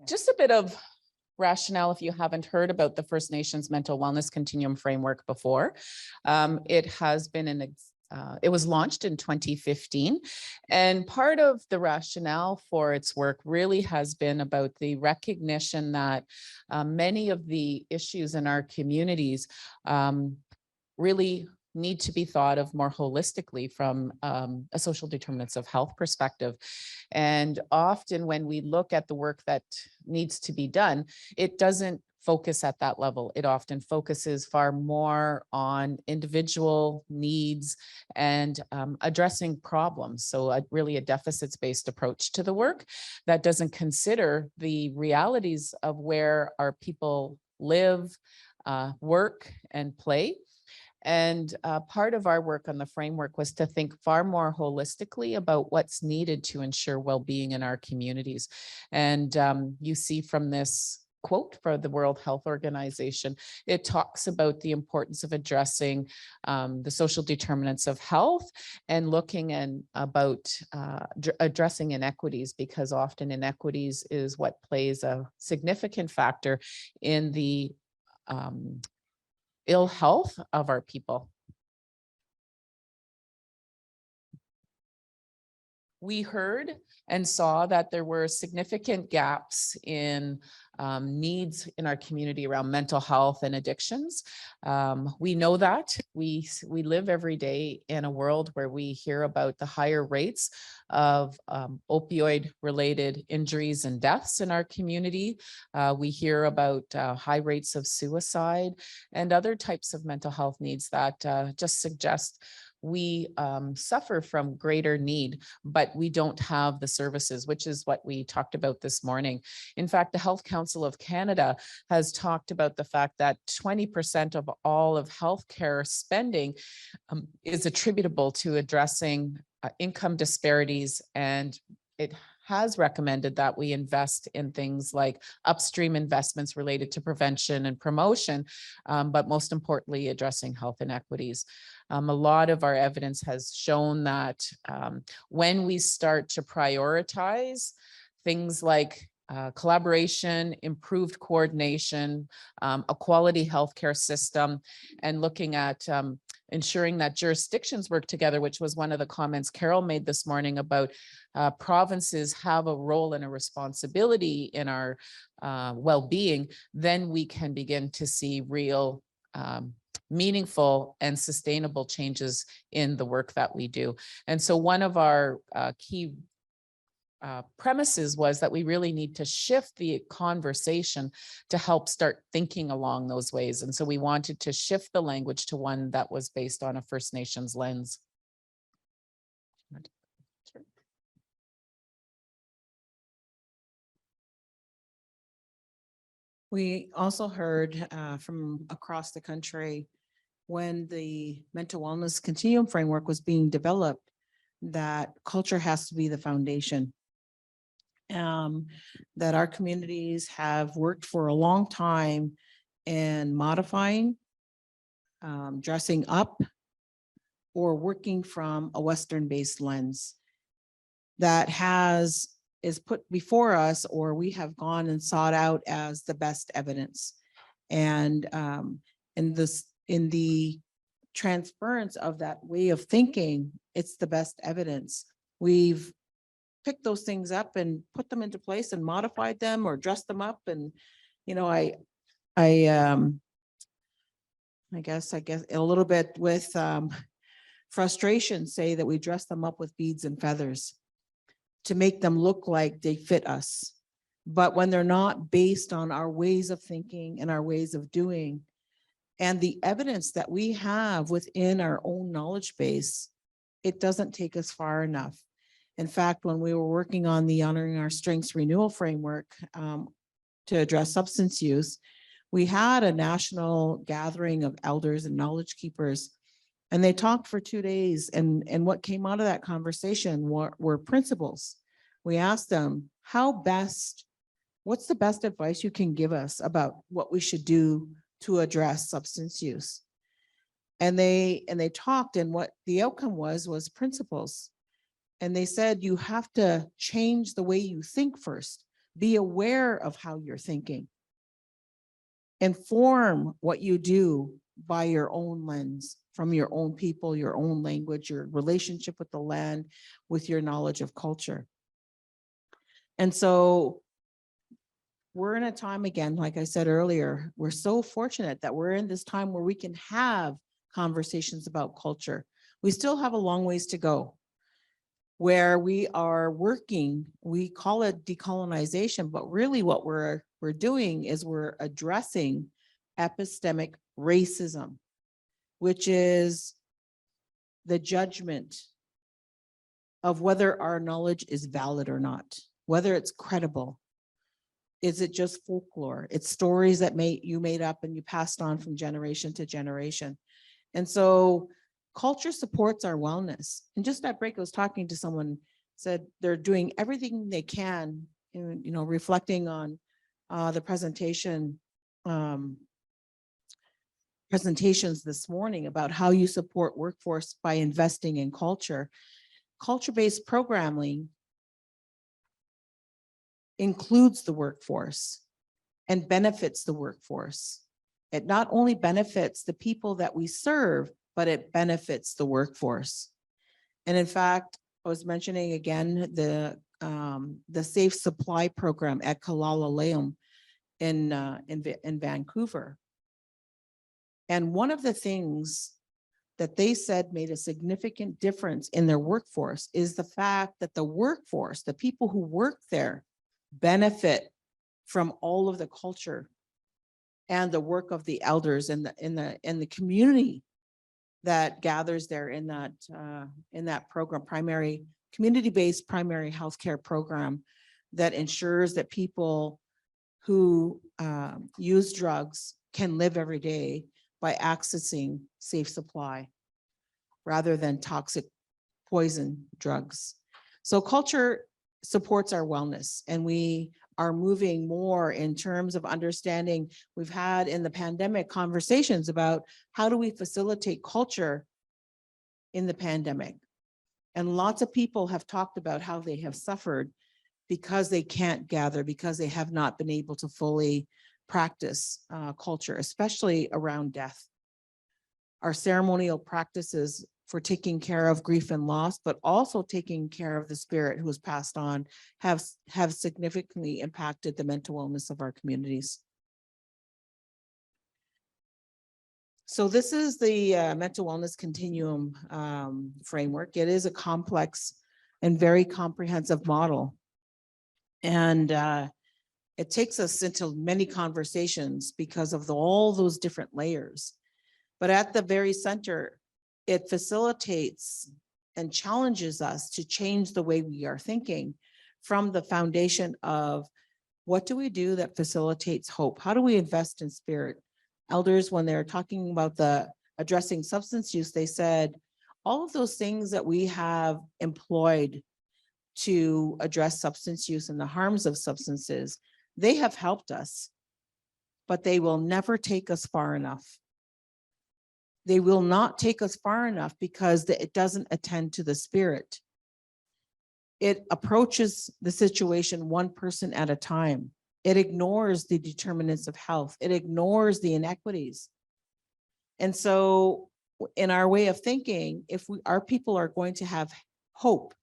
Just a bit of rationale if you haven't heard about the First Nations Mental Wellness Continuum Framework before. It has been it was launched in 2015, and part of the rationale for its work really has been about the recognition that many of the issues in our communities really need to be thought of more holistically from a social determinants of health perspective. And often when we look at the work that needs to be done, it doesn't focus at that level. It often focuses far more on individual needs and addressing problems. So really a deficits-based approach to the work that doesn't consider the realities of where our people live, work, and play. And part of our work on the framework was to think far more holistically about what's needed to ensure well-being in our communities. And you see from this quote for the World Health Organization, it talks about the importance of addressing the social determinants of health and looking about addressing inequities, because often inequities is what plays a significant factor in the ill health of our people. We heard and saw that there were significant gaps in needs in our community around mental health and addictions. We know that we live every day in a world where we hear about the higher rates of opioid related injuries and deaths in our community. We hear about high rates of suicide and other types of mental health needs that just suggest we suffer from greater need, but we don't have the services, which is what we talked about this morning. In fact, the Health Council of Canada has talked about the fact that 20% of all of healthcare spending is attributable to addressing income disparities, and it has recommended that we invest in things like upstream investments related to prevention and promotion, but most importantly, addressing health inequities. A lot of our evidence has shown that when we start to prioritize things like collaboration, improved coordination, a quality healthcare system, and looking at ensuring that jurisdictions work together, which was one of the comments Carol made this morning about provinces have a role and a responsibility in our well-being, then we can begin to see real meaningful and sustainable changes in the work that we do. And so one of our key premises was that we really need to shift the conversation to help start thinking along those ways. And so we wanted to shift the language to one that was based on a First Nations lens. We also heard from across the country when the mental wellness continuum framework was being developed that culture has to be the foundation. That our communities have worked for a long time in modifying, dressing up, or working from a Western-based lens that is put before us, or we have gone and sought out as the best evidence. And in the transference of that way of thinking, it's the best evidence. We've picked those things up and put them into place and modified them or dressed them up. And, you know, I guess a little bit with frustration say that we dress them up with beads and feathers to make them look like they fit us. But when they're not based on our ways of thinking and our ways of doing and the evidence that we have within our own knowledge base, it doesn't take us far enough. In fact, when we were working on the Honoring Our Strengths Renewal Framework to address substance use, we had a national gathering of elders and knowledge keepers, and they talked for 2 days. And what came out of that conversation were principles. We asked them, what's the best advice you can give us about what we should do to address substance use? And they talked, and what the outcome was principles. And they said, you have to change the way you think first Be aware of how you're thinking. Inform what you do by your own lens, from your own people, your own language, your relationship with the land, with your knowledge of culture. And so we're in a time, again, like I said earlier, we're so fortunate that we're in this time where we can have conversations about culture. We still have a long ways to go, where we are working, we call it decolonization, but really what we're doing is we're addressing epistemic racism, which is the judgment of whether our knowledge is valid or not, whether it's credible. Is it just folklore? It's stories that you made up and you passed on from generation to generation. And so culture supports our wellness. And just that break, I was talking to someone, said they're doing everything they can, reflecting on the presentations this morning about how you support workforce by investing in culture. Culture-based programming includes the workforce and benefits the workforce. It not only benefits the people that we serve, but it benefits the workforce. And in fact, I was mentioning again the Safe Supply Program at Kalaalaleum in Vancouver. And one of the things that they said made a significant difference in their workforce is the fact that the workforce, the people who work there, benefit from all of the culture and the work of the elders in the community that gathers there in that program, community-based primary healthcare program that ensures that people who use drugs can live every day by accessing safe supply rather than toxic poison drugs. So culture supports our wellness, and we are moving more in terms of understanding. We've had in the pandemic conversations about how do we facilitate culture in the pandemic. And lots of people have talked about how they have suffered because they can't gather, because they have not been able to fully practice culture, especially around death. Our ceremonial practices for taking care of grief and loss, but also taking care of the spirit who has passed on, have significantly impacted the mental wellness of our communities. So this is the mental wellness continuum framework. It is a complex and very comprehensive model. And it takes us into many conversations because of all those different layers. But at the very center, it facilitates and challenges us to change the way we are thinking from the foundation of what do we do that facilitates hope? How do we invest in spirit? Elders, when they're talking about addressing substance use, they said, all of those things that we have employed to address substance use and the harms of substances, they have helped us, but they will never take us far enough. They will not take us far enough because it doesn't attend to the spirit. It approaches the situation one person at a time. It ignores the determinants of health. It ignores the inequities. And so in our way of thinking, if our people are going to have hope,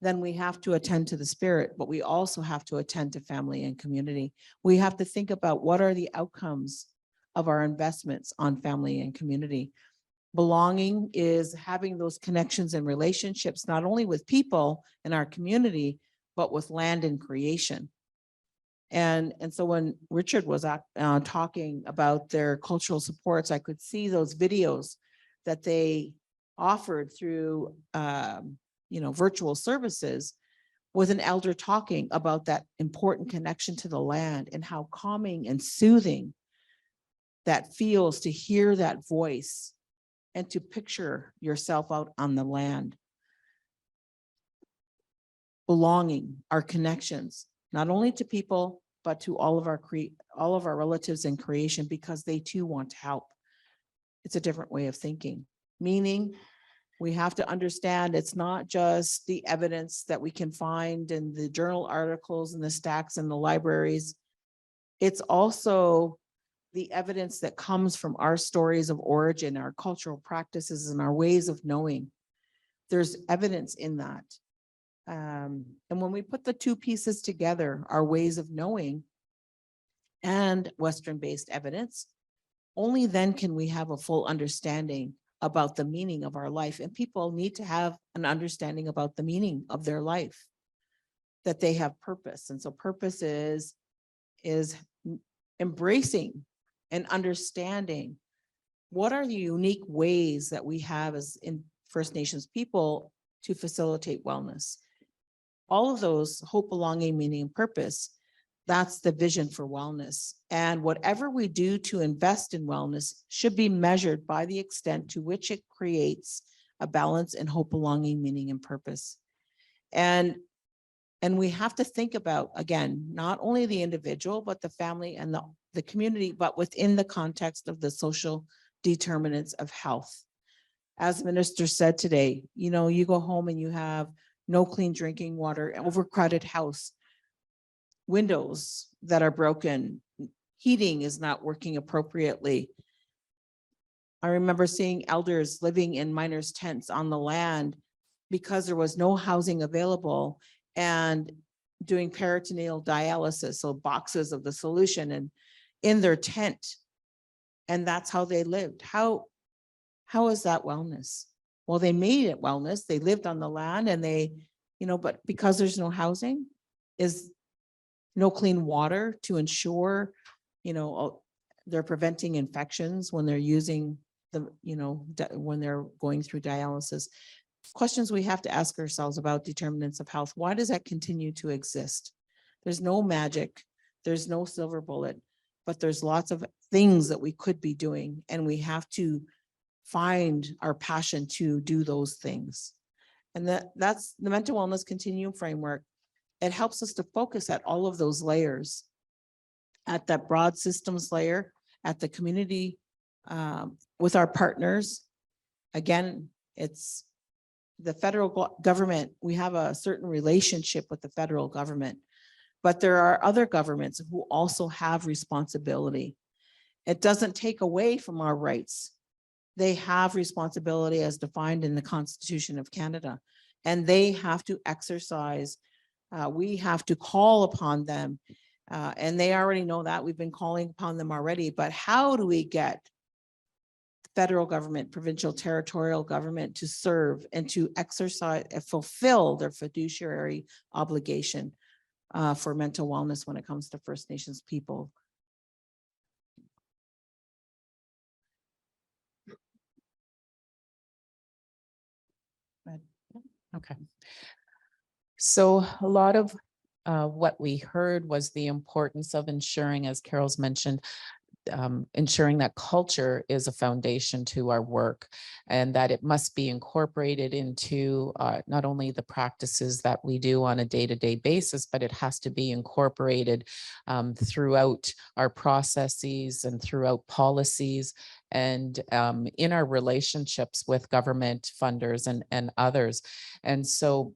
then we have to attend to the spirit, but we also have to attend to family and community. We have to think about what are the outcomes of our investments on family and community. Belonging is having those connections and relationships, not only with people in our community, but with land and creation. And so when Richard was talking about their cultural supports, I could see those videos that they offered through virtual services with an elder talking about that important connection to the land and how calming and soothing that feels to hear that voice and to picture yourself out on the land. Belonging, our connections, not only to people, but to all of our relatives in creation, because they too want to help. It's a different way of thinking, meaning We have to understand it's not just the evidence that we can find in the journal articles and the stacks in the libraries. It's also the evidence that comes from our stories of origin, our cultural practices, and our ways of knowing. There's evidence in that. And when we put the two pieces together, our ways of knowing and Western-based evidence, only then can we have a full understanding about the meaning of our life. And people need to have an understanding about the meaning of their life, that they have purpose. And so purpose is embracing and understanding what are the unique ways that we have as in First Nations people to facilitate wellness. All of those, hope, belonging, meaning, and purpose, that's the vision for wellness. And whatever we do to invest in wellness should be measured by the extent to which it creates a balance in hope, belonging, meaning, and purpose. And we have to think about, again, not only the individual, but the family and the community, but within the context of the social determinants of health. As the minister said today, you know, you go home and you have no clean drinking water, overcrowded house, windows that are broken, heating is not working appropriately. I remember seeing elders living in miners' tents on the land because there was no housing available and doing peritoneal dialysis, so boxes of the solution and in their tent. And that's how they lived. How is that wellness? Well, they made it wellness. They lived on the land and they, you know, but because there's no housing, is no clean water to ensure, you know, they're preventing infections when they're using the, you know, when they're going through dialysis. Questions we have to ask ourselves about determinants of health. Why does that continue to exist? There's no magic. There's no silver bullet, but there's lots of things that we could be doing, and we have to find our passion to do those things. And that's the mental wellness continuum framework. It helps us to focus at all of those layers, at that broad systems layer, at the community, with our partners. Again, it's the federal government. We have a certain relationship with the federal government, but there are other governments who also have responsibility. It doesn't take away from our rights. They have responsibility as defined in the Constitution of Canada, and they have to exercise. We have to call upon them, and they already know that. We've been calling upon them already, but how do we get federal government, provincial, territorial government to serve and to exercise and fulfill their fiduciary obligation for mental wellness when it comes to First Nations people? Okay. So a lot of what we heard was the importance of ensuring, as Carol's mentioned, ensuring that culture is a foundation to our work and that it must be incorporated into not only the practices that we do on a day-to-day basis, but it has to be incorporated throughout our processes and throughout policies and in our relationships with government funders and others. And so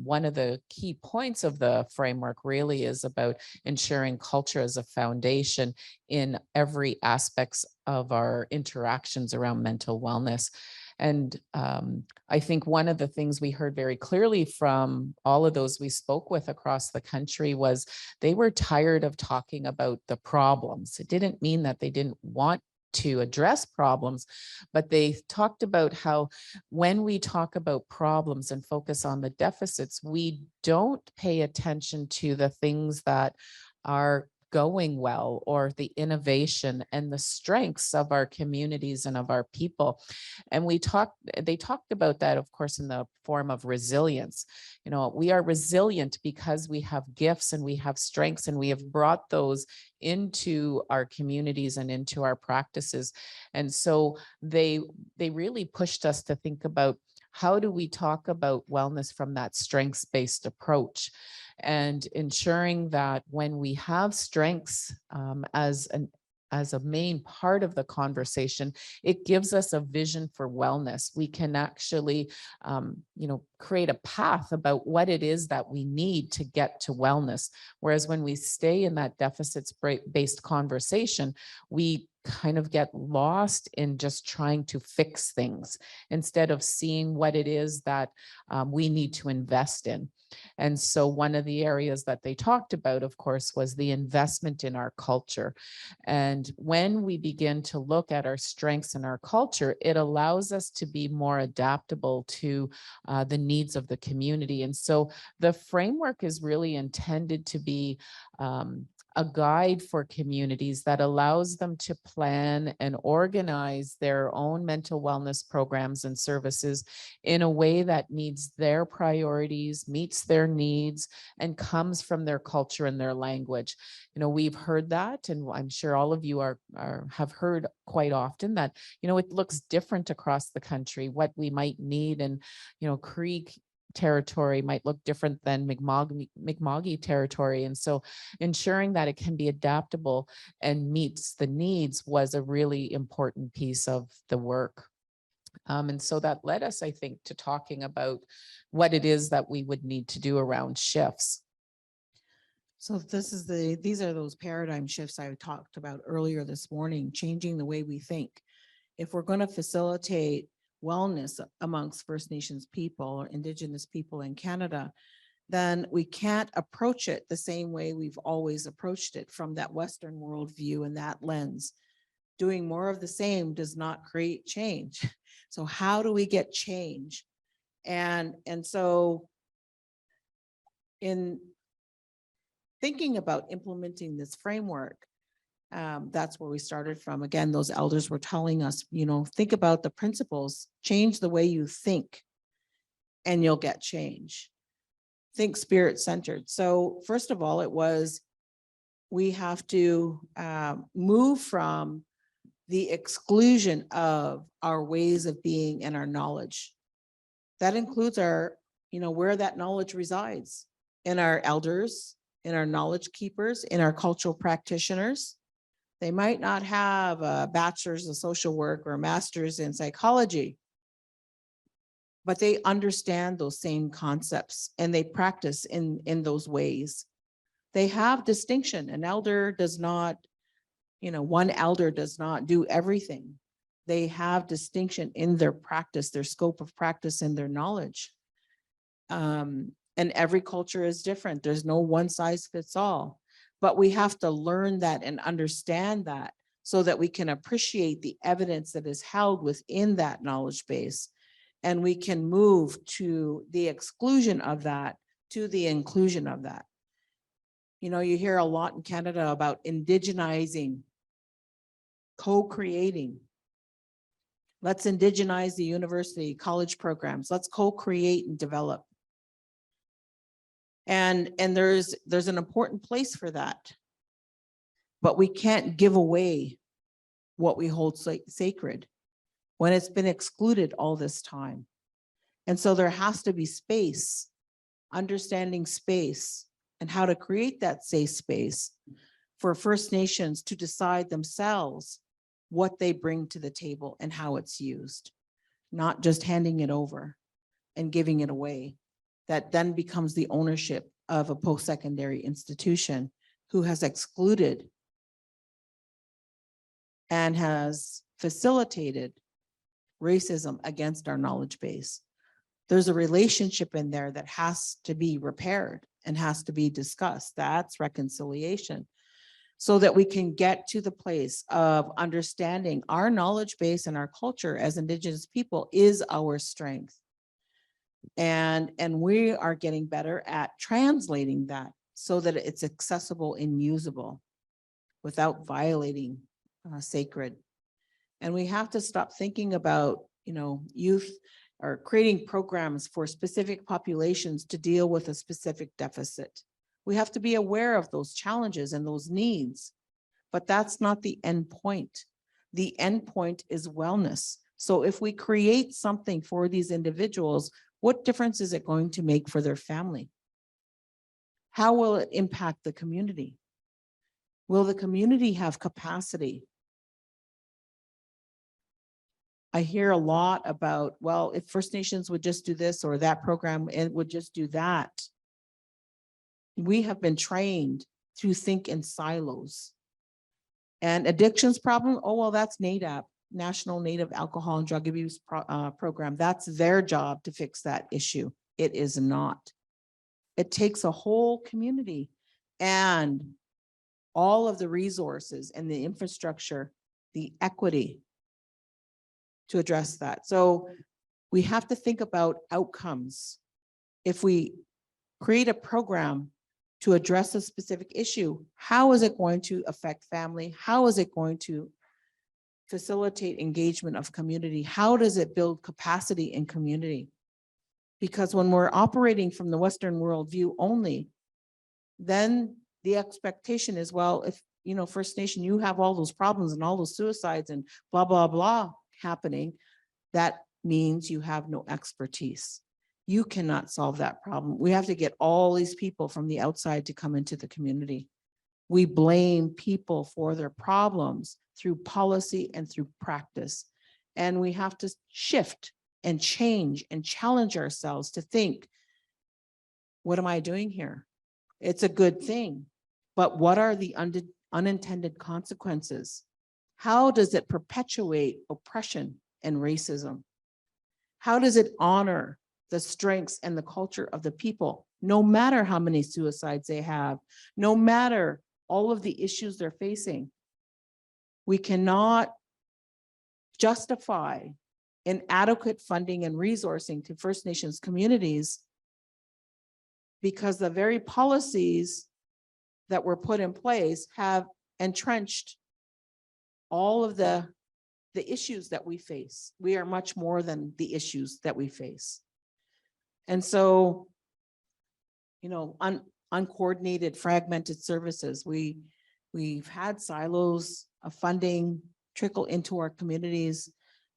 one of the key points of the framework really is about ensuring culture as a foundation in every aspects of our interactions around mental wellness. And I think one of the things we heard very clearly from all of those we spoke with across the country was they were tired of talking about the problems. It didn't mean that they didn't want to address problems, but they talked about how when we talk about problems and focus on the deficits, we don't pay attention to the things that are going well or the innovation and the strengths of our communities and of our people. And they talked about that, of course, in the form of resilience. You know, we are resilient because we have gifts and we have strengths, and we have brought those into our communities and into our practices. And so they really pushed us to think about, how do we talk about wellness from that strengths-based approach, and ensuring that when we have strengths as as a main part of the conversation, it gives us a vision for wellness. We can actually, create a path about what it is that we need to get to wellness. Whereas when we stay in that deficits-based conversation, we kind of get lost in just trying to fix things instead of seeing what it is that we need to invest in. And so one of the areas that they talked about, of course, was the investment in our culture. And when we begin to look at our strengths in our culture, it allows us to be more adaptable to the needs of the community. And so the framework is really intended to be a guide for communities that allows them to plan and organize their own mental wellness programs and services in a way that meets their priorities, meets their needs, and comes from their culture and their language. We've heard that, and I'm sure all of you have heard quite often that, it looks different across the country, what we might need. And, Creek territory might look different than Mi'kmaq territory. And so ensuring that it can be adaptable and meets the needs was a really important piece of the work. And so that led us, I think, to talking about what it is that we would need to do around shifts. So these are those paradigm shifts I talked about earlier this morning, changing the way we think. If we're going to facilitate wellness amongst First Nations people or Indigenous people in Canada, then we can't approach it the same way we've always approached it, from that Western worldview and that lens. Doing more of the same does not create change. So how do we get change? And so in thinking about implementing this framework, that's where we started from. Again, those elders were telling us, think about the principles, change the way you think, and you'll get change. Think spirit-centered. So first of all, we have to move from the exclusion of our ways of being and our knowledge. That includes where that knowledge resides, in our elders, in our knowledge keepers, in our cultural practitioners. They might not have a bachelor's in social work or a master's in psychology, but they understand those same concepts and they practice in those ways. They have distinction. An elder does not, one elder does not do everything. They have distinction in their practice, their scope of practice, and their knowledge. And every culture is different. There's no one size fits all. But we have to learn that and understand that so that we can appreciate the evidence that is held within that knowledge base. And we can move to the exclusion of that to the inclusion of that. You hear a lot in Canada about indigenizing, co-creating. Let's indigenize the university, college programs. Let's co-create and develop. And there's an important place for that, but we can't give away what we hold sacred when it's been excluded all this time. And so there has to be space, understanding space and how to create that safe space for First Nations to decide themselves what they bring to the table and how it's used, not just handing it over and giving it away. That then becomes the ownership of a post-secondary institution who has excluded and has facilitated racism against our knowledge base. There's a relationship in there that has to be repaired and has to be discussed. That's reconciliation, so that we can get to the place of understanding our knowledge base and our culture as Indigenous people is our strength. And we are getting better at translating that so that it's accessible and usable without violating sacred. And we have to stop thinking about, youth or creating programs for specific populations to deal with a specific deficit. We have to be aware of those challenges and those needs, but that's not the end point. The end point is wellness. So if we create something for these individuals, what difference is it going to make for their family? How will it impact the community? Will the community have capacity I hear a lot about, well, if First Nations would just do this or that program, it would just do that. We have been trained to think in silos. And addictions problem, oh, well, that's NADAP, National Native Alcohol and Drug Abuse Program. That's their job to fix that issue. It is not. It takes a whole community and all of the resources and the infrastructure, the equity to address that. So we have to think about outcomes. If we create a program to address a specific issue, how is it going to affect family? How is it going to facilitate engagement of community? How does it build capacity in community? Because when we're operating from the Western world view only, then the expectation is, well, if, you know, First Nation, you have all those problems and all those suicides and blah, blah, blah happening, that means you have no expertise. You cannot solve that problem. We have to get all these people from the outside to come into the community. We blame people for their problems through policy and through practice. And we have to shift and change and challenge ourselves to think, what am I doing here? It's a good thing, but what are the unintended consequences? How does it perpetuate oppression and racism? How does it honor the strengths and the culture of the people, no matter how many suicides they have, no matter all of the issues they're facing? We cannot justify inadequate funding and resourcing to First Nations communities because the very policies that were put in place have entrenched all of the issues that we face. We are much more than the issues that we face. And so, you know, uncoordinated, fragmented services. We've had silos of funding trickle into our communities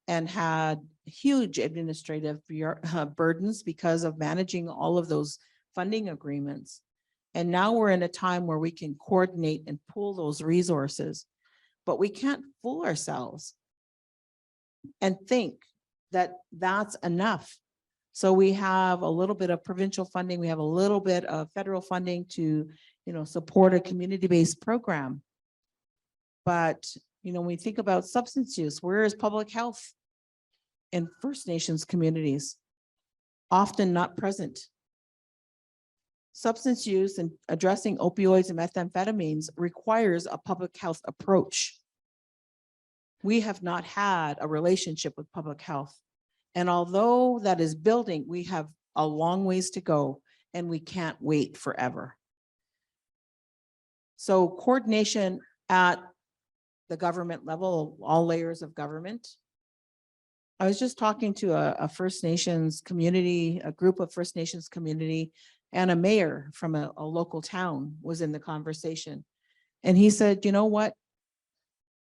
and had huge administrative burdens because of managing all of those funding agreements. And now we're in a time where we can coordinate and pool those resources, but we can't fool ourselves and think that that's enough. So we have a little bit of provincial funding, we have a little bit of federal funding to, you know, support a community-based program. But, you know, when we think about substance use, where is public health in First Nations communities? Often not present. Substance use and addressing opioids and methamphetamines requires a public health approach. We have not had a relationship with public health. And although that is building, we have a long ways to go and we can't wait forever. So coordination at the government level, all layers of government. I was just talking to a First Nations community, a group of First Nations community, and a mayor from a local town was in the conversation. And he said, you know what?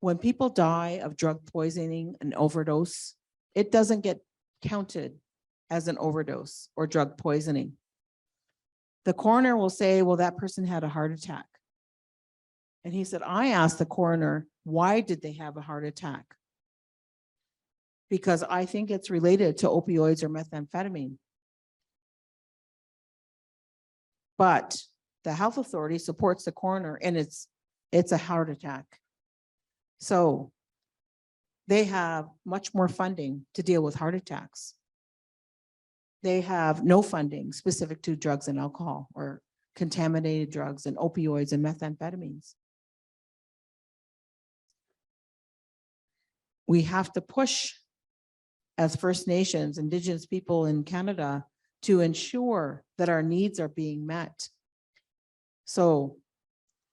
When people die of drug poisoning and overdose, it doesn't get counted as an overdose or drug poisoning. The coroner will say, well, that person had a heart attack. And he said, I asked the coroner, why did they have a heart attack? Because I think it's related to opioids or methamphetamine. But the health authority supports the coroner and it's a heart attack. So they have much more funding to deal with heart attacks. They have no funding specific to drugs and alcohol or contaminated drugs and opioids and methamphetamines. We have to push as First Nations, Indigenous people in Canada to ensure that our needs are being met. So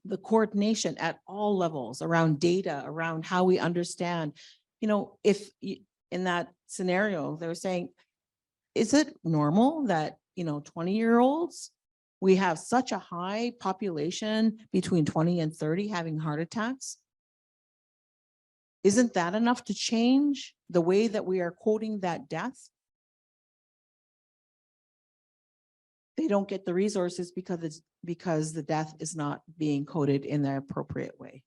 the coordination at all levels around data, around how we understand, you know, if in that scenario, they're saying, is it normal that, you know, 20-year-olds, we have such a high population between 20 and 30 having heart attacks? Isn't that enough to change the way that we are quoting that death? They don't get the resources because the death is not being coded in the appropriate way.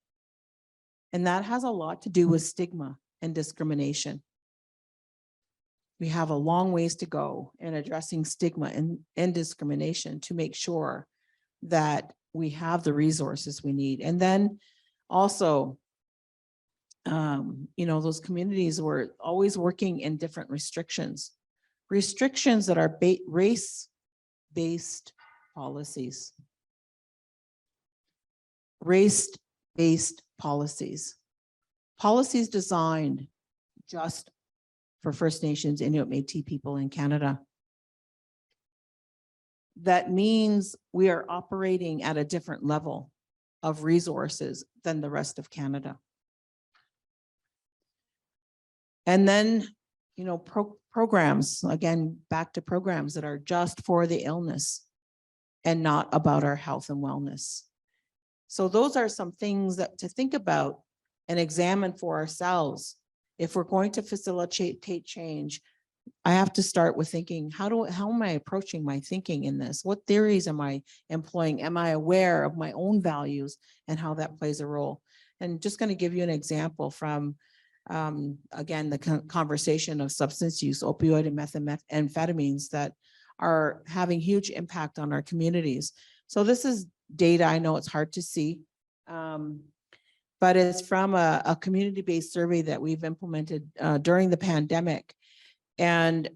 And that has a lot to do with stigma and discrimination. we have a long ways to go in addressing stigma and discrimination to make sure that we have the resources we need. And then also, you know, those communities were always working in different restrictions that are race-based policies. Race-based policies designed just for First Nations, Inuit, Métis people in Canada. That means we are operating at a different level of resources than the rest of Canada. And then, you know, programs, again, back to programs that are just for the illness and not about our health and wellness. So those are some things that to think about and examine for ourselves. If we're going to facilitate change, I have to start with thinking, how am I approaching my thinking in this? What theories am I employing? Am I aware of my own values and how that plays a role? And just going to give you an example from, again, the conversation of substance use, opioid and methamphetamines that are having huge impact on our communities. So this is data. I know it's hard to see, but it's from a community-based survey that we've implemented during the pandemic. And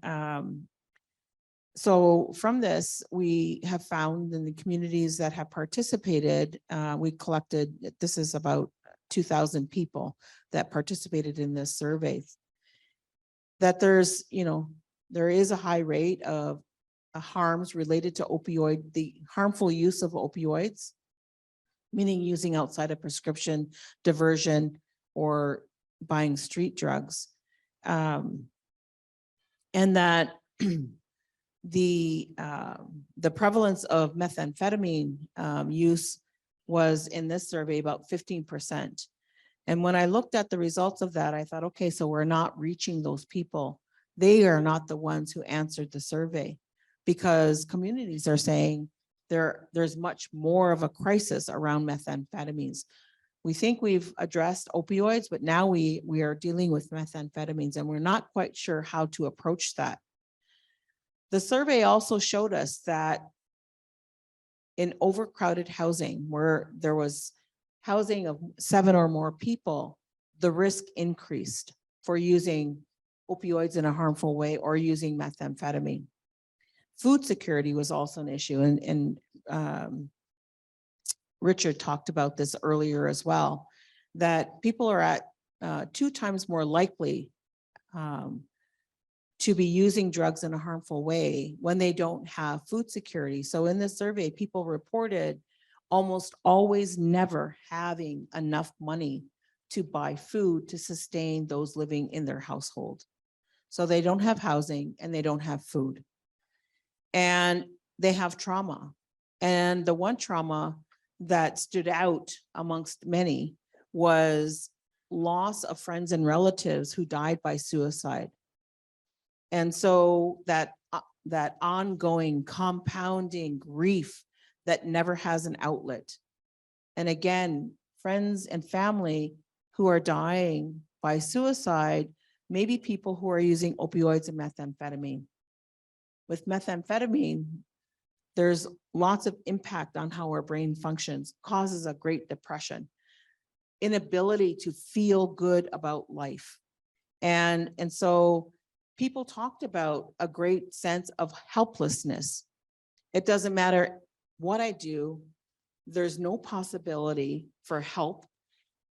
so from this, we have found in the communities that have participated, we collected, this is about 2,000 people that participated in this survey, that there's, you know, there is a high rate of harms related to opioid, the harmful use of opioids, meaning using outside of prescription, diversion, or buying street drugs. And that the prevalence of methamphetamine use was in this survey about 15%. And when I looked at the results of that, I thought, okay, so we're not reaching those people. They are not the ones who answered the survey, because communities are saying there's much more of a crisis around methamphetamines. We think we've addressed opioids, but now we are dealing with methamphetamines, and we're not quite sure how to approach that. The survey also showed us that in overcrowded housing, where there was housing of 7 or more people, the risk increased for using opioids in a harmful way or using methamphetamine. Food security was also an issue, and Richard talked about this earlier as well, that people are at 2 times more likely to be using drugs in a harmful way when they don't have food security. So in this survey, people reported almost always never having enough money to buy food to sustain those living in their household. So they don't have housing and they don't have food. And they have trauma. And the one trauma that stood out amongst many was loss of friends and relatives who died by suicide. And so that ongoing compounding grief that never has an outlet. And again, friends and family who are dying by suicide, maybe people who are using opioids and methamphetamine. With methamphetamine, there's lots of impact on how our brain functions, causes a great depression, inability to feel good about life. And so people talked about a great sense of helplessness. It doesn't matter what I do, there's no possibility for help.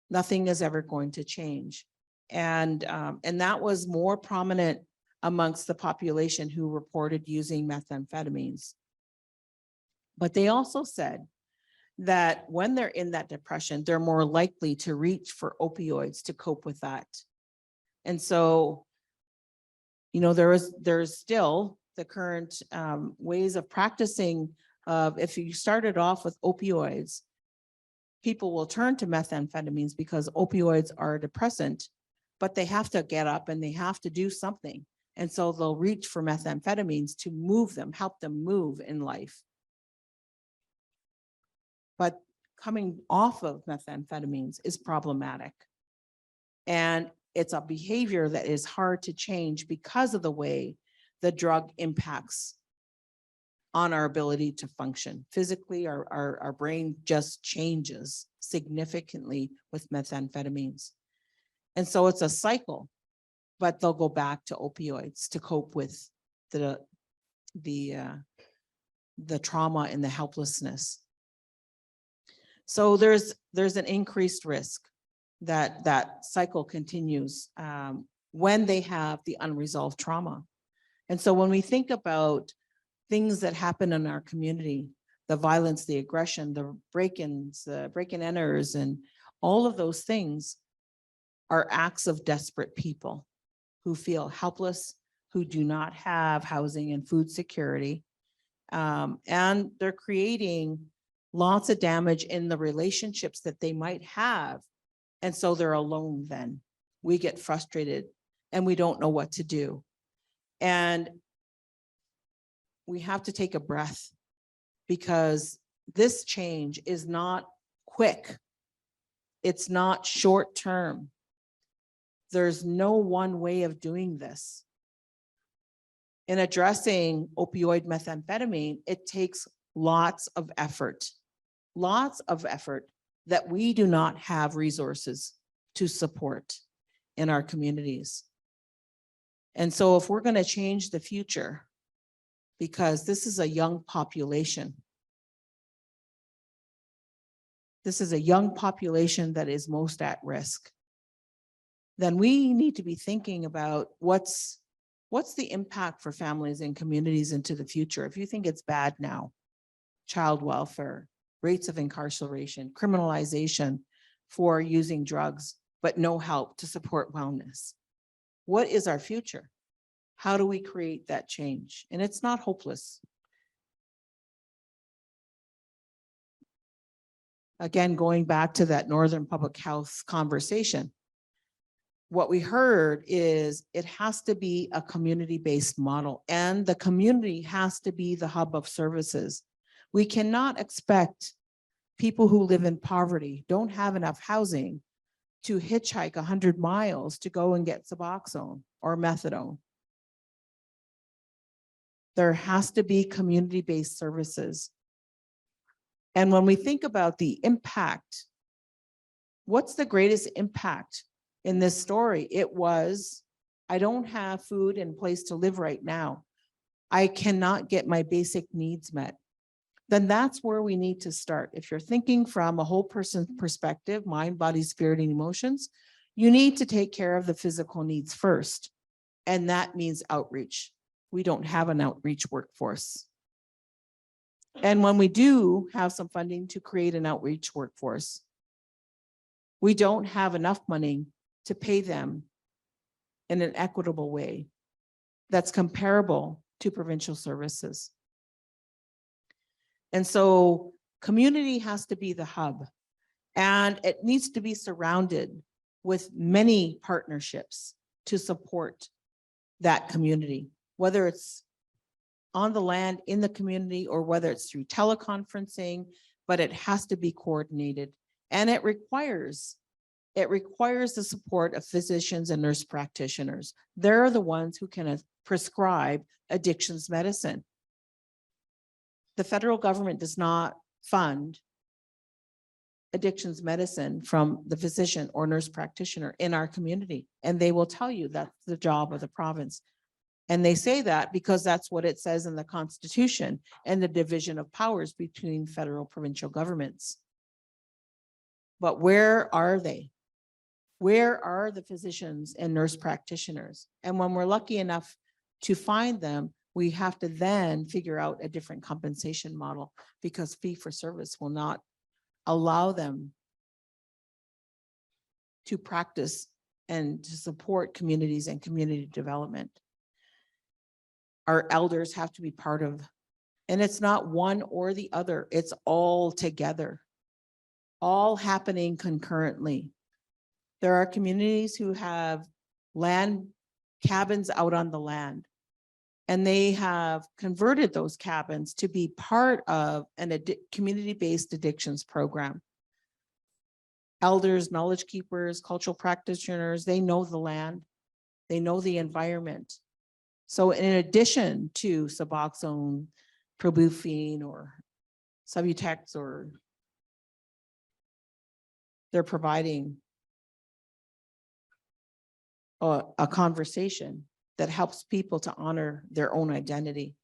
Nothing is ever going to change. And that was more prominent amongst the population who reported using methamphetamines. But they also said that when they're in that depression, they're more likely to reach for opioids to cope with that. And so, you know, there's still the current ways of practicing of, if you started off with opioids, people will turn to methamphetamines because opioids are a depressant, but they have to get up and they have to do something. And so they'll reach for methamphetamines to move them, help them move in life. But coming off of methamphetamines is problematic. And it's a behavior that is hard to change because of the way the drug impacts on our ability to function. Physically, our brain just changes significantly with methamphetamines. And so it's a cycle, but they'll go back to opioids to cope with the trauma and the helplessness. So there's an increased risk that that cycle continues when they have the unresolved trauma. And so when we think about things that happen in our community, the violence, the aggression, the break-ins, the break-and-enters, and all of those things are acts of desperate people who feel helpless, who do not have housing and food security. And they're creating lots of damage in the relationships that they might have. And so they're alone then. We get frustrated and we don't know what to do. And we have to take a breath because this change is not quick. It's not short term. There's no one way of doing this. In addressing opioid methamphetamine, it takes lots of effort that we do not have resources to support in our communities. And so if we're going to change the future, because this is a young population, this is a young population that is most at risk, then we need to be thinking about what's the impact for families and communities into the future. If you think it's bad now, child welfare, rates of incarceration, criminalization for using drugs, but no help to support wellness. What is our future? How do we create that change? And it's not hopeless. Again, going back to that Northern Public Health conversation, what we heard is it has to be a community-based model, and the community has to be the hub of services. We cannot expect people who live in poverty, don't have enough housing, to hitchhike 100 miles to go and get Suboxone or methadone. There has to be community-based services. And when we think about the impact, what's the greatest impact in this story? It was, I don't have food and place to live right now. I cannot get my basic needs met. Then that's where we need to start. If you're thinking from a whole person perspective, mind, body, spirit, and emotions, you need to take care of the physical needs first. And that means outreach. We don't have an outreach workforce. And when we do have some funding to create an outreach workforce, we don't have enough money to pay them in an equitable way that's comparable to provincial services. And so community has to be the hub, and it needs to be surrounded with many partnerships to support that community, whether it's on the land in the community or whether it's through teleconferencing, but it has to be coordinated. And it requires the support of physicians and nurse practitioners. They're the ones who can prescribe addictions medicine. The federal government does not fund addictions medicine from the physician or nurse practitioner in our community. And they will tell you that's the job of the province. And they say that because that's what it says in the Constitution and the division of powers between federal provincial governments. But where are they? Where are the physicians and nurse practitioners? And when we're lucky enough to find them, we have to then figure out a different compensation model, because fee for service will not allow them to practice and to support communities and community development. Our elders have to be part of, and it's not one or the other, it's all together, all happening concurrently. There are communities who have land cabins out on the land, and they have converted those cabins to be part of an community-based addictions program. elders, knowledge keepers, cultural practitioners, they know the land, they know the environment. So in addition to Suboxone, Probufene, or Subutex, or they're providing a conversation that helps people to honor their own identity,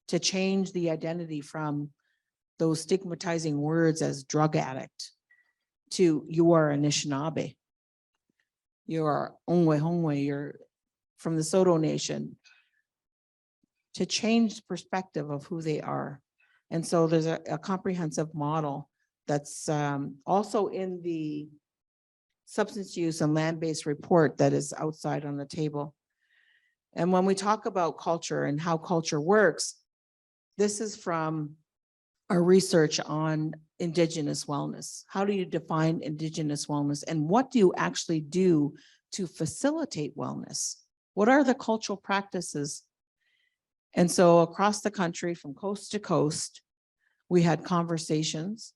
to change the identity from those stigmatizing words as drug addict to you are Anishinaabe, you are Ongwe, you're from the Saulteaux Nation, to change the perspective of who they are. And so there's a comprehensive model that's also in the substance use and land-based report that is outside on the table. And when we talk about culture and how culture works, this is from our research on Indigenous wellness. How do you define Indigenous wellness, and what do you actually do to facilitate wellness? What are the cultural practices? And so across the country, from coast to coast, we had conversations,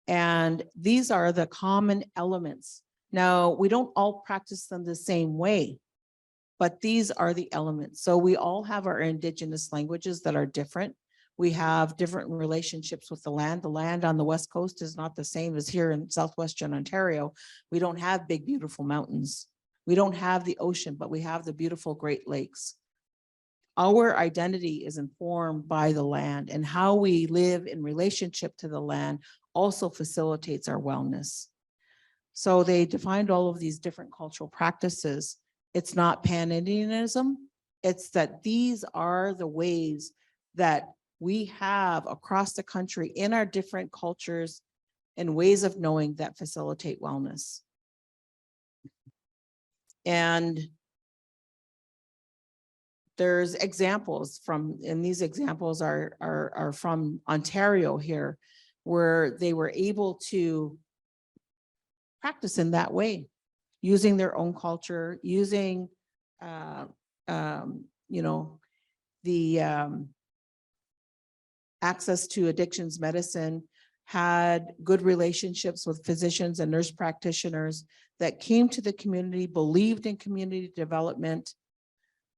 and these are the common elements. Now, we don't all practice them the same way, but these are the elements. So we all have our Indigenous languages that are different. We have different relationships with the land. The land on the West Coast is not the same as here in Southwestern Ontario. We don't have big, beautiful mountains. We don't have the ocean, but we have the beautiful Great Lakes. Our identity is informed by the land, and how we live in relationship to the land also facilitates our wellness. So they defined all of these different cultural practices. It's not pan-Indianism. It's that these are the ways that we have across the country in our different cultures and ways of knowing that facilitate wellness. And there's examples from, and these examples are from Ontario here, where they were able to practice in that way, using their own culture, using, the access to addictions medicine, had good relationships with physicians and nurse practitioners that came to the community, believed in community development.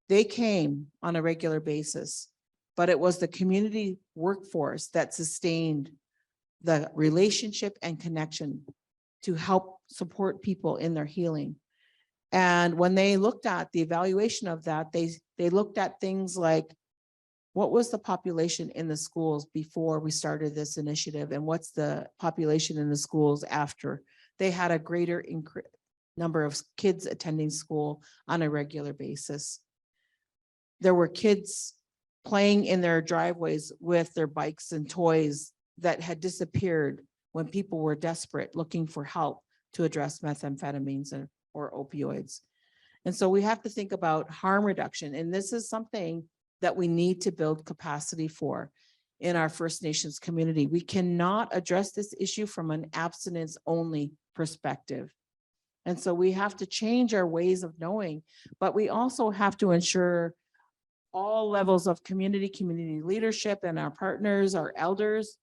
They came on a regular basis, but it was the community workforce that sustained the relationship and connection to help support people in their healing. And when they looked at the evaluation of that, they looked at things like, what was the population in the schools before we started this initiative, and what's the population in the schools after? They had a greater number of kids attending school on a regular basis. There were kids playing in their driveways with their bikes and toys that had disappeared when people were desperate, looking for help to address methamphetamines or opioids. And so we have to think about harm reduction. And this is something that we need to build capacity for in our First Nations community. We cannot address this issue from an abstinence only perspective. And so we have to change our ways of knowing, but we also have to ensure all levels of community leadership, and our partners, our elders,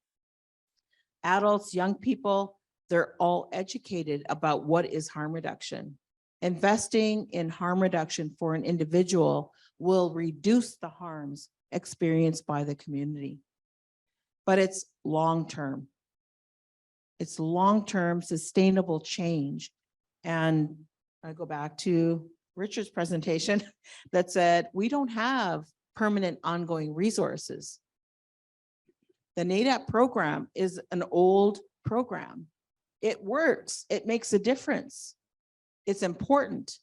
adults, young people, they're all educated about what is harm reduction. Investing in harm reduction for an individual will reduce the harms experienced by the community. But it's long-term. It's long-term sustainable change. And I go back to Richard's presentation that said, we don't have permanent ongoing resources. The NADAP program is an old program. It works, it makes a difference. It's important,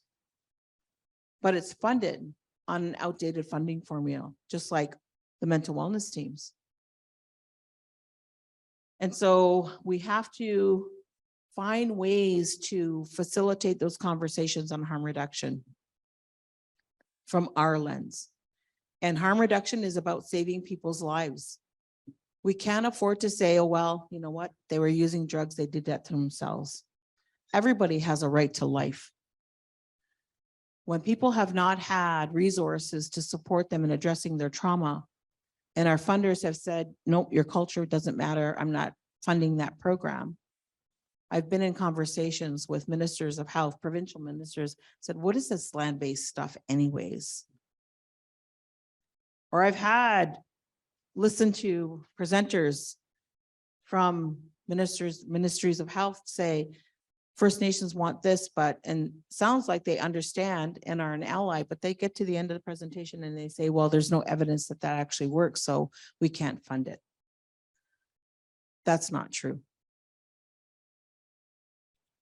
but it's funded on an outdated funding formula, just like the mental wellness teams. And so we have to find ways to facilitate those conversations on harm reduction from our lens. And harm reduction is about saving people's lives. We can't afford to say, oh, well, you know what? They were using drugs, they did that to themselves. Everybody has a right to life. When people have not had resources to support them in addressing their trauma, and our funders have said, nope, your culture doesn't matter, I'm not funding that program, I've been in conversations with ministers of health, provincial ministers, said, what is this land-based stuff anyways? Or I've listened to presenters from ministries of health say, First Nations want this, and sounds like they understand and are an ally, but they get to the end of the presentation and they say, well, there's no evidence that that actually works, so we can't fund it. That's not true.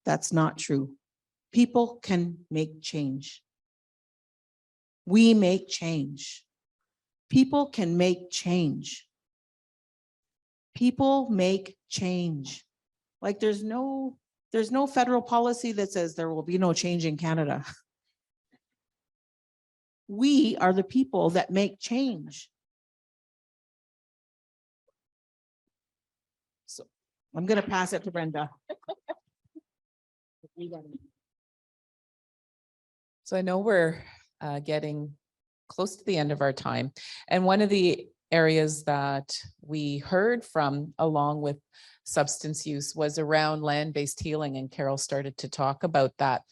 That's not true. People can make change. We make change. People can make change. People make change. Like there's no federal policy that says there will be no change in Canada. We are the people that make change. So I'm going to pass it to Brenda. So I know we're getting close to the end of our time. And one of the areas that we heard from along with substance use was around land-based healing, and Carol started to talk about that.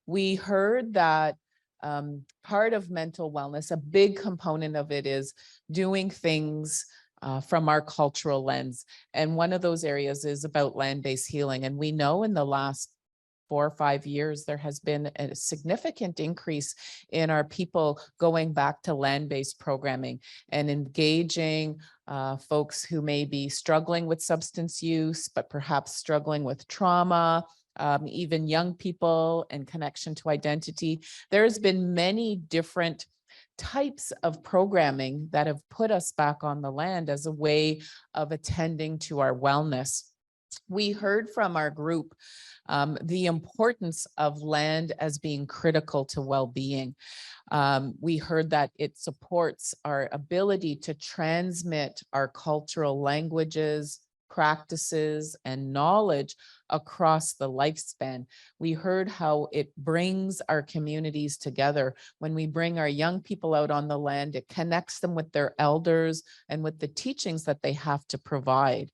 We heard that part of mental wellness, a big component of it is doing things from our cultural lens. And one of those areas is about land-based healing. And we know in the last 4 or 5 years, there has been a significant increase in our people going back to land-based programming and engaging folks who may be struggling with substance use, but perhaps struggling with trauma, even young people and connection to identity. There's been many different types of programming that have put us back on the land as a way of attending to our wellness. We heard from our group the importance of land as being critical to well-being. We heard that it supports our ability to transmit our cultural languages, practices, and knowledge across the lifespan. We heard how it brings our communities together. When we bring our young people out on the land, it connects them with their elders and with the teachings that they have to provide.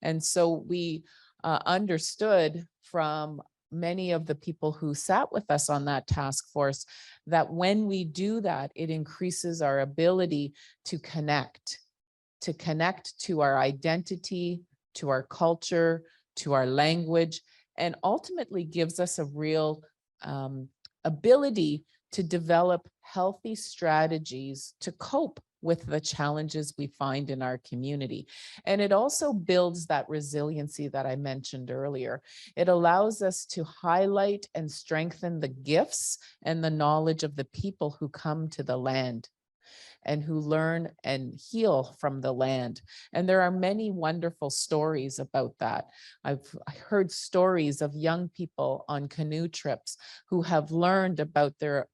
And so we understood from many of the people who sat with us on that task force that when we do that, it increases our ability to connect to our identity, to our culture, to our language, and ultimately gives us a real ability to develop healthy strategies to cope with the challenges we find in our community. And it also builds that resiliency that I mentioned earlier. It allows us to highlight and strengthen the gifts and the knowledge of the people who come to the land and who learn and heal from the land. And there are many wonderful stories about that. I've heard stories of young people on canoe trips who have learned about their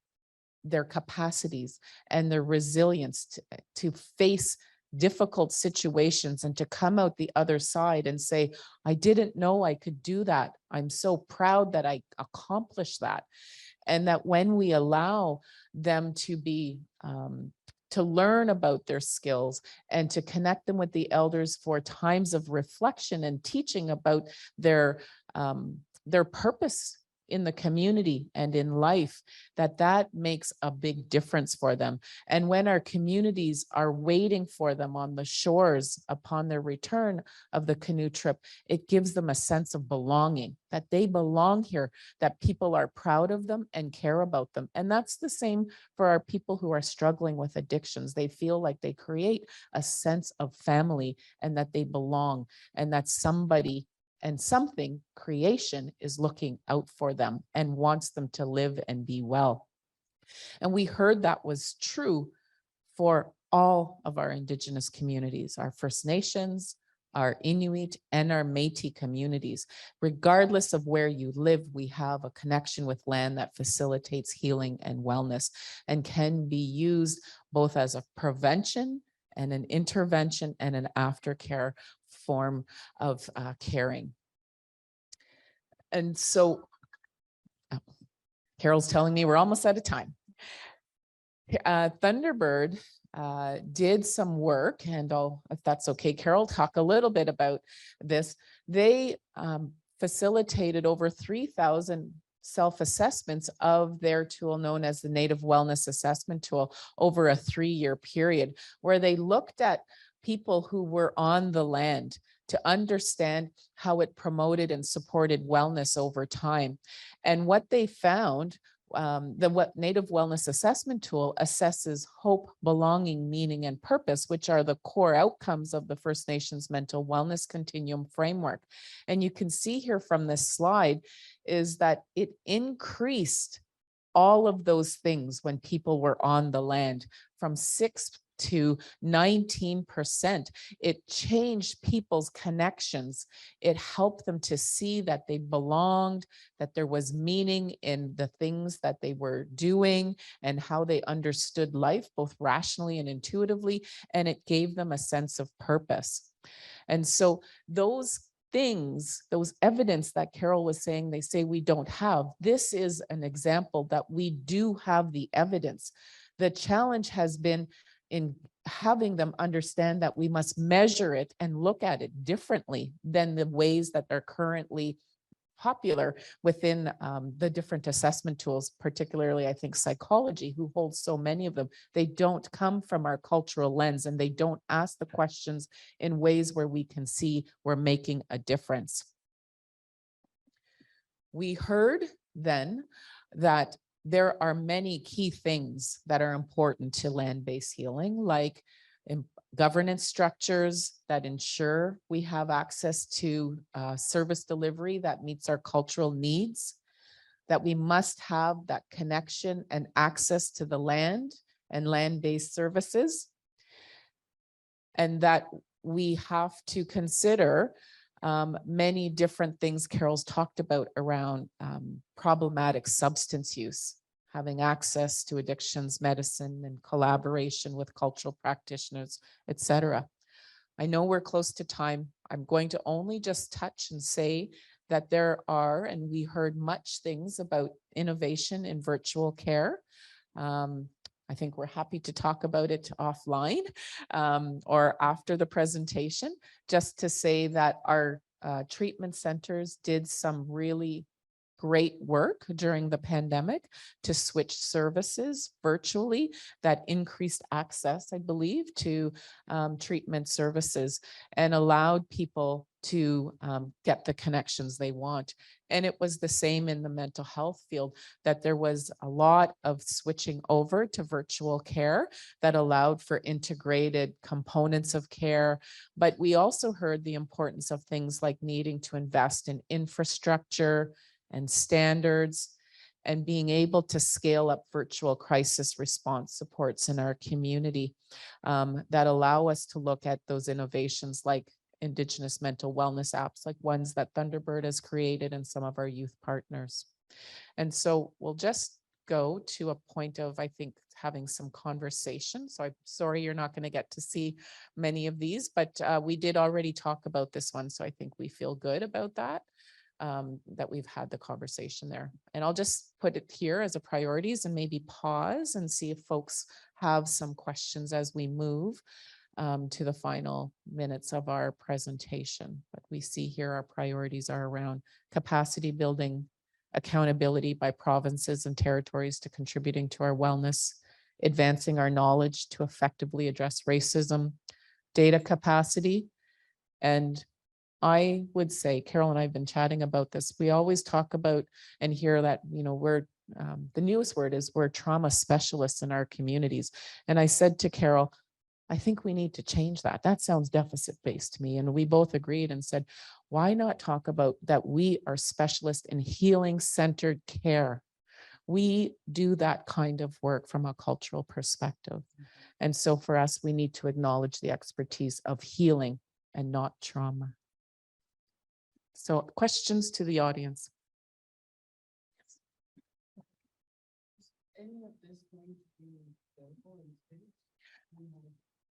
capacities and their resilience to face difficult situations and to come out the other side and say, I didn't know I could do that. I'm so proud that I accomplished that. And that when we allow them to be to learn about their skills and to connect them with the elders for times of reflection and teaching about their purpose in the community and in life, that makes a big difference for them. And when our communities are waiting for them on the shores upon their return of the canoe trip, it gives them a sense of belonging, that they belong here, that people are proud of them and care about them. And that's the same for our people who are struggling with addictions. They feel like they create a sense of family and that they belong and that somebody and something, creation, is looking out for them and wants them to live and be well. And we heard that was true for all of our Indigenous communities, our First Nations, our Inuit, and our Métis communities. Regardless of where you live, we have a connection with land that facilitates healing and wellness and can be used both as a prevention and an intervention and an aftercare form of caring. And so Carol's telling me we're almost out of time. Thunderbird did some work, and if that's okay, Carol, talk a little bit about this. They facilitated over 3,000 self-assessments of their tool known as the Native Wellness Assessment Tool over a 3-year period, where they looked at people who were on the land to understand how it promoted and supported wellness over time. And what they found, the Native Wellness Assessment Tool assesses hope, belonging, meaning, and purpose, which are the core outcomes of the First Nations Mental Wellness Continuum framework. And you can see here from this slide is that it increased all of those things when people were on the land from 6 to 19%. It changed people's connections. It helped them to see that they belonged, that there was meaning in the things that they were doing and how they understood life, both rationally and intuitively, and it gave them a sense of purpose. And so those things, those evidence that Carol was saying, they say we don't have, this is an example that we do have the evidence. The challenge has been in having them understand that we must measure it and look at it differently than the ways that they're currently popular within the different assessment tools, particularly I think psychology, who holds so many of them. They don't come from our cultural lens and they don't ask the questions in ways where we can see we're making a difference. We heard then that there are many key things that are important to land-based healing, like governance structures that ensure we have access to service delivery that meets our cultural needs, that we must have that connection and access to the land and land-based services, and that we have to consider many different things Carol's talked about around problematic substance use, having access to addictions medicine and collaboration with cultural practitioners, etc. I know we're close to time. I'm going to only just touch and say that there are, and we heard much things about innovation in virtual care. I think we're happy to talk about it offline or after the presentation, just to say that our treatment centers did some really great work during the pandemic to switch services virtually that increased access, I believe, to treatment services and allowed people to get the connections they want. And it was the same in the mental health field, that there was a lot of switching over to virtual care that allowed for integrated components of care. But we also heard the importance of things like needing to invest in infrastructure and standards, and being able to scale up virtual crisis response supports in our community that allow us to look at those innovations like Indigenous mental wellness apps, like ones that Thunderbird has created and some of our youth partners. And so we'll just go to a point of, I think, having some conversation. So I'm sorry you're not going to get to see many of these, but we did already talk about this one. So I think we feel good about that. That we've had the conversation there. And I'll just put it here as a priorities and maybe pause and see if folks have some questions as we move to the final minutes of our presentation. But we see here our priorities are around capacity building, accountability by provinces and territories to contributing to our wellness, advancing our knowledge to effectively address racism, data capacity, and I would say, Carol and I have been chatting about this. We always talk about and hear that, you know, we're the newest word is we're trauma specialists in our communities. And I said to Carol, I think we need to change that. That sounds deficit-based to me. And we both agreed and said, why not talk about that we are specialists in healing-centered care? We do that kind of work from a cultural perspective. And so for us, we need to acknowledge the expertise of healing and not trauma. So questions to the audience?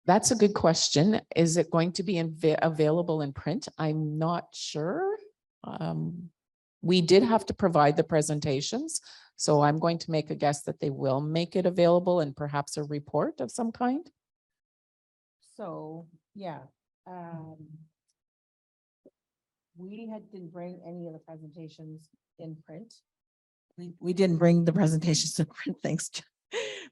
That's a good question. Is it going to be available in print? I'm not sure. We did have to provide the presentations, so I'm going to make a guess that they will make it available and perhaps a report of some kind. So, yeah. didn't bring any of the presentations in print. We didn't bring the presentations in print, thanks.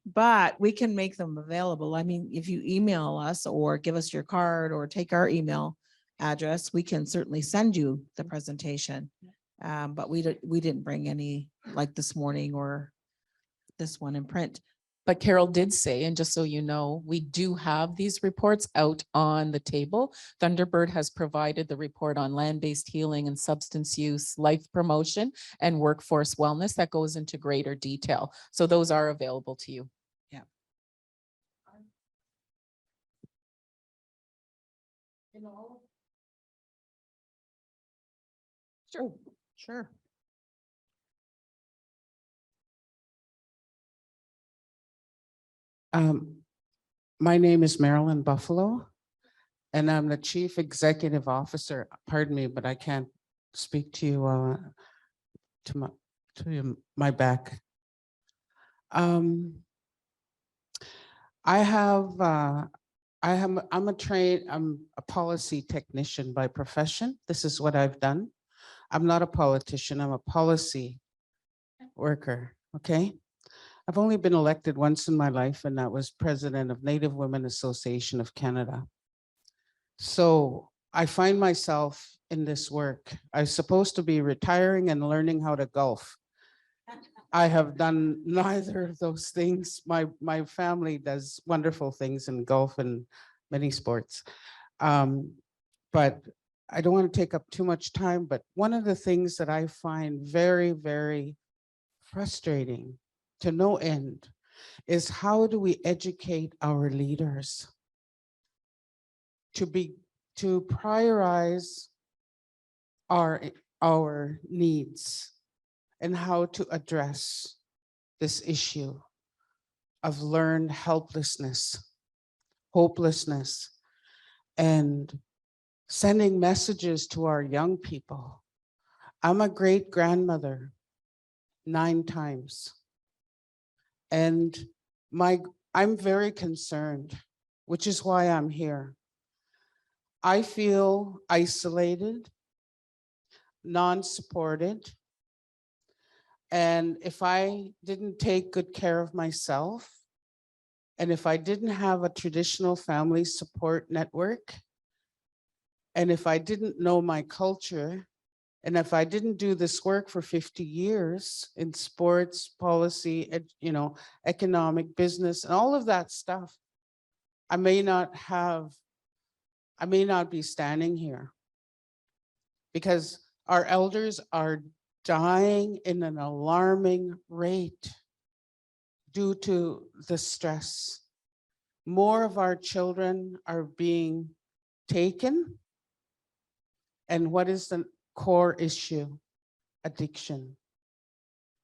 But we can make them available. I mean, if you email us or give us your card or take our email address, we can certainly send you the presentation. But we didn't bring any like this morning or this one in print. But Carol did say, and just so you know, we do have these reports out on the table. Thunderbird has provided the report on land-based healing and substance use, life promotion, and workforce wellness that goes into greater detail. So those are available to you. Yeah. Sure. Sure. My name is Marilyn Buffalo, and I'm the Chief Executive Officer. Pardon me, but I can't speak to you to my back. I'm a policy technician by profession. This is what I've done. I'm not a politician. I'm a policy worker. Okay. I've only been elected once in my life, and that was president of Native Women Association of Canada. So I find myself in this work. I'm supposed to be retiring and learning how to golf. I have done neither of those things. My family does wonderful things in golf and many sports. But I don't want to take up too much time, but one of the things that I find very, very frustrating to no end is how do we educate our leaders to prioritize our needs and how to address this issue of learned helplessness, hopelessness, and sending messages to our young people. I'm a great grandmother 9 times. And I'm very concerned, which is why I'm here. I feel isolated, non-supported, and if I didn't take good care of myself, and if I didn't have a traditional family support network, and if I didn't know my culture, and if I didn't do this work for 50 years in sports, policy, economic, business, and all of that stuff, I may not be standing here, because our elders are dying in an alarming rate due to the stress. More of our children are being taken. And what is the core issue? Addiction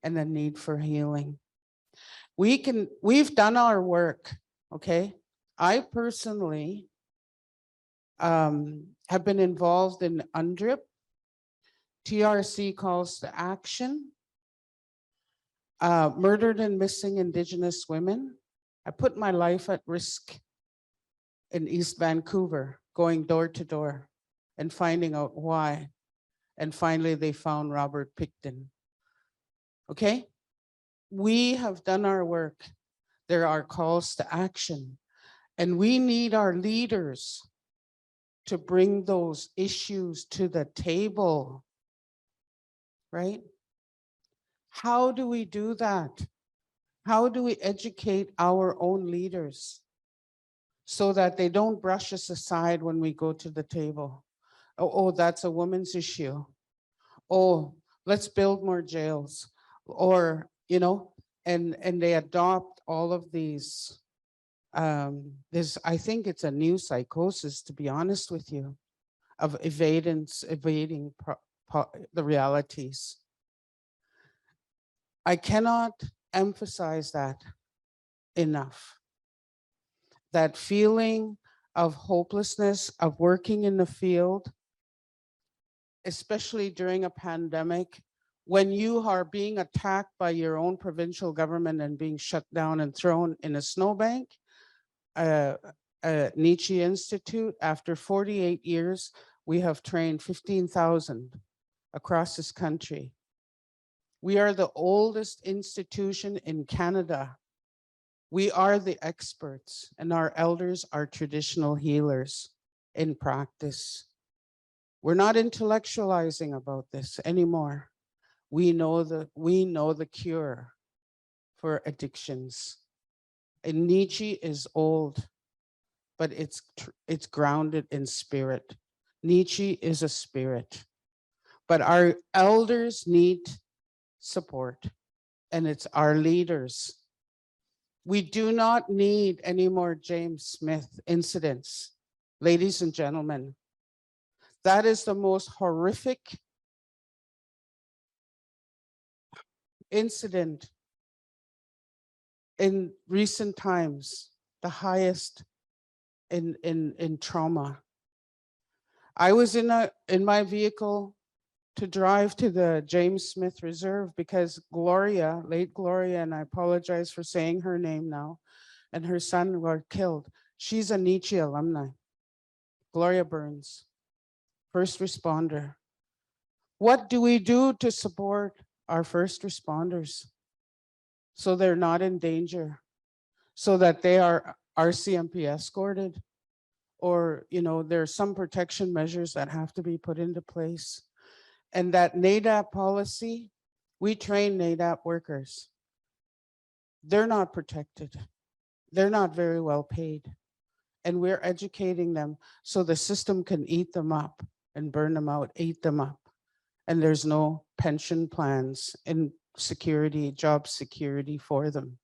and the need for healing. We've done our work, okay? I personally have been involved in UNDRIP, TRC calls to action, murdered and missing Indigenous women. I put my life at risk in East Vancouver, going door to door and finding out why. And finally, they found Robert Pickton. Okay? We have done our work. There are calls to action. And we need our leaders to bring those issues to the table, right? How do we do that? How do we educate our own leaders so that they don't brush us aside when we go to the table? Oh, that's a woman's issue. Oh, let's build more jails. Or, and they adopt all of these. I think it's a new psychosis, to be honest with you, of evading the realities. I cannot emphasize that enough. That feeling of hopelessness, of working in the field, especially during a pandemic, when you are being attacked by your own provincial government and being shut down and thrown in a snowbank. Nietzsche Institute, after 48 years, We have trained 15,000 across this country. We are the oldest institution in Canada. We are the experts, and our elders are traditional healers in practice. We're not intellectualizing about this anymore. We know the cure for addictions. And Nietzsche is old, but it's grounded in spirit. Nietzsche is a spirit, but our elders need support, and it's our leaders. We do not need any more James Smith incidents. Ladies and gentlemen, that is the most horrific incident in recent times, the highest in trauma. I was in my vehicle to drive to the James Smith Reserve because Gloria, late Gloria, and I apologize for saying her name now, and her son were killed. She's a Nietzsche alumni. Gloria Burns, first responder. What do we do to support our first responders so they're not in danger, so that they are RCMP escorted, or there's some protection measures that have to be put into place? And that NADAP policy, we train NADAP workers. They're not protected. They're not very well paid. And we're educating them so the system can eat them up and burn them out, eat them up. And there's no pension plans and security, job security for them.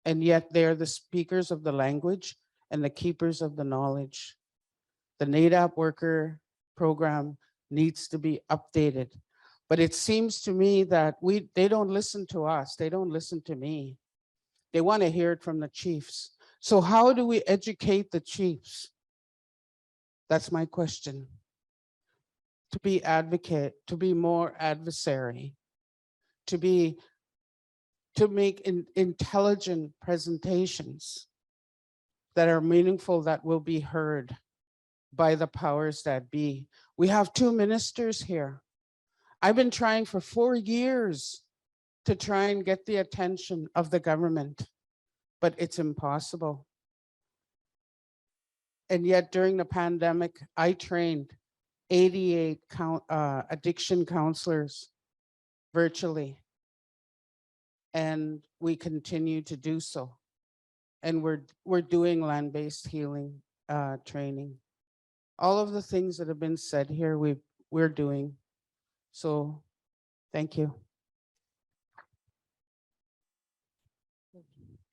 And yet they're the speakers of the language and the keepers of the knowledge. The NADAP worker program needs to be updated. But it seems to me that they don't listen to us. They don't listen to me. They want to hear it from the chiefs. So how do we educate the chiefs? That's my question. To be advocate, to be more adversary, to make intelligent presentations that are meaningful, that will be heard by the powers that be. We have 2 ministers here. I've been trying for 4 years to try and get the attention of the government, but it's impossible. And yet during the pandemic, I trained 88 addiction counselors virtually, and we continue to do so. And we're doing land-based healing training. All of the things that have been said here, we're doing. So thank you.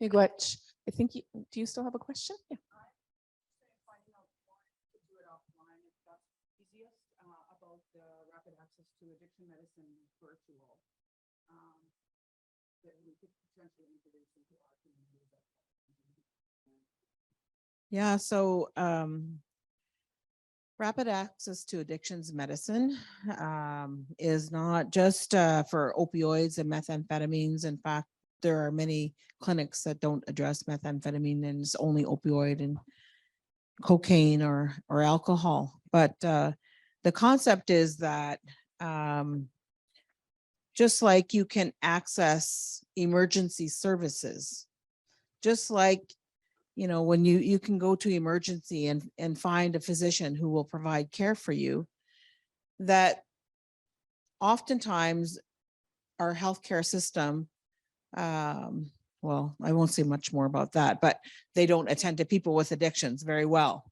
Miigwech, I think do you still have a question? Yeah. About the rapid access to addiction medicine virtual that we could potentially introduce into our community. Yeah, so rapid access to addictions medicine is not just for opioids and methamphetamines. In fact, there are many clinics that don't address methamphetamine, and it's only opioid and cocaine or alcohol. But the concept is that just like you can access emergency services, just like, when you can go to emergency and find a physician who will provide care for you, that oftentimes our healthcare system, well, I won't say much more about that, but they don't attend to people with addictions very well.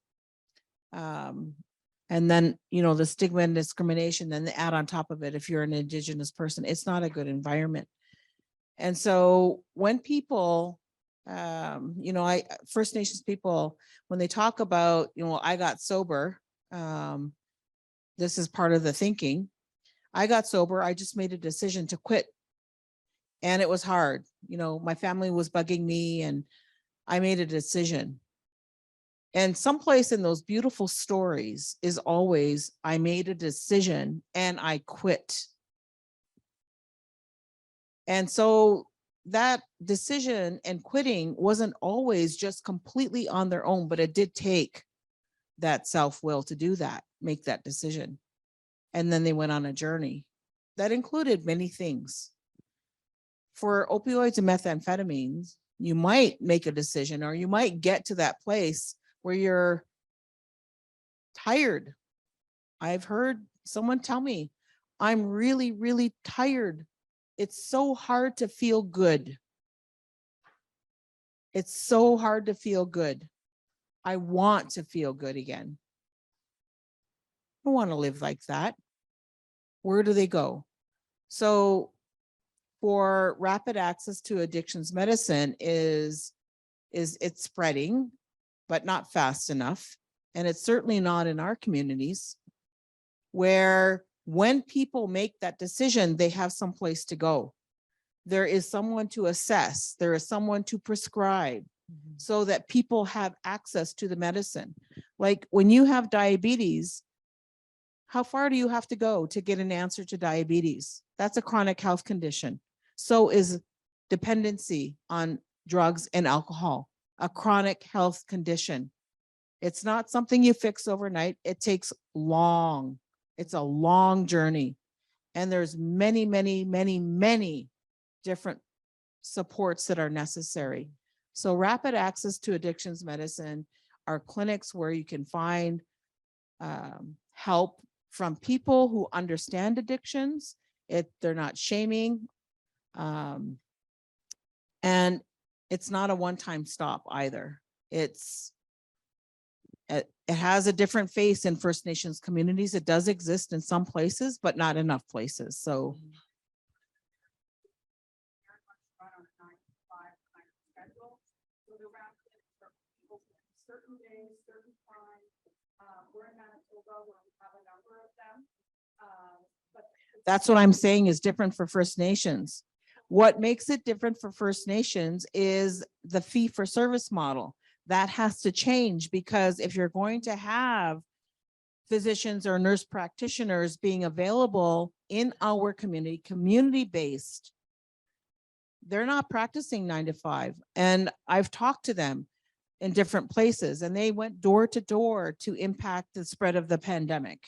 And then, the stigma and discrimination, then they add on top of it, if you're an Indigenous person, it's not a good environment. And so when people, First Nations people, when they talk about, I got sober, this is part of the thinking. I got sober, I just made a decision to quit. And it was hard. My family was bugging me, and I made a decision. And someplace in those beautiful stories is always, I made a decision and I quit. And so that decision and quitting wasn't always just completely on their own, but it did take that self-will to do that. make that decision. And then they went on a journey that included many things. For opioids and methamphetamines, you might make a decision, or you might get to that place where you're tired. I've heard someone tell me, I'm really, really tired. It's so hard to feel good. It's so hard to feel good. I want to feel good again. I don't want to live like that. Where do they go? So for rapid access to addictions medicine is it's spreading, but not fast enough. And it's certainly not in our communities, where when people make that decision, they have some place to go. There is someone to assess, there is someone to prescribe, so that people have access to the medicine. Like when you have diabetes, how far do you have to go to get an answer to diabetes? That's a chronic health condition. So is dependency on drugs and alcohol, a chronic health condition. It's not something you fix overnight. It takes long. It's a long journey. And there's many, many, many, many different supports that are necessary. So rapid access to addictions medicine are clinics where you can find help from people who understand addictions. They're not shaming. And it's not a one-time stop either. It has a different face in First Nations communities. It does exist in some places, but not enough places. So certain days, certain times. We're in Manitoba where we have a number of them. But that's what I'm saying is different for First Nations. What makes it different for First Nations is the fee for service model. That has to change, because if you're going to have physicians or nurse practitioners being available in our community, community-based, they're not practicing 9 to 5. And I've talked to them in different places, and they went door to door to impact the spread of the pandemic.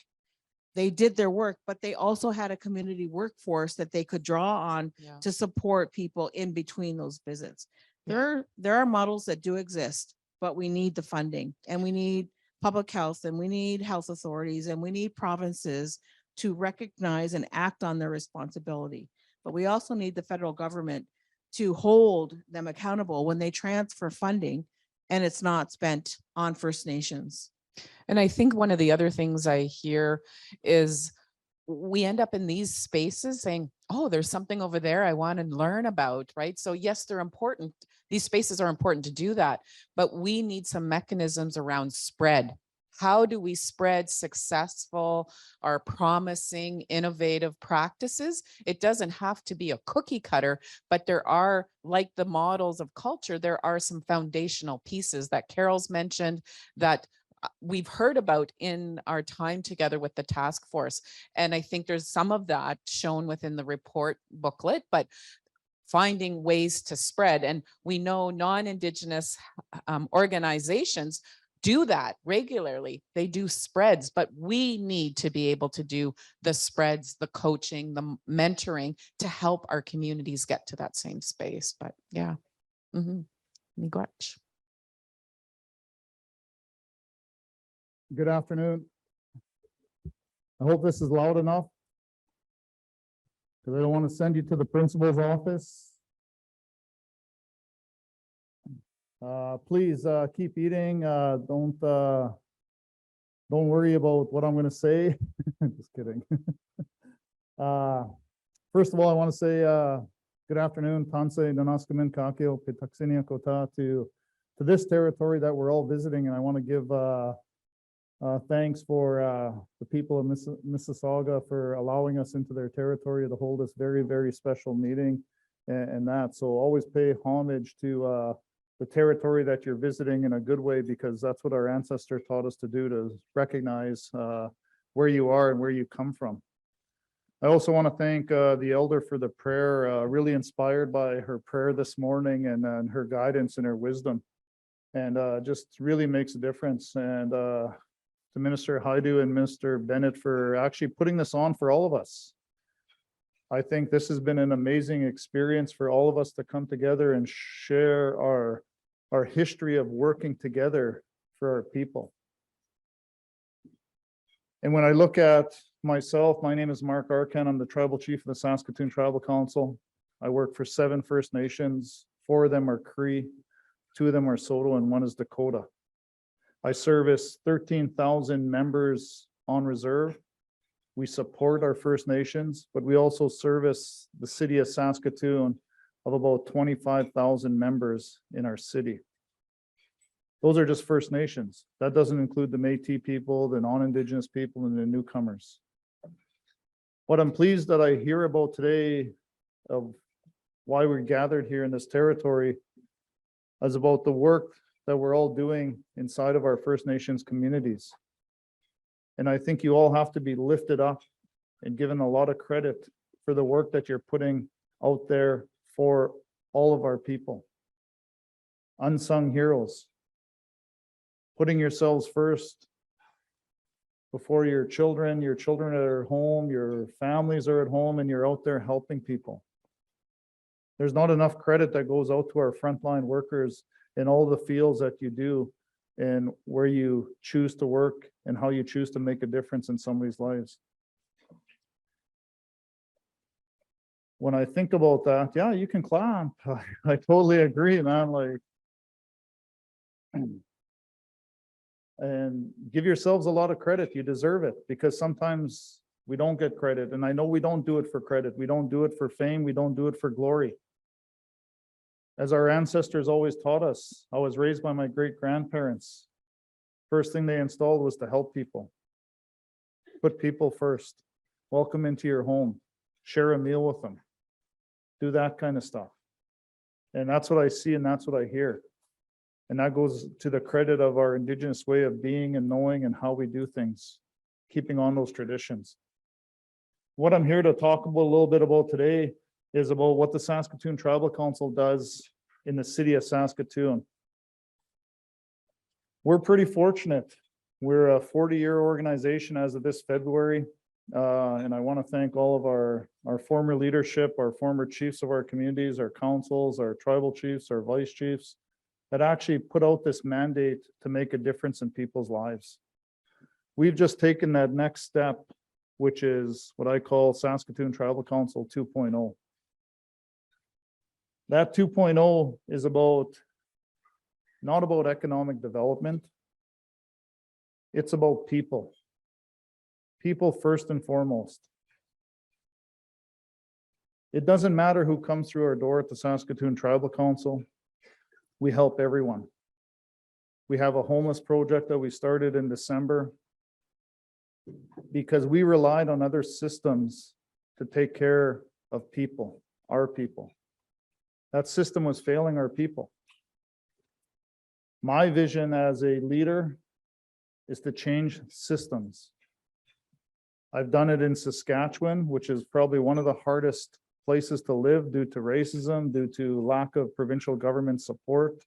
They did their work, but they also had a community workforce that they could draw on to support people in between those visits. There are models that do exist, but we need the funding, and we need public health, and we need health authorities, and we need provinces to recognize and act on their responsibility. But we also need the federal government to hold them accountable when they transfer funding and it's not spent on First Nations. And I think one of the other things I hear is we end up in these spaces saying, oh, there's something over there I want to learn about, right? So yes, they're important. These spaces are important to do that, but we need some mechanisms around spread. How do we spread successful or promising, innovative practices? It doesn't have to be a cookie cutter, but there are, like the models of culture, there are some foundational pieces that Carol's mentioned that we've heard about in our time together with the task force. And I think there's some of that shown within the report booklet, but finding ways to spread. And we know non-Indigenous organizations do that regularly. They do spreads, but we need to be able to do the spreads, the coaching, the mentoring to help our communities get to that same space. But yeah. Miigwech. Good afternoon. I hope this is loud enough, because I don't want to send you to the principal's office. Please keep eating. Don't worry about what I'm going to say. Just kidding. First of all, I want to say good afternoon, Tanse Nanaskamin Kakio Pitaxinia Kota, to this territory that we're all visiting, and I want to give thanks for the people of Mississauga for allowing us into their territory to hold this very, very special meeting and that. So always pay homage to the territory that you're visiting in a good way, because that's what our ancestor taught us to do, to recognize where you are and where you come from. I also want to thank the elder for the prayer, really inspired by her prayer this morning and her guidance and her wisdom, and just really makes a difference. And to Minister Haidu and Minister Bennett for actually putting this on for all of us. I think this has been an amazing experience for all of us to come together and share our history of working together for our people. And when I look at myself, my name is Marc Arcand. I'm the tribal chief of the Saskatoon Tribal Council. I work for 7 First Nations. 4 of them are Cree, 2 of them are Saulteaux, and 1 is Dakota. I service 13,000 members on reserve. We support our First Nations, but we also service the city of Saskatoon of about 25,000 members in our city. Those are just First Nations. That doesn't include the Métis people, the non-Indigenous people, and the newcomers. What I'm pleased that I hear about today of why we're gathered here in this territory is about the work that we're all doing inside of our First Nations communities. And I think you all have to be lifted up and given a lot of credit for the work that you're putting out there for all of our people. Unsung heroes. Putting yourselves first before your children are at home, your families are at home, and you're out there helping people. There's not enough credit that goes out to our frontline workers in all the fields that you do and where you choose to work and how you choose to make a difference in somebody's lives. When I think about that, yeah, you can clap. I totally agree, man. Like, and give yourselves a lot of credit. You deserve it, because sometimes we don't get credit. And I know we don't do it for credit. We don't do it for fame. We don't do it for glory. As our ancestors always taught us, I was raised by my great-grandparents. First thing they installed was to help people. Put people first. Welcome into your home. Share a meal with them. Do that kind of stuff. And that's what I see and that's what I hear. And that goes to the credit of our Indigenous way of being and knowing and how we do things, keeping on those traditions. What I'm here to talk about a little bit about today is about what the Saskatoon Tribal Council does in the city of Saskatoon. We're pretty fortunate. We're a 40-year organization as of this February. And I want to thank all of our former leadership, our former chiefs of our communities, our councils, our tribal chiefs, our vice chiefs, that actually put out this mandate to make a difference in people's lives. We've just taken that next step, which is what I call Saskatoon Tribal Council 2.0. That 2.0 is not about economic development. It's about people. People first and foremost. It doesn't matter who comes through our door at the Saskatoon Tribal Council. We help everyone. We have a homeless project that we started in December because we relied on other systems to take care of people, our people. That system was failing our people. My vision as a leader is to change systems. I've done it in Saskatchewan, which is probably one of the hardest places to live due to racism, due to lack of provincial government support.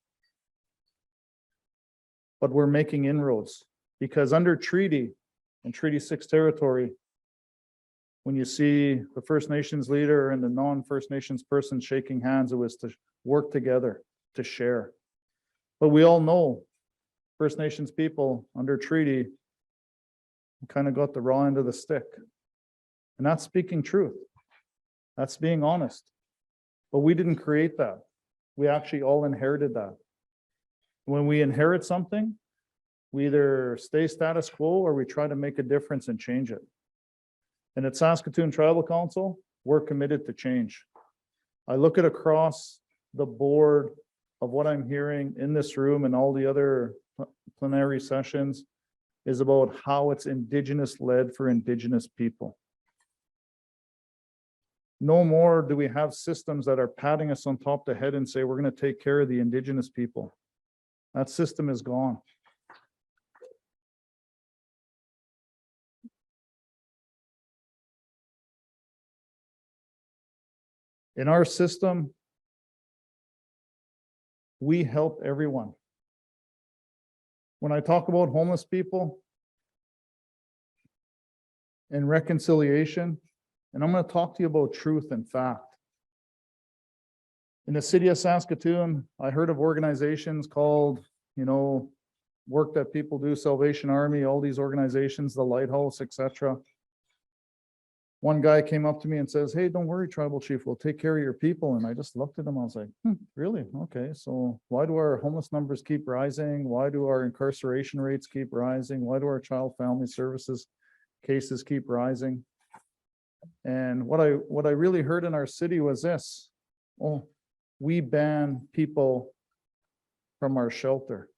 But we're making inroads because under treaty and Treaty 6 territory, when you see the First Nations leader and the non-First Nations person shaking hands, it was to work together, to share. But we all know First Nations people under treaty kind of got the raw end of the stick. And that's speaking truth. That's being honest. But we didn't create that. We actually all inherited that. When we inherit something, we either stay status quo or we try to make a difference and change it. And at Saskatoon Tribal Council, we're committed to change. I look at across the board of what I'm hearing in this room and all the other plenary sessions is about how it's Indigenous led for Indigenous people. No more do we have systems that are patting us on top of the head and say, we're going to take care of the Indigenous people. That system is gone. In our system, we help everyone. When I talk about homeless people, and reconciliation. And I'm going to talk to you about truth and fact. In the city of Saskatoon, I heard of organizations called, work that people do, Salvation Army, all these organizations, the Lighthouse, etc. One guy came up to me and says, "Hey, don't worry, tribal chief, we'll take care of your people." And I just looked at him. I was like, really? Okay. So why do our homeless numbers keep rising? Why do our incarceration rates keep rising? Why do our child family services cases keep rising? And what I really heard in our city was this: oh, we ban people from our shelter.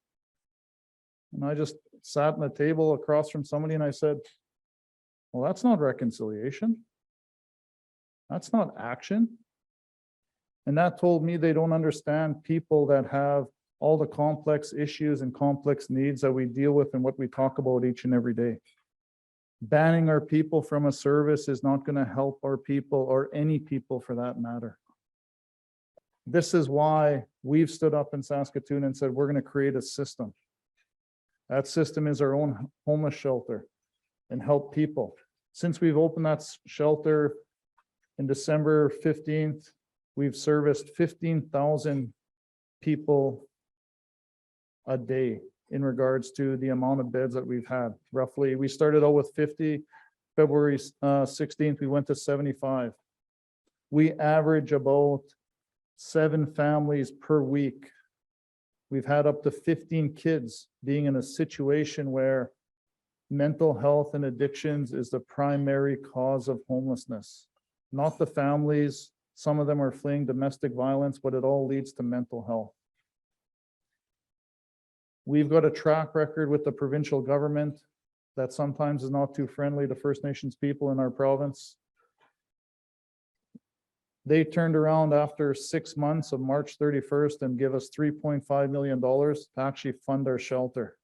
And I just sat at a table across from somebody and I said, well, that's not reconciliation. That's not action. And that told me they don't understand people that have all the complex issues and complex needs that we deal with and what we talk about each and every day. Banning our people from a service is not going to help our people, or any people for that matter. This is why we've stood up in Saskatoon and said we're going to create a system. That system is our own homeless shelter and help people. Since we've opened that shelter in December 15th, we've serviced 15,000 people a day in regards to the amount of beds that we've had. Roughly, we started out with 50. February 16th, we went to 75. We average about 7 families per week. We've had up to 15 kids being in a situation where mental health and addictions is the primary cause of homelessness. Not the families. Some of them are fleeing domestic violence, but it all leads to mental health. We've got a track record with the provincial government that sometimes is not too friendly to First Nations people in our province. They turned around after 6 months of March 31st and give us $3.5 million to actually fund our shelter.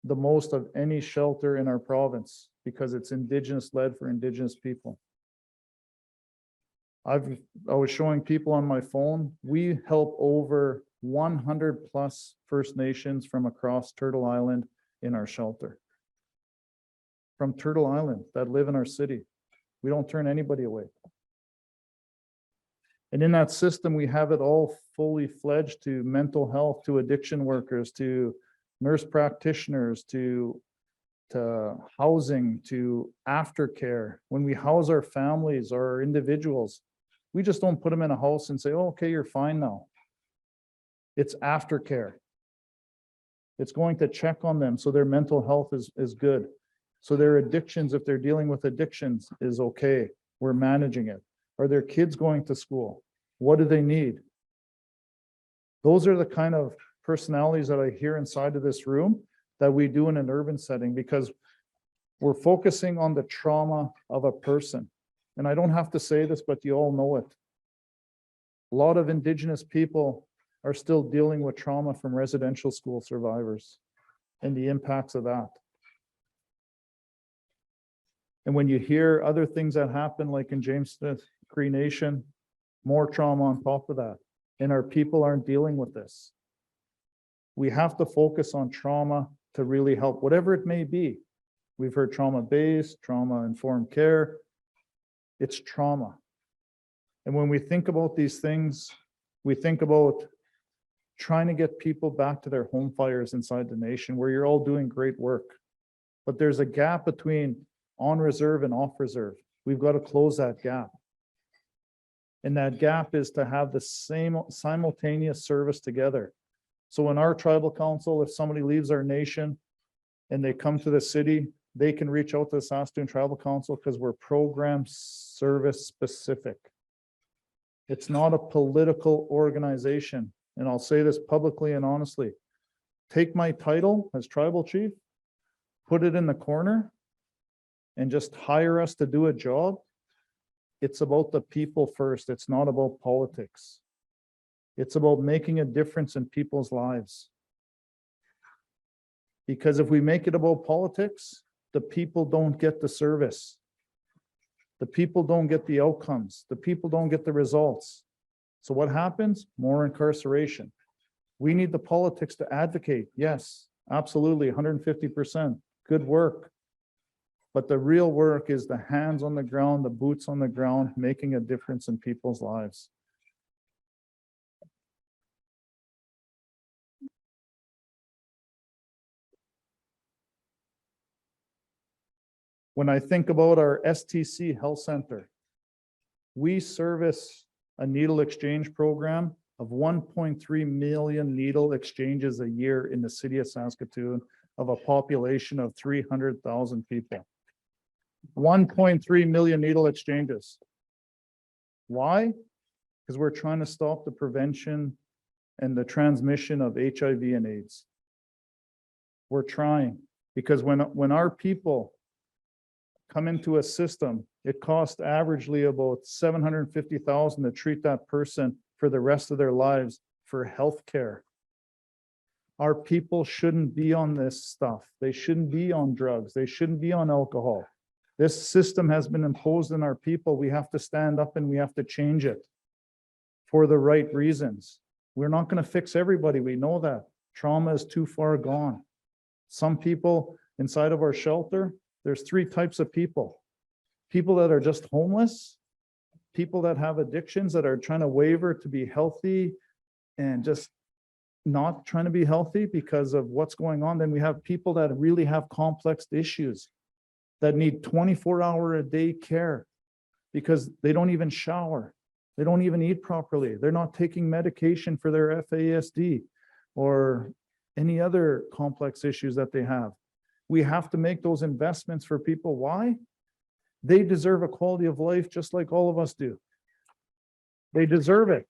The most of any shelter in our province, because it's Indigenous led for Indigenous people. I was showing people on my phone, we help over 100 plus First Nations from across Turtle Island in our shelter. From Turtle Island that live in our city. We don't turn anybody away. And in that system, we have it all fully fledged to mental health, to addiction workers, to nurse practitioners, to housing, to aftercare. When we house our families or our individuals, we just don't put them in a house and say, oh, okay, you're fine now. It's aftercare. It's going to check on them so their mental health is good. So their addictions, if they're dealing with addictions, is okay. We're managing it. Are their kids going to school? What do they need? Those are the kind of personalities that I hear inside of this room that we do in an urban setting, because we're focusing on the trauma of a person. And I don't have to say this, but you all know it. A lot of Indigenous people are still dealing with trauma from residential school survivors and the impacts of that. And when you hear other things that happen, like in James Smith Cree Nation, more trauma on top of that, and our people aren't dealing with this. We have to focus on trauma to really help, whatever it may be. We've heard trauma-based, trauma-informed care. It's trauma. And when we think about these things, we think about trying to get people back to their home fires inside the nation, where you're all doing great work. But there's a gap between on reserve and off reserve. We've got to close that gap. And that gap is to have the same simultaneous service together. So in our tribal council, if somebody leaves our nation and they come to the city, they can reach out to the Saskatoon Tribal Council, because we're program service specific. It's not a political organization. And I'll say this publicly and honestly. Take my title as tribal chief, put it in the corner, and just hire us to do a job. It's about the people first. It's not about politics. It's about making a difference in people's lives. Because if we make it about politics, the people don't get the service. The people don't get the outcomes. The people don't get the results. So what happens? More incarceration. We need the politics to advocate. Yes, absolutely, 150%. Good work. But the real work is the hands on the ground, the boots on the ground, making a difference in people's lives. When I think about our STC Health Center, we service a needle exchange program of 1.3 million needle exchanges a year in the city of Saskatoon of a population of 300,000 people. 1.3 million needle exchanges. Why? Because we're trying to stop the prevention and the transmission of HIV and AIDS. We're trying, because when our people come into a system, it costs averagely about $750,000 to treat that person for the rest of their lives for health care. Our people shouldn't be on this stuff. They shouldn't be on drugs. They shouldn't be on alcohol. This system has been imposed on our people. We have to stand up and we have to change it for the right reasons. We're not going to fix everybody. We know that. Trauma is too far gone. Some people inside of our shelter, there's three types of people. People that are just homeless, people that have addictions that are trying to waver to be healthy and just not trying to be healthy because of what's going on. Then we have people that really have complex issues that need 24-hour-a-day care because they don't even shower. They don't even eat properly. They're not taking medication for their FASD or any other complex issues that they have. We have to make those investments for people. Why? They deserve a quality of life just like all of us do. They deserve it.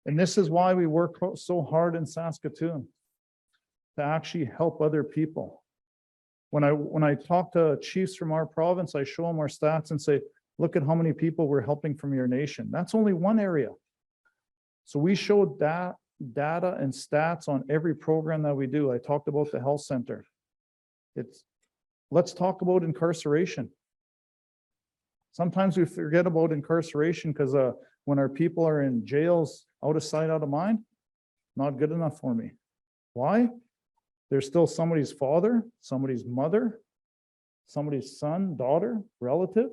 And this is why we work so hard in Saskatoon, to actually help other people. When I talk to chiefs from our province, I show them our stats and say, look at how many people we're helping from your nation. That's only one area. So we show that data and stats on every program that we do. I talked about the health center. Let's talk about incarceration. Sometimes we forget about incarceration because when our people are in jails, out of sight, out of mind, not good enough for me. Why? They're still somebody's father, somebody's mother, somebody's son, daughter, relative.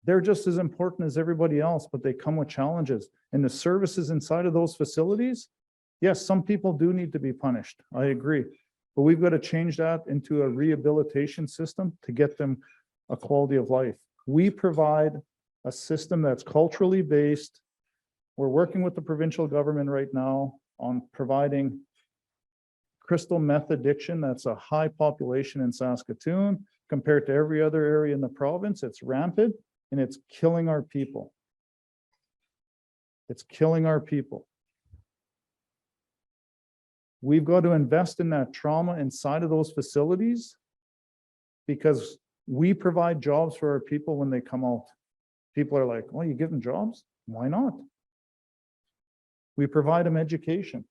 They're just as important as everybody else, but they come with challenges. And the services inside of those facilities, yes, some people do need to be punished. I agree. But we've got to change that into a rehabilitation system to get them a quality of life. We provide a system that's culturally based. We're working with the provincial government right now on providing crystal meth addiction. That's a high population in Saskatoon compared to every other area in the province. It's rampant and it's killing our people. It's killing our people. We've got to invest in that trauma inside of those facilities because we provide jobs for our people when they come out. People are like, oh, you give them jobs? Why not? We provide them education.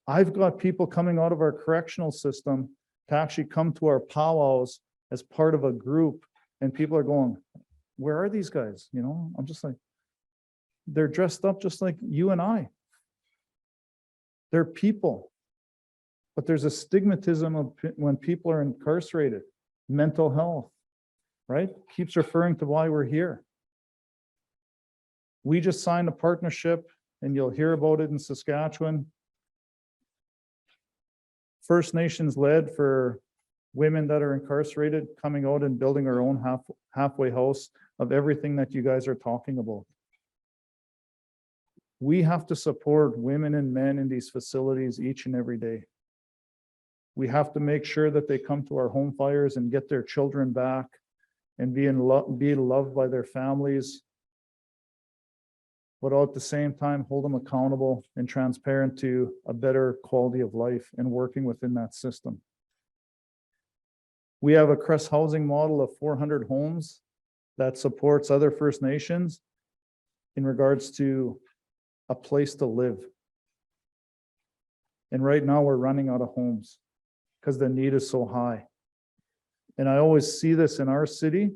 I've got people coming out of our correctional system to actually come to our powwows as part of a group, and people are going, where are these guys? You know, I'm just like, they're dressed up just like you and I. They're people, but there's a stigmatism of when people are incarcerated, mental health, right? Keeps referring to why we're here. We just signed a partnership, and you'll hear about it in Saskatchewan. First Nations led for women that are incarcerated, coming out and building our own halfway house of everything that you guys are talking about. We have to support women and men in these facilities each and every day. We have to make sure that they come to our home fires and get their children back and be loved by their families, but all at the same time, hold them accountable and transparent to a better quality of life and working within that system. We have a Crest housing model of 400 homes that supports other First Nations in regards to a place to live. And right now we're running out of homes because the need is so high. And I always see this in our city.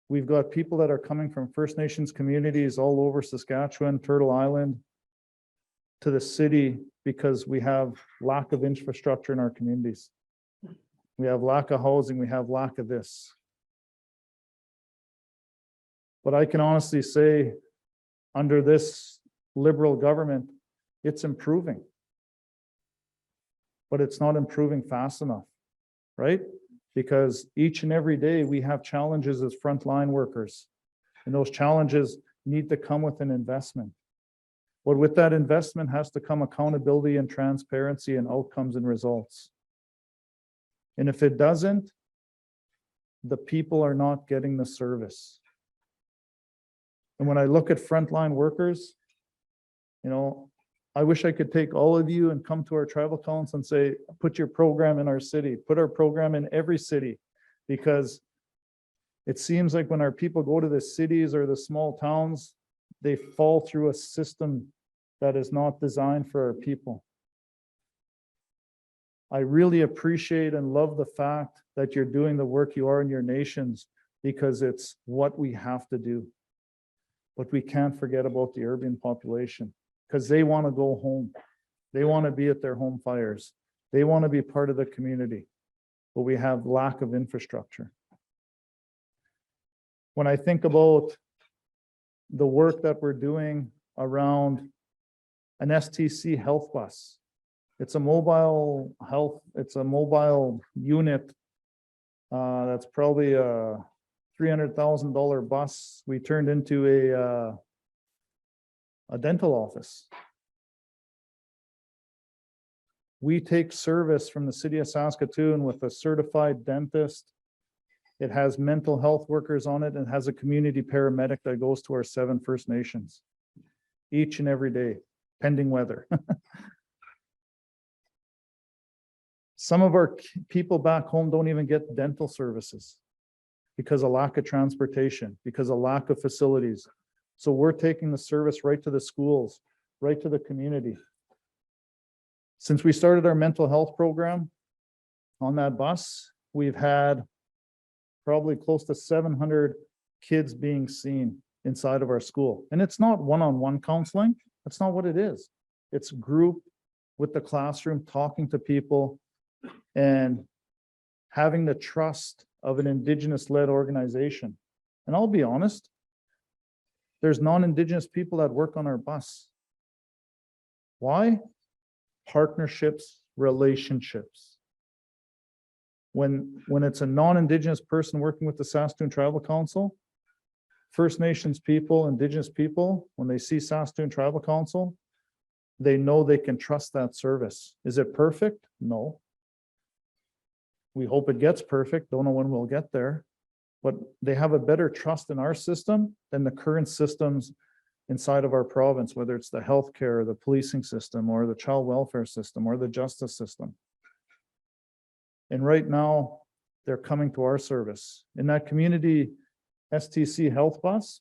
We've got people that are coming from First Nations communities all over Saskatchewan, Turtle Island, to the city because we have lack of infrastructure in our communities. We have lack of housing, we have lack of this. But I can honestly say, under this Liberal government, it's improving. But it's not improving fast enough, right? Because each and every day we have challenges as frontline workers. And those challenges need to come with an investment. But with that investment has to come accountability and transparency and outcomes and results. And if it doesn't, the people are not getting the service. And when I look at frontline workers, you know, I wish I could take all of you and come to our tribal council and say, put your program in our city, put our program in every city, because it seems like when our people go to the cities or the small towns, they fall through a system that is not designed for our people. I really appreciate and love the fact that you're doing the work you are in your nations, because it's what we have to do. But we can't forget about the urban population, because they want to go home. They want to be at their home fires. They want to be part of the community, but we have lack of infrastructure. When I think about the work that we're doing around an STC health bus, it's a mobile health, it's a mobile unit that's probably a $300,000 bus we turned into a dental office. We take service from the city of Saskatoon with a certified dentist. It has mental health workers on it and has a community paramedic that goes to our 7 First Nations each and every day, pending weather. Some of our people back home don't even get dental services because of lack of transportation, because of lack of facilities. So we're taking the service right to the schools, right to the community. Since we started our mental health program on that bus, we've had probably close to 700 kids being seen inside of our school. And it's not one-on-one counseling. That's not what it is. It's group with the classroom, talking to people and having the trust of an Indigenous-led organization. And I'll be honest, there's non-Indigenous people that work on our bus. Why? Partnerships, relationships. When it's a non-Indigenous person working with the Saskatoon Tribal Council, First Nations people, Indigenous people, when they see Saskatoon Tribal Council, they know they can trust that service. Is it perfect? No. We hope it gets perfect. Don't know when we'll get there. But they have a better trust in our system than the current systems inside of our province, whether it's the healthcare, the policing system, or the child welfare system, or the justice system. And right now, they're coming to our service. In that community STC health bus,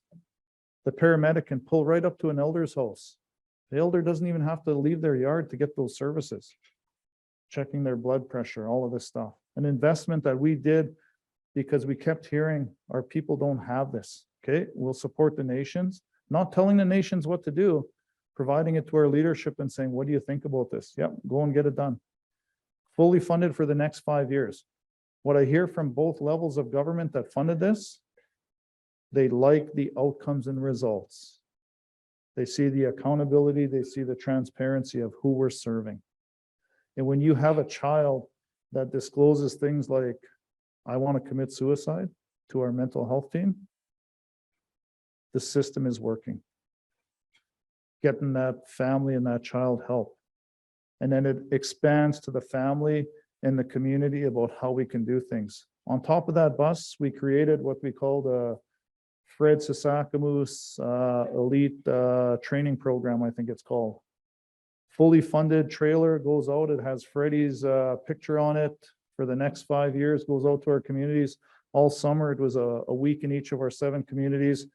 the paramedic can pull right up to an elder's house. The elder doesn't even have to leave their yard to get those services. Checking their blood pressure, all of this stuff. An investment that we did because we kept hearing our people don't have this. Okay, we'll support the nations, not telling the nations what to do, providing it to our leadership and saying, what do you think about this? Yep, go and get it done. Fully funded for the next 5 years. What I hear from both levels of government that funded this, they like the outcomes and results. They see the accountability, they see the transparency of who we're serving. And when you have a child that discloses things like, I want to commit suicide to our mental health team, the system is working. Getting that family and that child help. And then it expands to the family and the community about how we can do things. On top of that bus, we created what we call the Fred Sasakamoose Elite Training Program, I think it's called. Fully funded trailer goes out. It has Freddie's picture on it for the next 5 years, goes out to our communities. All summer, it was a week in each of our 7 communities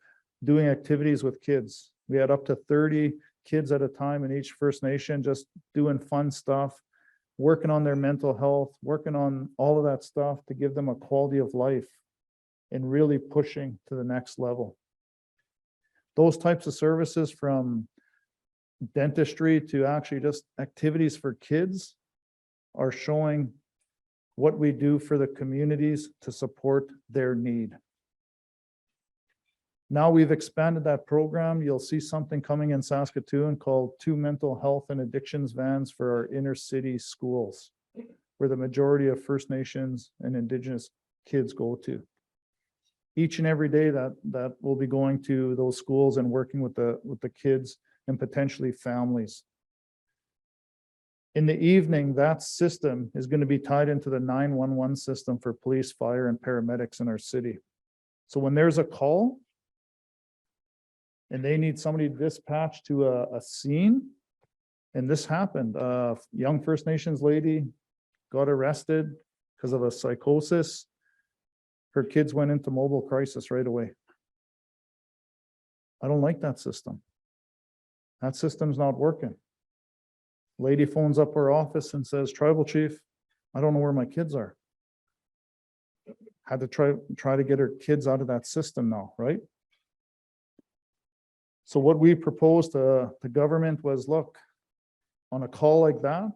doing activities with kids. We had up to 30 kids at a time in each First Nation, just doing fun stuff, working on their mental health, working on all of that stuff to give them a quality of life. and really pushing to the next level. Those types of services, from dentistry to actually just activities for kids, are showing what we do for the communities to support their need. Now we've expanded that program. You'll see something coming in Saskatoon called 2 mental health and addictions vans for our inner city schools, where the majority of First Nations and Indigenous kids go to. Each and every day that will be going to those schools and working with the kids and potentially families. In the evening, that system is going to be tied into the 911 system for police, fire, and paramedics in our city. So when there's a call and they need somebody dispatched to a scene, and this happened, a young First Nations lady got arrested because of a psychosis. Her kids went into mobile crisis right away. I don't like that system. That system's not working. Lady phones up our office and says, "Tribal chief, I don't know where my kids are." Had to try to get her kids out of that system now, right? So what we proposed to the government was, look, on a call like that,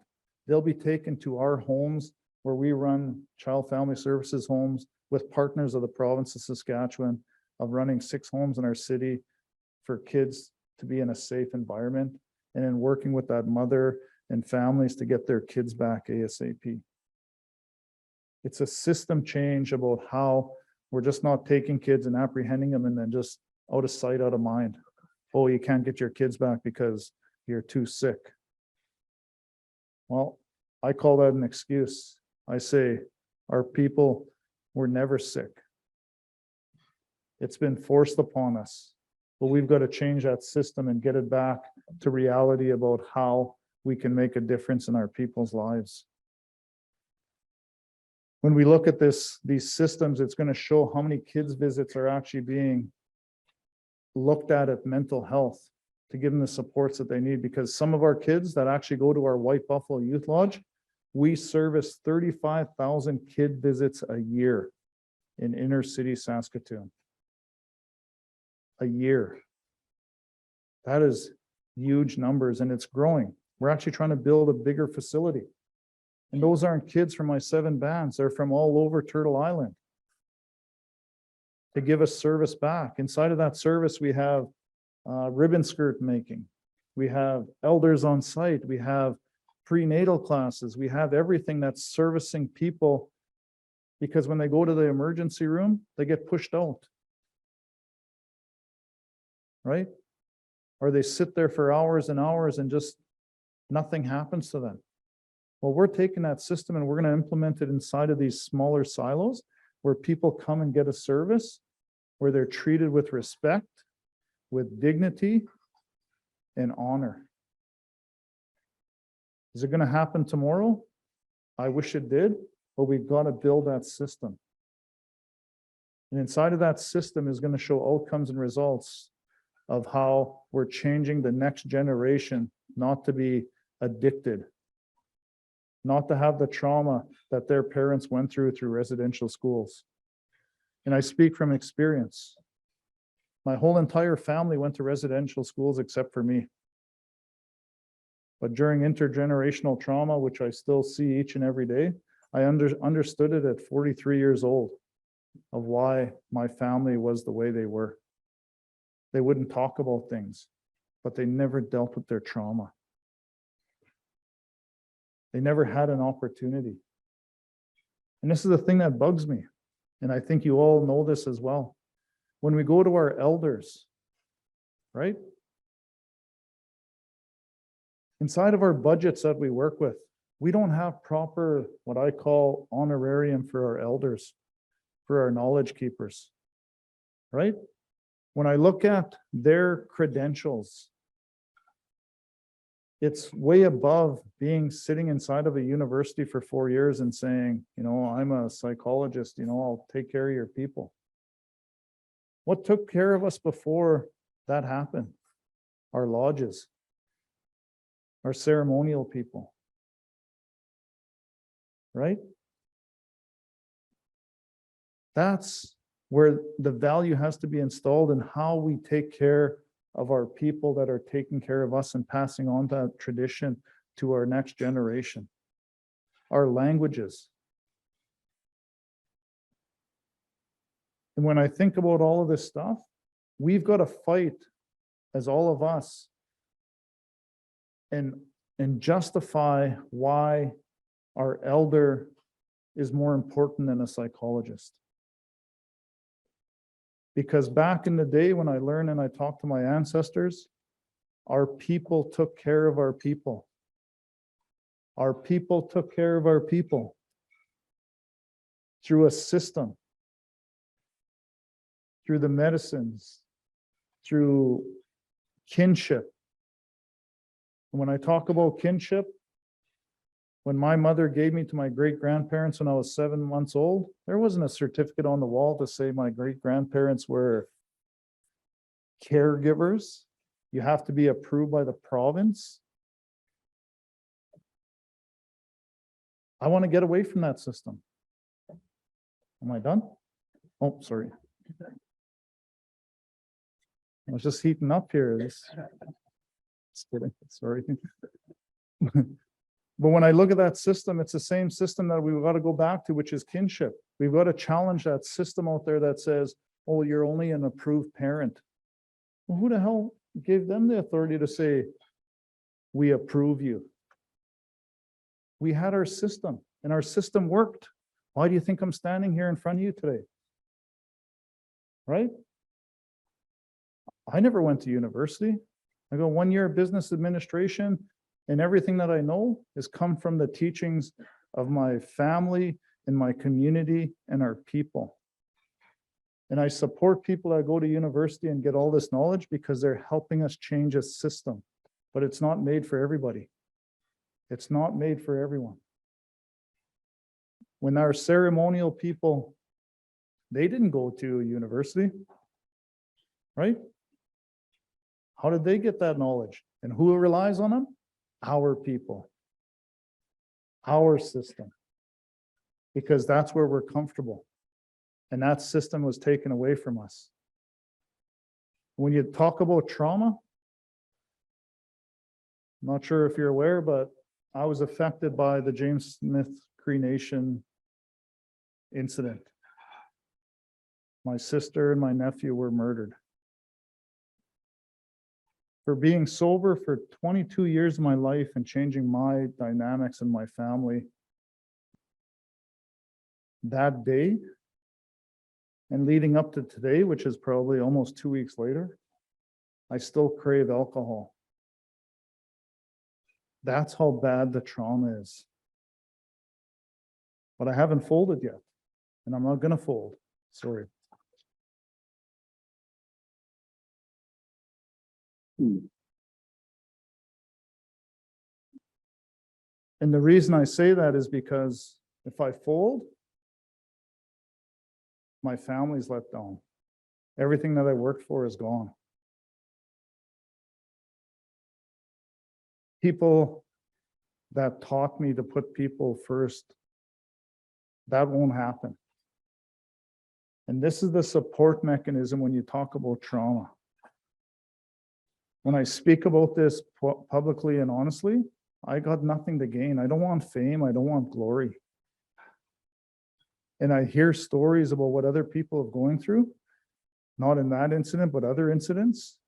they'll be taken to our homes where we run child family services homes with partners of the province of Saskatchewan, of running 6 homes in our city for kids to be in a safe environment, and then working with that mother and families to get their kids back ASAP. It's a system change about how we're just not taking kids and apprehending them and then just out of sight, out of mind. Oh, you can't get your kids back because you're too sick. Well, I call that an excuse. I say our people were never sick. It's been forced upon us, but we've got to change that system and get it back to reality about how we can make a difference in our people's lives. When we look at these systems, it's going to show how many kids visits are actually being looked at mental health to give them the supports that they need, because some of our kids that actually go to our White Buffalo Youth Lodge, we service 35,000 kid visits a year in inner city Saskatoon. A year. That is huge numbers, and it's growing. We're actually trying to build a bigger facility. And those aren't kids from my 7 bands. They're from all over Turtle Island to give us service back. Inside of that service, we have ribbon skirt making. We have elders on site. We have prenatal classes. We have everything that's servicing people, because when they go to the emergency room, they get pushed out. Right? Or they sit there for hours and hours and just nothing happens to them. Well, we're taking that system and we're going to implement it inside of these smaller silos where people come and get a service, where they're treated with respect, with dignity, and honor. Is it going to happen tomorrow? I wish it did, but we've got to build that system. And inside of that system is going to show outcomes and results of how we're changing the next generation not to be addicted, not to have the trauma that their parents went through residential schools. And I speak from experience. My whole entire family went to residential schools except for me. But during intergenerational trauma, which I still see each and every day, I understood it at 43 years old of why my family was the way they were. They wouldn't talk about things, but they never dealt with their trauma. They never had an opportunity. And this is the thing that bugs me. And I think you all know this as well. When we go to our elders, right? Inside of our budgets that we work with, we don't have proper, what I call honorarium for our elders, for our knowledge keepers, right? When I look at their credentials, it's way above being sitting inside of a university for 4 years and saying, you know, I'm a psychologist, you know, I'll take care of your people. What took care of us before that happened? Our lodges, our ceremonial people, right? That's where the value has to be installed in how we take care of our people that are taking care of us and passing on that tradition to our next generation. Our languages. And when I think about all of this stuff, we've got to fight as all of us and justify why our elder is more important than a psychologist. Because back in the day when I learned and I talked to my ancestors, our people took care of our people. Our people took care of our people through a system, through the medicines, through kinship. And when I talk about kinship, when my mother gave me to my great-grandparents when I was 7 months old, there wasn't a certificate on the wall to say my great-grandparents were caregivers. You have to be approved by the province. I want to get away from that system. Am I done? Oh, sorry. I was just heating up here. Just kidding. Sorry. But when I look at that system, it's the same system that we've got to go back to, which is kinship. We've got to challenge that system out there that says, oh, you're only an approved parent. Well, who the hell gave them the authority to say, we approve you? We had our system, and our system worked. Why do you think I'm standing here in front of you today? Right? I never went to university. I got 1 year of business administration, and everything that I know has come from the teachings of my family and my community and our people. And I support people that go to university and get all this knowledge because they're helping us change a system, but it's not made for everybody. It's not made for everyone. When our ceremonial people, they didn't go to a university, right? How did they get that knowledge? And who relies on them? Our people, our system, because that's where we're comfortable. And that system was taken away from us. When you talk about trauma, I'm not sure if you're aware, but I was affected by the James Smith Cree Nation incident. My sister and my nephew were murdered. For being sober for 22 years of my life and changing my dynamics in my family, that day and leading up to today, which is probably almost 2 weeks later, I still crave alcohol. That's how bad the trauma is. But I haven't folded yet, and I'm not going to fold. Sorry. And the reason I say that is because if I fold, my family's let down. Everything that I worked for is gone. People that taught me to put people first, that won't happen. And this is the support mechanism when you talk about trauma. When I speak about this publicly and honestly, I got nothing to gain. I don't want fame. I don't want glory. And I hear stories about what other people are going through, not in that incident, but other incidents.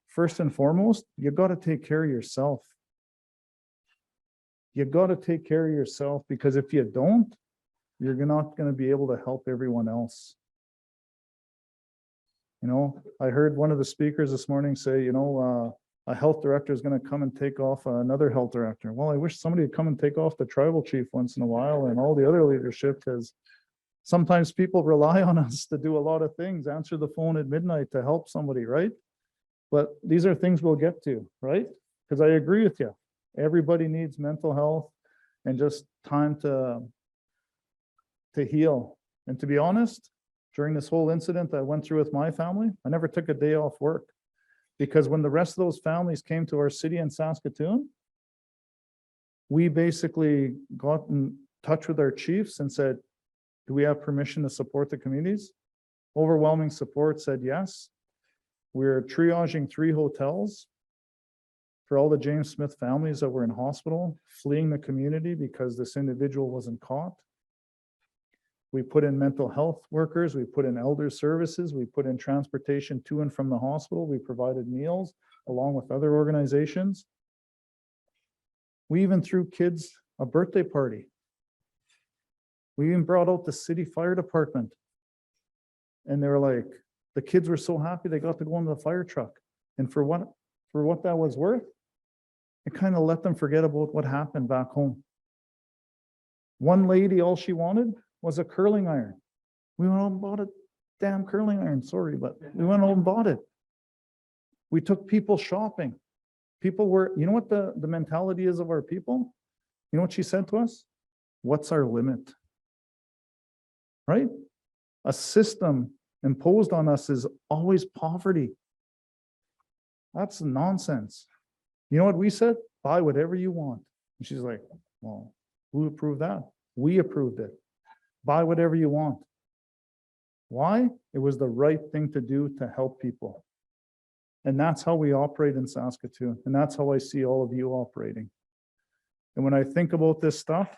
First and foremost, you got to take care of yourself. You got to take care of yourself, because if you don't, you're not going to be able to help everyone else. You know, I heard one of the speakers this morning say, you know, a health director is going to come and take off another health director. Well, I wish somebody would come and take off the tribal chief once in a while and all the other leadership, because sometimes people rely on us to do a lot of things, answer the phone at midnight to help somebody, right? But these are things we'll get to, right? Because I agree with you. Everybody needs mental health and just time to heal. And to be honest, during this whole incident that I went through with my family, I never took a day off work, because when the rest of those families came to our city in Saskatoon, we basically got in touch with our chiefs and said, do we have permission to support the communities? Overwhelming support said yes. We're triaging 3 hotels for all the James Smith families that were in hospital, fleeing the community because this individual wasn't caught. We put in mental health workers, we put in elder services, we put in transportation to and from the hospital, we provided meals along with other organizations. We even threw kids a birthday party. We even brought out the city fire department. And they were like, the kids were so happy they got to go into the fire truck. And for what that was worth, it kind of let them forget about what happened back home. One lady, all she wanted was a curling iron. We went out and bought a damn curling iron, sorry, but we went out and bought it. We took people shopping. People were, you know what the mentality is of our people? You know what she said to us? What's our limit? Right? A system imposed on us is always poverty. That's nonsense. You know what we said? Buy whatever you want. And she's like, well, who approved that? We approved it. Buy whatever you want. Why? It was the right thing to do to help people. And that's how we operate in Saskatoon. And that's how I see all of you operating. And when I think about this stuff,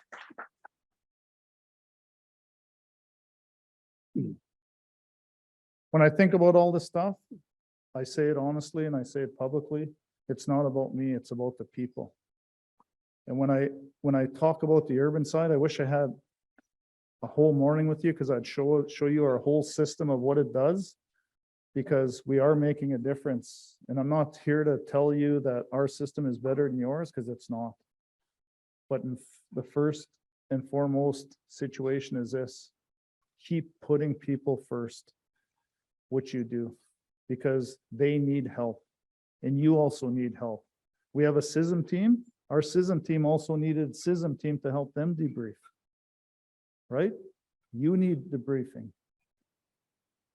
when I think about all this stuff, I say it honestly and I say it publicly. It's not about me, it's about the people. And when I talk about the urban side, I wish I had a whole morning with you because I'd show you our whole system of what it does, because we are making a difference. And I'm not here to tell you that our system is better than yours, because it's not. But in the first and foremost situation is this: keep putting people first, which you do, because they need help and you also need help. We have a CISM team. Our CISM team also needed CISM team to help them debrief, right? You need debriefing.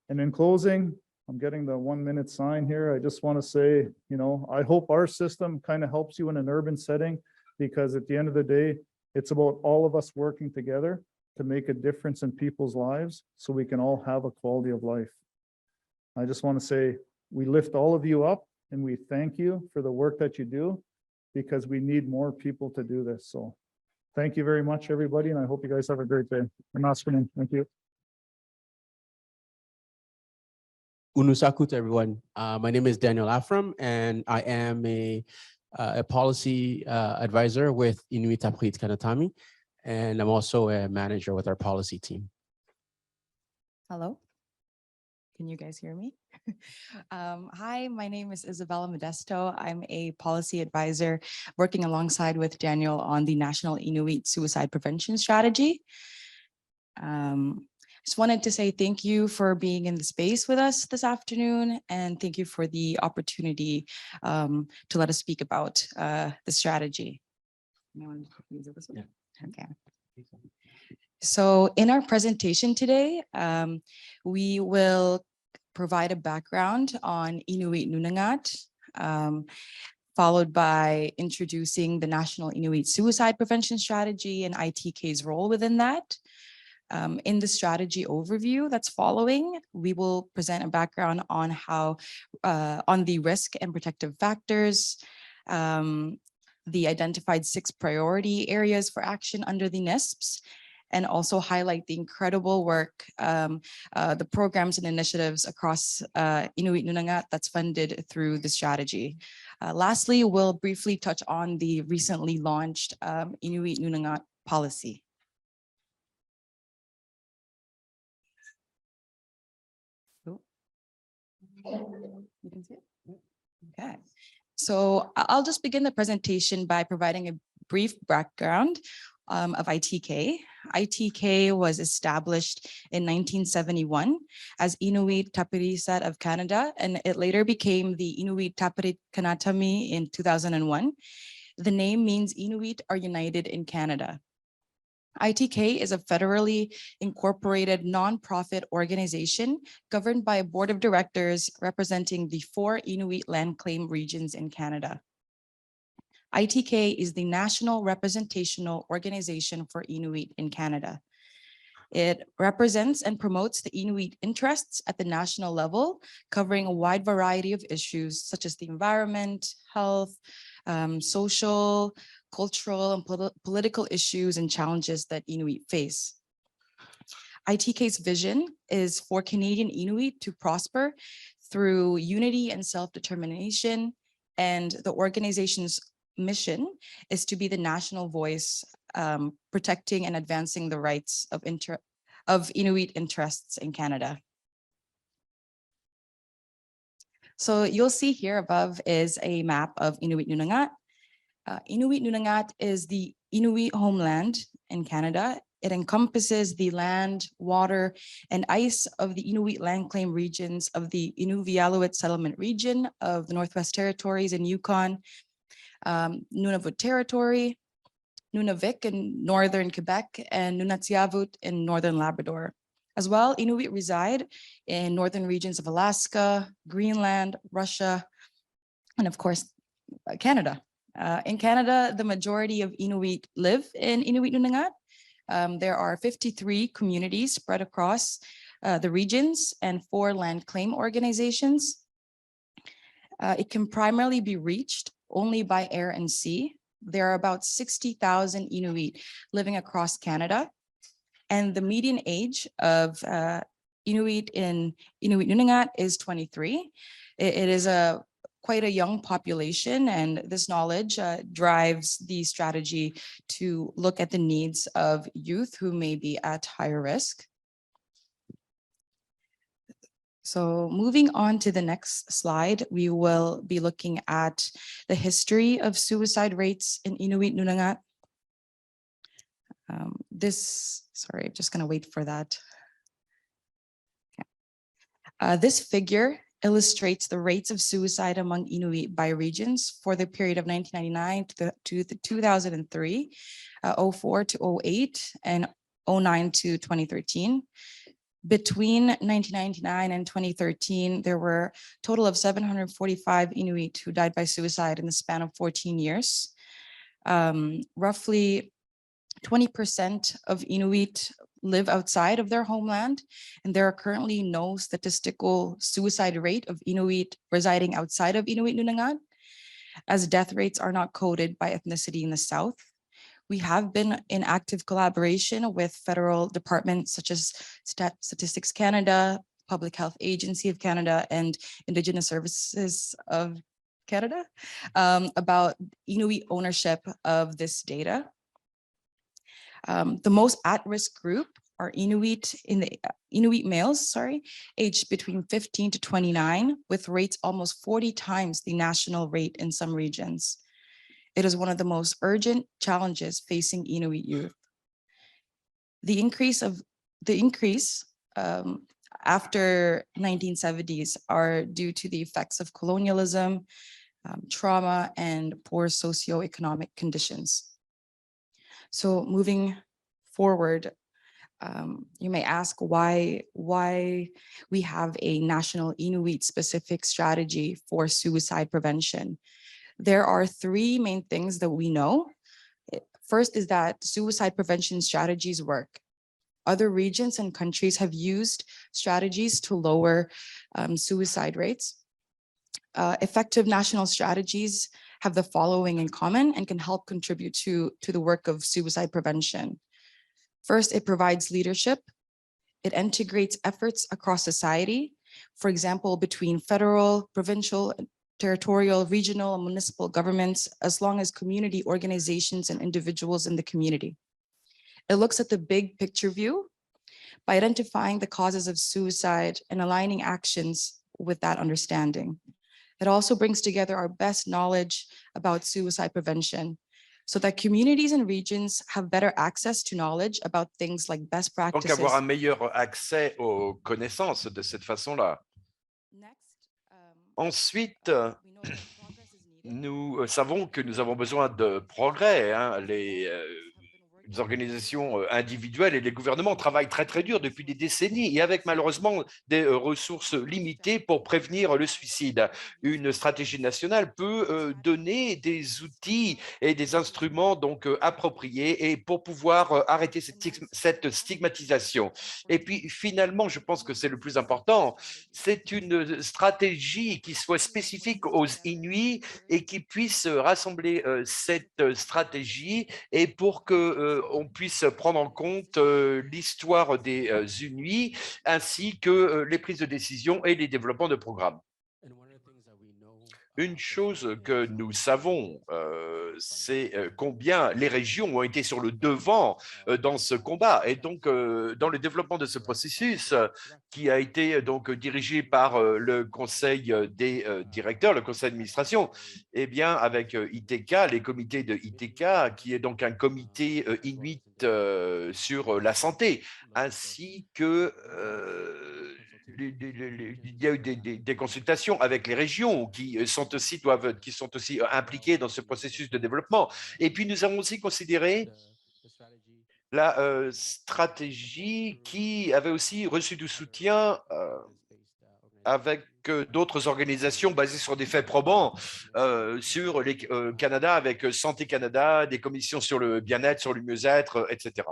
And in closing, I'm getting the 1 minute sign here. I just want to say, you know, I hope our system kind of helps you in an urban setting, because at the end of the day, it's about all of us working together to make a difference in people's lives so we can all have a quality of life. I just want to say, we lift all of you up and we thank you for the work that you do, because we need more people to do this. So thank you very much, everybody. And I hope you guys have a great day. Thank you. Unusaku to everyone. My name is Daniel Afram, and I am a policy advisor with Inuit Tapiriit Kanatami, and I'm also a manager with our policy team. Hello, can you guys hear me? Hi, my name is Isabella Modesto. I'm a policy advisor working alongside with Daniel on the National Inuit Suicide Prevention Strategy. Just wanted to say thank you for being in the space with us this afternoon, and thank you for the opportunity to let us speak about the strategy. Okay. So in our presentation today, we will provide a background on Inuit Nunangat, followed by introducing the National Inuit Suicide Prevention Strategy and ITK's role within that. In the strategy overview that's following, we will present a background on how, on the risk and protective factors, the identified 6 priority areas for action under the NISPs, and also highlight the incredible work, the programs and initiatives across Inuit Nunangat that's funded through the strategy. Lastly, we'll briefly touch on the recently launched Inuit Nunangat policy. You can see it? Okay. So I'll just begin the presentation by providing a brief background of ITK. ITK was established in 1971 as Inuit Tapiriit of Canada, and it later became the Inuit Tapiriit Kanatami in 2001. The name means Inuit are united in Canada. ITK is a federally incorporated nonprofit organization governed by a board of directors representing the 4 Inuit land claim regions in Canada. ITK is the national representational organization for Inuit in Canada. It represents and promotes the Inuit interests at the national level, covering a wide variety of issues such as the environment, health, social, cultural, and political issues and challenges that Inuit face. ITK's vision is for Canadian Inuit to prosper through unity and self-determination, and the organization's mission is to be the national voice protecting and advancing the rights of Inuit interests in Canada. So you'll see here above is a map of Inuit Nunangat. Inuit Nunangat is the Inuit homeland in Canada. It encompasses the land, water, and ice of the Inuit land claim regions of the Inuvialuit settlement region of the Northwest Territories and Yukon, Nunavut Territory, Nunavik in northern Quebec, and Nunatsiavut in northern Labrador. As well, Inuit reside in northern regions of Alaska, Greenland, Russia, and of course, Canada. In Canada, the majority of Inuit live in Inuit Nunangat. There are 53 communities spread across the regions and 4 land claim organizations. It can primarily be reached only by air and sea. There are about 60,000 Inuit living across Canada, and the median age of Inuit in Inuit Nunangat is 23. It is quite a young population, and this knowledge drives the strategy to look at the needs of youth who may be at higher risk. So moving on to the next slide, we will be looking at the history of suicide rates in Inuit Nunangat. Sorry, I'm just going to wait for that. Okay. This figure illustrates the rates of suicide among Inuit by regions for the period of 1999 to 2003, 04 to 08, and 09 to 2013. Between 1999 and 2013, there were a total of 745 Inuit who died by suicide in the span of 14 years. Roughly 20% of Inuit live outside of their homeland, and there are currently no statistical suicide rate of Inuit residing outside of Inuit Nunangat, as death rates are not coded by ethnicity in the South. We have been in active collaboration with federal departments such as Statistics Canada, Public Health Agency of Canada, and Indigenous Services of Canada about Inuit ownership of this data. The most at-risk group are Inuit males, aged between 15 to 29, with rates almost 40 times the national rate in some regions. It is one of the most urgent challenges facing Inuit youth. The increase after 1970s are due to the effects of colonialism, trauma, and poor socioeconomic conditions. So moving forward, you may ask why we have a national Inuit specific strategy for suicide prevention. There are 3 main things that we know. First is that suicide prevention strategies work. Other regions and countries have used strategies to lower suicide rates. Effective national strategies have the following in common and can help contribute to the work of suicide prevention. First, it provides leadership. It integrates efforts across society, for example, between federal, provincial, territorial, regional, and municipal governments, as long as community organizations and individuals in the community. It looks at the big picture view by identifying the causes of suicide and aligning actions with that understanding. It also brings together our best knowledge about suicide prevention so that communities and regions have better access to knowledge about things like best Donc, practices. avoir un meilleur accès aux connaissances de cette façon-là. Ensuite, nous savons que nous avons besoin de progrès. Hein. organisations individuelles et les gouvernements travaillent très très dur depuis des décennies et avec malheureusement des ressources limitées pour prévenir le suicide. Une stratégie nationale peut donner des outils et des instruments donc appropriés et pour pouvoir arrêter cette stigmatisation. Et puis finalement, je pense que c'est le plus important, c'est une stratégie qui soit spécifique aux Inuits et qui puisse rassembler cette stratégie et pour que on puisse prendre en compte l'histoire des Inuits ainsi que les prises de décision et les développements de programmes. Une chose que nous savons, c'est combien les régions ont été sur le devant dans ce combat. Et donc, dans le développement de ce processus, qui a été donc dirigé par le conseil des directeurs, le conseil d'administration, eh bien, avec ITK, les comités de ITK, qui est donc un comité inuit sur la santé, ainsi que il y a eu des consultations avec les régions qui sont aussi impliquées dans ce processus de développement. Et puis, nous avons aussi considéré la stratégie qui avait aussi reçu du soutien avec d'autres organisations basées sur des faits probants sur les Canada, avec Santé Canada, des commissions sur le bien-être, sur le mieux-être, etc.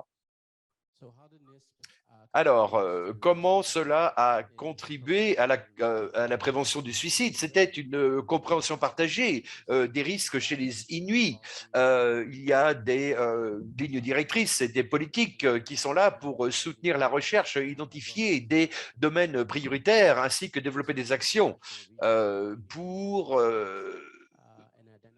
Alors, comment cela a contribué à la prévention du suicide? C'était une compréhension partagée des risques chez les Inuits. Il y a des lignes directrices et des politiques qui sont là pour soutenir la recherche, identifier des domaines prioritaires ainsi que développer des actions pour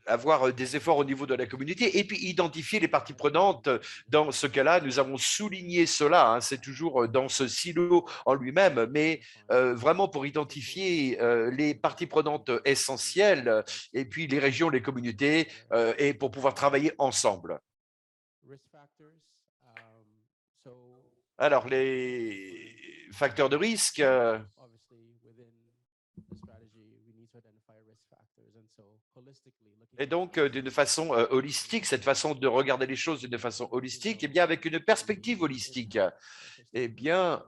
avoir des efforts au niveau de la communauté et puis identifier les parties prenantes. Dans ce cas-là, nous avons souligné cela, hein, c'est toujours dans ce silo en lui-même, mais vraiment pour identifier les parties prenantes essentielles et puis les régions, les communautés et pour pouvoir travailler ensemble. Alors, les facteurs de risque, et donc, d'une façon holistique, cette façon de regarder les choses d'une façon holistique, et bien avec une perspective holistique, et bien,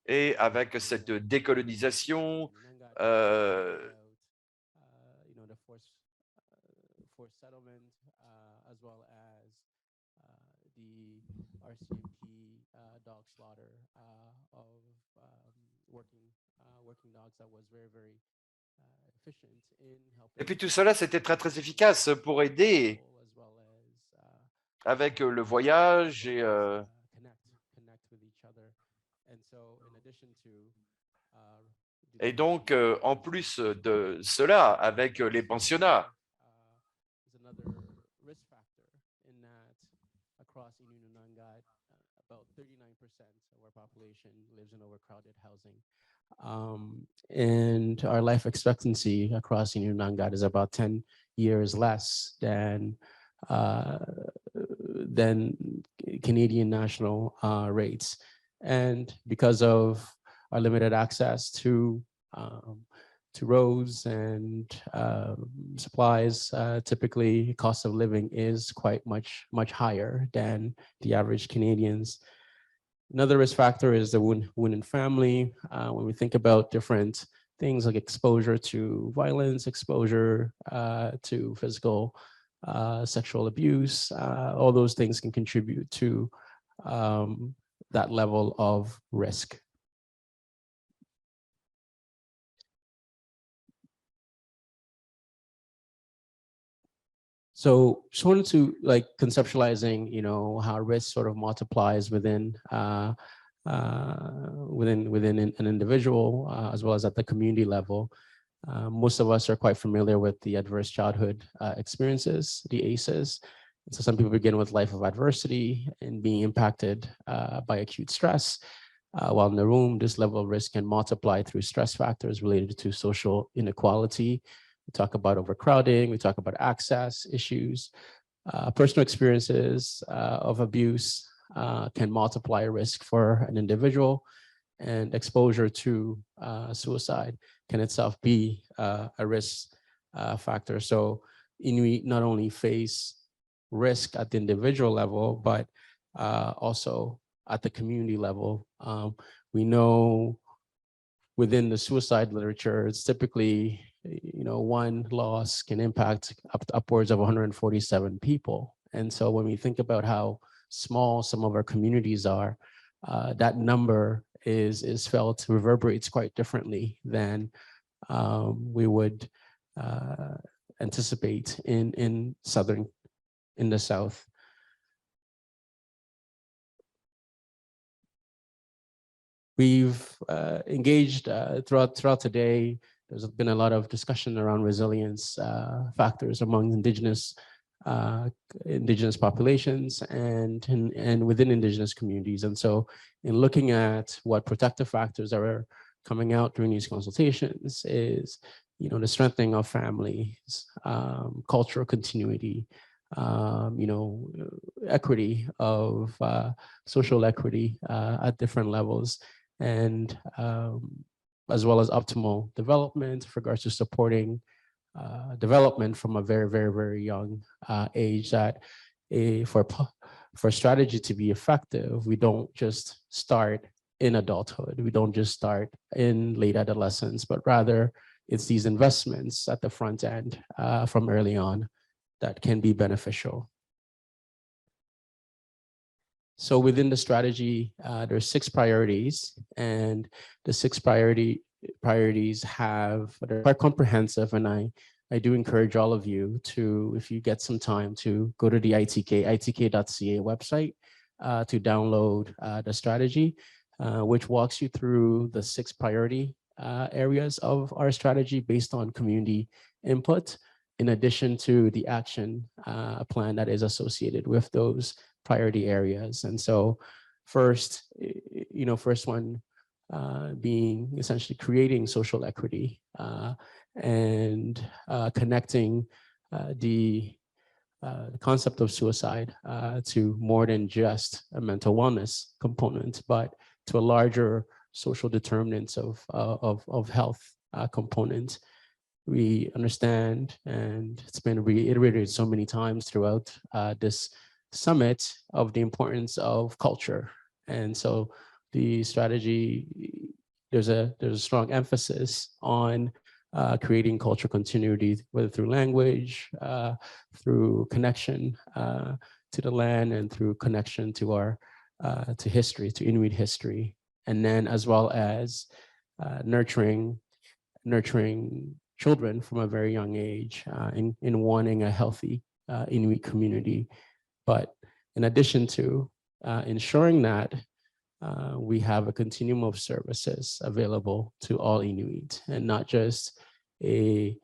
et avec cette décolonisation, et puis tout cela, c'était très, très efficace pour aider avec le voyage et donc, en plus de cela, avec les pensionnats. And our life expectancy across Nunangat is about 10 years less than Canadian national rates. And because of our limited access to roads and supplies, typically cost of living is quite much higher than the average Canadians. Another risk factor is the wound and family. When we think about different things like exposure to violence, exposure to physical sexual abuse, all those things can contribute to that level of risk. So just wanted to conceptualizing, how risk sort of multiplies within an individual as well as at the community level. Most of us are quite familiar with the adverse childhood experiences, the ACEs. So some people begin with life of adversity and being impacted by acute stress. While in the room, this level of risk can multiply through stress factors related to social inequality. We talk about overcrowding, we talk about access issues, personal experiences of abuse can multiply risk for an individual, and exposure to suicide can itself be a risk factor. So Inuit not only face risk at the individual level, but also at the community level. We know within the suicide literature, it's typically, one loss can impact upwards of 147 people. And so when we think about how small some of our communities are, that number is felt, reverberates quite differently than we would anticipate in the South. We've engaged throughout today. There's been a lot of discussion around resilience factors among Indigenous populations and within Indigenous communities. And so in looking at what protective factors are coming out during these consultations is, the strengthening of families, cultural continuity, equity of social equity at different levels, and as well as optimal development with regards to supporting development from a very, very, very young age. That for strategy to be effective, we don't just start in adulthood. We don't just start in late adolescence, but rather it's these investments at the front end from early on that can be beneficial. So within the strategy, there's 6 priorities, and the 6 priorities they're quite comprehensive, and I do encourage all of you to, if you get some time, to go to the itk.ca website to download the strategy, which walks you through the 6 priority areas of our strategy based on community input, in addition to the action plan that is associated with those priority areas. And so first one being essentially creating social equity and connecting the concept of suicide to more than just a mental wellness component, but to a larger social determinants of health component. We understand, and it's been reiterated so many times throughout this summit, of the importance of culture. And so the strategy, there's a strong emphasis on creating cultural continuity, whether through language, through connection to the land, and through connection to our to history, to Inuit history, and then as well as nurturing children from a very young age in wanting a healthy Inuit community. But in addition to ensuring that we have a continuum of services available to all Inuit, and not just a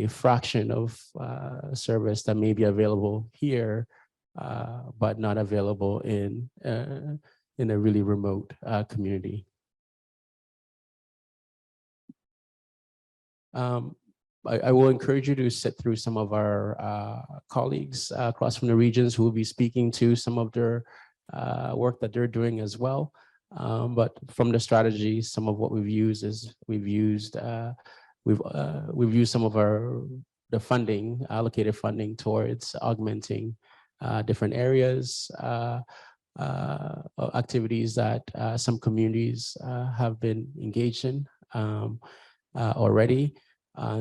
fraction of service that may be available here, but not available in a really remote community. I will encourage you to sit through some of our colleagues across from the regions who will be speaking to some of their work that they're doing as well. But from the strategy, some of what we've used is we've used some of the funding, allocated funding towards augmenting different areas, activities that some communities have been engaged in already.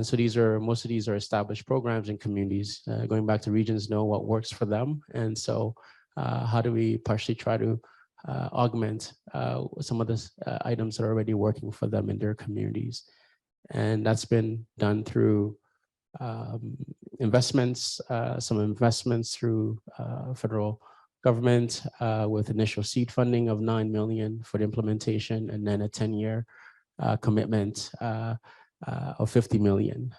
So most of these are established programs in communities. Going back to regions, know what works for them. And so how do we partially try to augment some of the items that are already working for them in their communities? And that's been done through investments, some investments through federal government with initial seed funding of $9 million for the implementation, and then a 10-year commitment of $50 million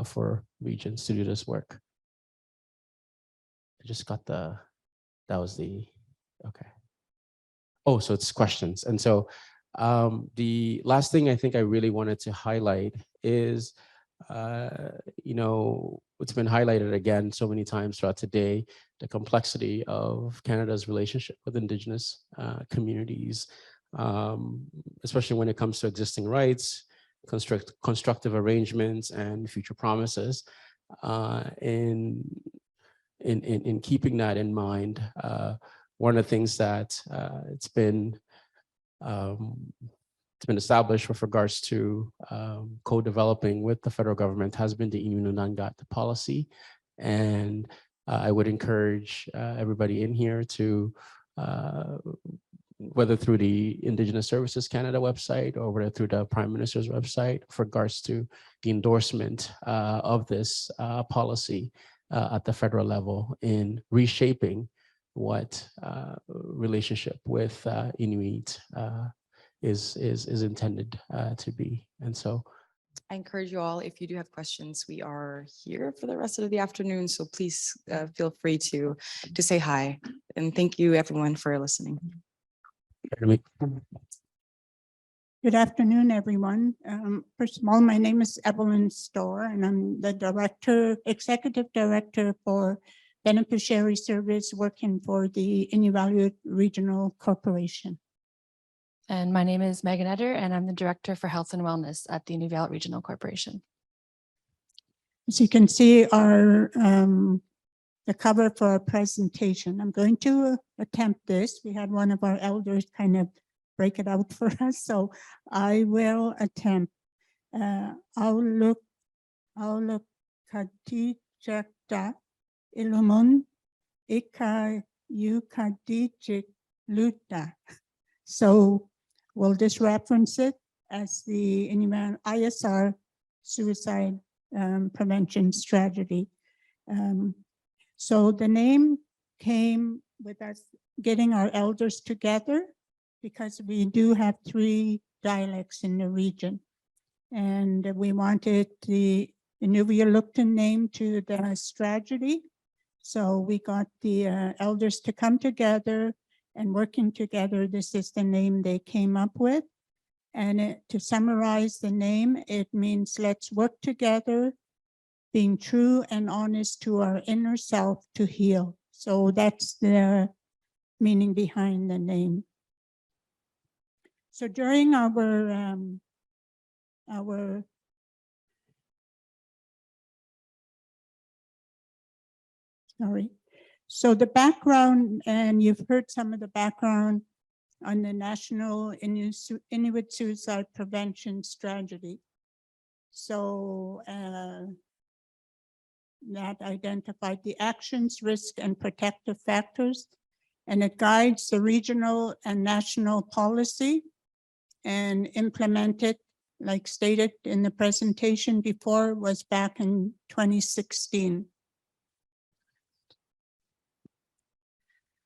for regions to do this work. I just got that was okay. Oh, so it's questions. And so the last thing I think I really wanted to highlight is, it's been highlighted again so many times throughout today, the complexity of Canada's relationship with Indigenous communities, especially when it comes to existing rights, constructive arrangements, and future promises. And in keeping that in mind, one of the things that it's been established with regards to co-developing with the federal government has been the Nunangat policy. And I would encourage everybody in here to, whether through the Indigenous Services Canada website or whether through the Prime Minister's website, with regards to the endorsement of this policy at the federal level in reshaping what relationship with Inuit is intended to be. And so I encourage you all, if you do have questions, we are here for the rest of the afternoon. So please feel free to say hi. And thank you everyone for listening. Good afternoon, everyone. First of all, my name is Evelyn Storr, and I'm the executive director for beneficiary service working for the Inuvialuit Regional Corporation. And my name is Meghan Etter, and I'm the Director for Health and Wellness at the Inuvialuit Regional Corporation. As you can see, our the cover for our presentation. I'm going to attempt this. We had one of our elders kind of break it out for us, so I will attempt. Auluk katijakta ilumun ika yukadijik luta. So we'll just reference it as the Inuit ISR suicide prevention strategy. So the name came with us getting our elders together because we do have 3 dialects in the region. And we wanted the Inuvialuit name to the strategy. So we got the elders to come together and working together. This is the name they came up with. And to summarize the name, it means let's work together, being true and honest to our inner self to heal. So that's the meaning behind the name. So during our so the background, and you've heard some of the background on the National Inuit Suicide Prevention Strategy. So that identified the actions, risk, and protective factors, and it guides the regional and national policy and implemented, like stated in the presentation before, was back in 2016.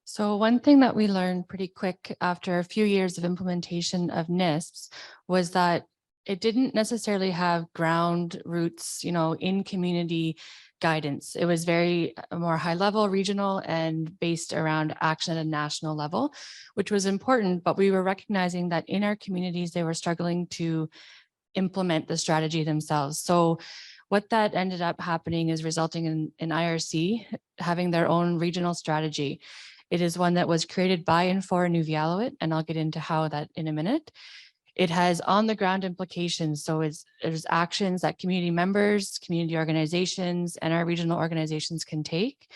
So one thing that we learned pretty quick after a few years of implementation of NISPs was that it didn't necessarily have ground roots, in community guidance. It was very more high level, regional, and based around action at a national level, which was important. But we were recognizing that in our communities, they were struggling to implement the strategy themselves. So what that ended up happening is resulting in IRC having their own regional strategy. It is one that was created by and for Inuvialuit, and I'll get into how that in a minute. It has on the ground implications. So there's actions that community members, community organizations, and our regional organizations can take.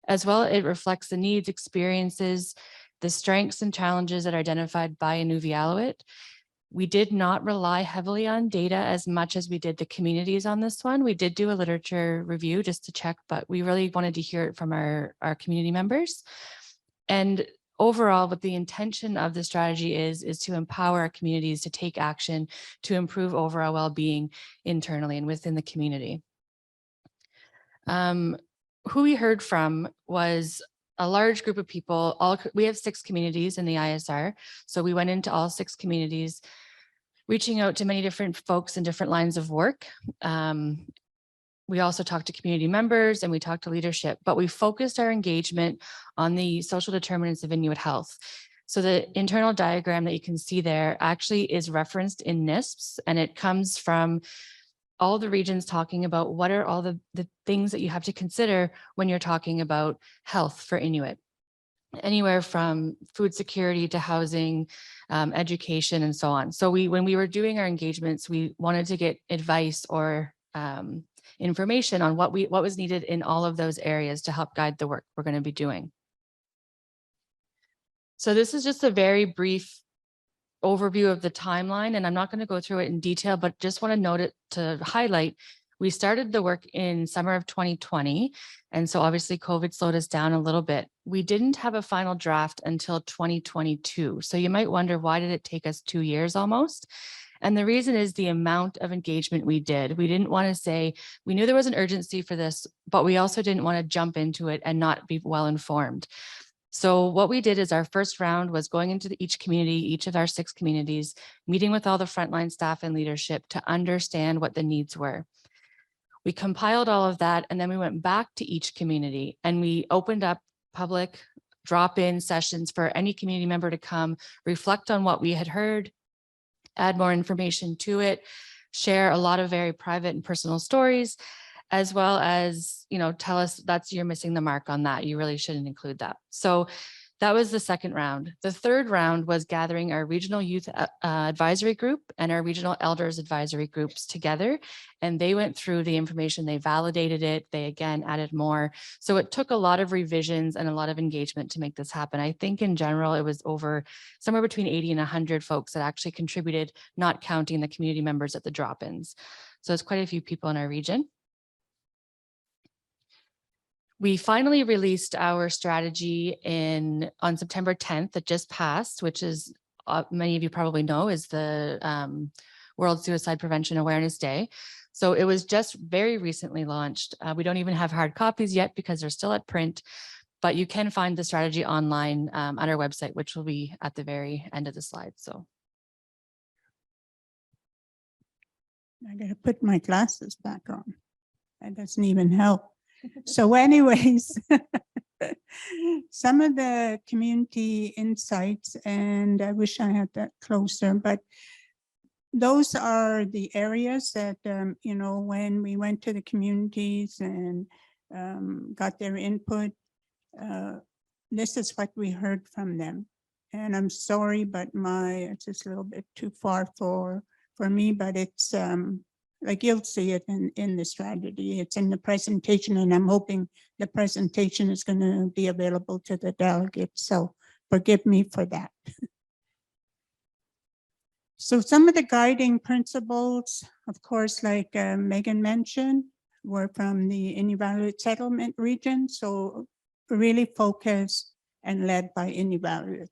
As well, it reflects the needs, experiences, the strengths and challenges that are identified by Inuvialuit. We did not rely heavily on data as much as we did the communities on this one. We did do a literature review just to check, but we really wanted to hear it from our community members. And overall, what the intention of the strategy is to empower our communities to take action to improve overall well-being internally and within the community. Who we heard from was a large group of people. We have 6 communities in the ISR. So we went into all 6 communities, reaching out to many different folks in different lines of work. We also talked to community members and we talked to leadership, but we focused our engagement on the social determinants of Inuit health. So the internal diagram that you can see there actually is referenced in NISPs, and it comes from all the regions talking about what are all the things that you have to consider when you're talking about health for Inuit. Anywhere from food security to housing, education, and so on. So when we were doing our engagements, we wanted to get advice or information on what was needed in all of those areas to help guide the work we're going to be doing. So this is just a very brief overview of the timeline, and I'm not going to go through it in detail, but just want to note it to highlight. We started the work in summer of 2020. And so obviously COVID slowed us down a little bit. We didn't have a final draft until 2022. So you might wonder, why did it take us 2 years almost? And the reason is the amount of engagement we did. We didn't want to say, we knew there was an urgency for this, but we also didn't want to jump into it and not be well informed. So what we did is our first round was going into each community, each of our 6 communities, meeting with all the frontline staff and leadership to understand what the needs were. We compiled all of that, and then we went back to each community and we opened up public drop-in sessions for any community member to come, reflect on what we had heard, add more information to it, share a lot of very private and personal stories, as well as, tell us you're missing the mark on that. You really shouldn't include that. So that was the second round. The third round was gathering our regional youth advisory group and our regional elders advisory groups together. And they went through the information, they validated it, they again added more. So it took a lot of revisions and a lot of engagement to make this happen. I think in general, it was over somewhere between 80 and 100 folks that actually contributed, not counting the community members at the drop-ins. So it's quite a few people in our region. We finally released our strategy on September 10th that just passed, which is, many of you probably know, is the World Suicide Prevention Awareness Day. So it was just very recently launched. We don't even have hard copies yet because they're still at print, but you can find the strategy online on our website, which will be at the very end of the slide. So I gotta put my glasses back on. That doesn't even help. So anyways, some of the community insights, and I wish I had that closer, but those are the areas that, when we went to the communities and got their input, this is what we heard from them. And I'm sorry, but it's just a little bit too far for me, but it's, like you'll see it in the strategy. It's in the presentation, and I'm hoping the presentation is going to be available to the delegates. So forgive me for that. So some of the guiding principles, of course, like Meghan mentioned, were from the Inuvialuit settlement region. So really focused and led by Inuvialuit.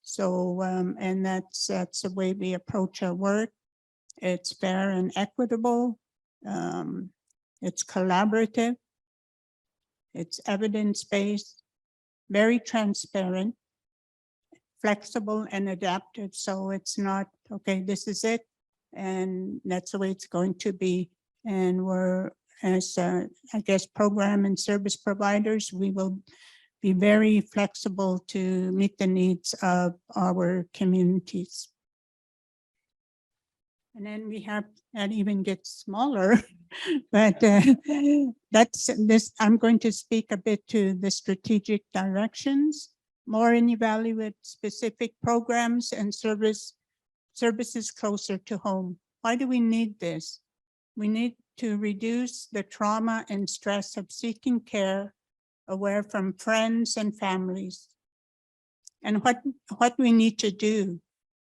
So, and that's the way we approach our work. It's fair and equitable. It's collaborative. It's evidence-based, very transparent, flexible and adaptive. So it's not, okay, this is it, and that's the way it's going to be. And we're, as I guess, program and service providers, we will be very flexible to meet the needs of our communities. And then we have, that even gets smaller, but that's this, I'm going to speak a bit to the strategic directions, more Inuvialuit specific programs and services closer to home. Why do we need this? We need to reduce the trauma and stress of seeking care away from friends and families. And what we need to do.